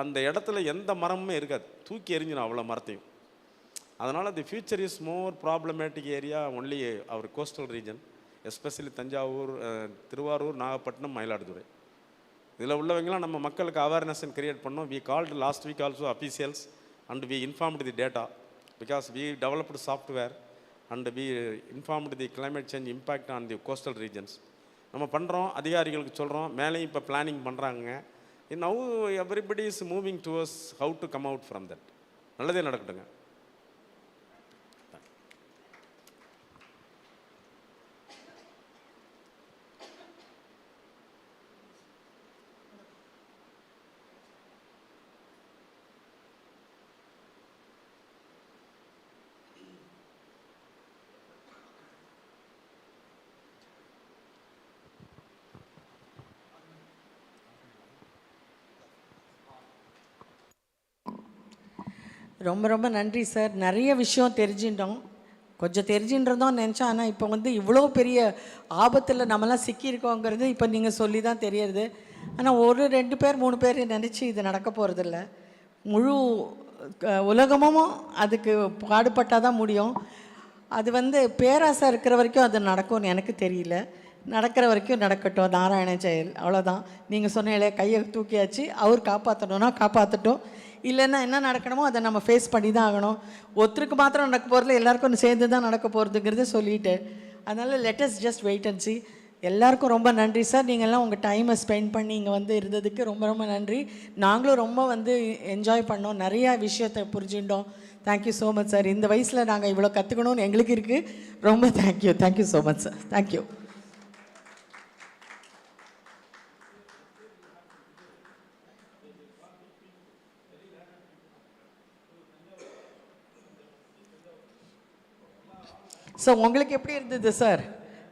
அந்த இடத்துல எந்த மரமுமே இருக்காது, தூக்கி எறிஞ்சிடும் அவ்வளோ மரத்தையும். அதனால் the future is more problematic area only our coastal region, especially Thanjavur, Tiruvarur, Nagapattinam, Mayiladuthurai. இதில் உள்ளவங்களாம் நம்ம மக்களுக்கு அவேர்னஸ் கிரியேட் பண்ணோம். We called last week also officials and we informed the data because we developed software and we informed the climate change impact on the coastal regions. நம்ம பண்ணுறோம், அதிகாரிகளுக்கு சொல்கிறோம், மேலேயும் இப்போ பிளானிங் பண்ணுறாங்க. Now everybody is moving towards how to come out from that. நல்லதே நடக்கட்டுங்க. ரொம்ப ரொம்ப நன்றி சார். நிறைய விஷயம் தெரிஞ்சுட்டோம், கொஞ்சம் தெரிஞ்சுன்றதும் நினச்சோம். ஆனால் இப்போ வந்து இவ்வளோ பெரிய ஆபத்தில் நம்மளாம் சிக்கியிருக்கோங்கிறது இப்போ நீங்கள் சொல்லி தான் தெரியறது. ஆனால் 1 2 பேர் 3 பேர் நினச்சி இது நடக்க போகிறதில்ல. முழு உலகமும் அதுக்கு பாடுபட்டால் தான் முடியும். அது வந்து பேராசை இருக்கிற வரைக்கும் அது நடக்கும்னு எனக்கு தெரியல. நடக்கிற வரைக்கும் நடக்கட்டும், நாராயண செயல், அவ்வளோதான். நீங்கள் சொன்னீங்களே, கையை தூக்கியாச்சு, அவர் காப்பாற்றணுன்னா காப்பாற்றட்டும், இல்லைன்னா என்ன நடக்கணுமோ அதை நம்ம ஃபேஸ் பண்ணி தான் ஆகணும். ஒருத்தருக்கு மாத்திரம் நடக்க போகிறதில்ல, எல்லாருக்கும் சேர்ந்து தான் நடக்க போகிறதுங்கிறத சொல்லிவிட்டு, அதனால் let's just wait and see. எல்லாருக்கும் ரொம்ப நன்றி சார். நீங்கள்லாம் உங்கள் டைமை ஸ்பெண்ட் பண்ணி இங்கே வந்து இருந்ததுக்கு ரொம்ப ரொம்ப நன்றி. நாங்களும் ரொம்ப வந்து என்ஜாய் பண்ணோம், நிறையா விஷயத்தை புரிஞ்சுட்டோம். Thank you so much sir. இந்த வயசில் நாங்கள் இவ்வளோ கற்றுக்கணும்னு எங்களுக்கு இருக்குது. ரொம்ப thank you so much sir. Thank you. So உங்களுக்கு எப்படி இருந்தது சார்?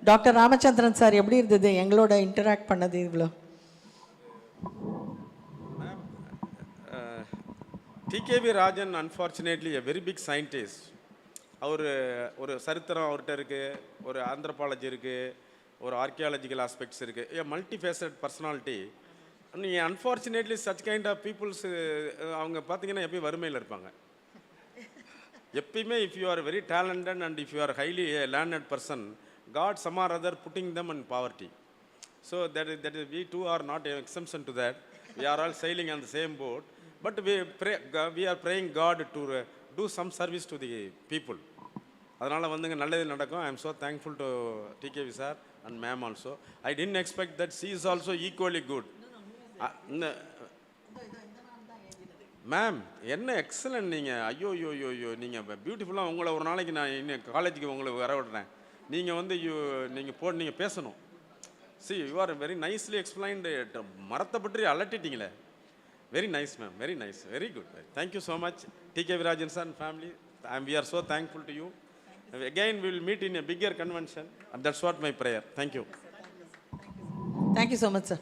டாக்டர் ராமச்சந்திரன் சார் எப்படி இருந்தது எங்களோட இன்டராக்ட் பண்ணது இவ்வளோ? TKV Rajan unfortunately a very big scientist. அவர் ஒரு சரித்திரம் அவர்கிட்ட இருக்குது, ஒரு ஆந்த்ரோபாலஜி இருக்குது, ஒரு ஆர்கியாலஜிக்கல் ஆஸ்பெக்ட்ஸ் இருக்குது, ஏ மல்டி ஃபேசட் பர்சனாலிட்டி. நீங்கள் unfortunately such kind of peoples அவங்க பார்த்தீங்கன்னா எப்பயும் வறுமையில் இருப்பாங்க. எப்பயுமே if you are very talented and if you are highly learned person, God some or other putting them in poverty. So that is we too are not an exemption to that. We are all sailing on the same boat, but we are praying God to do some service to the people. அதனால் வந்துங்க நல்லது நடக்கும். I am so thankful to TKV sir and ma'am also. I didn't expect that she is also equally good. Ma'am என்ன excellent நீங்கள். ஐயோ யோ யோ யோ நீங்கள் பியூட்டிஃபுல்லாக உங்களை ஒரு நாளைக்கு நான் இன்னும் காலேஜுக்கு உங்களை வர விடுறேன். நீங்கள் வந்து நீங்கள் பேசணும். See you are very nicely explained. மரத்தை பற்றி அலட்டிட்டீங்களே. Very nice ma'am, very nice, very good. Thank you so much TKV Rajan sir and family. We are so thankful to you. Again we will meet in a bigger convention and that's what my prayer. Thank you. Thank you so much sir.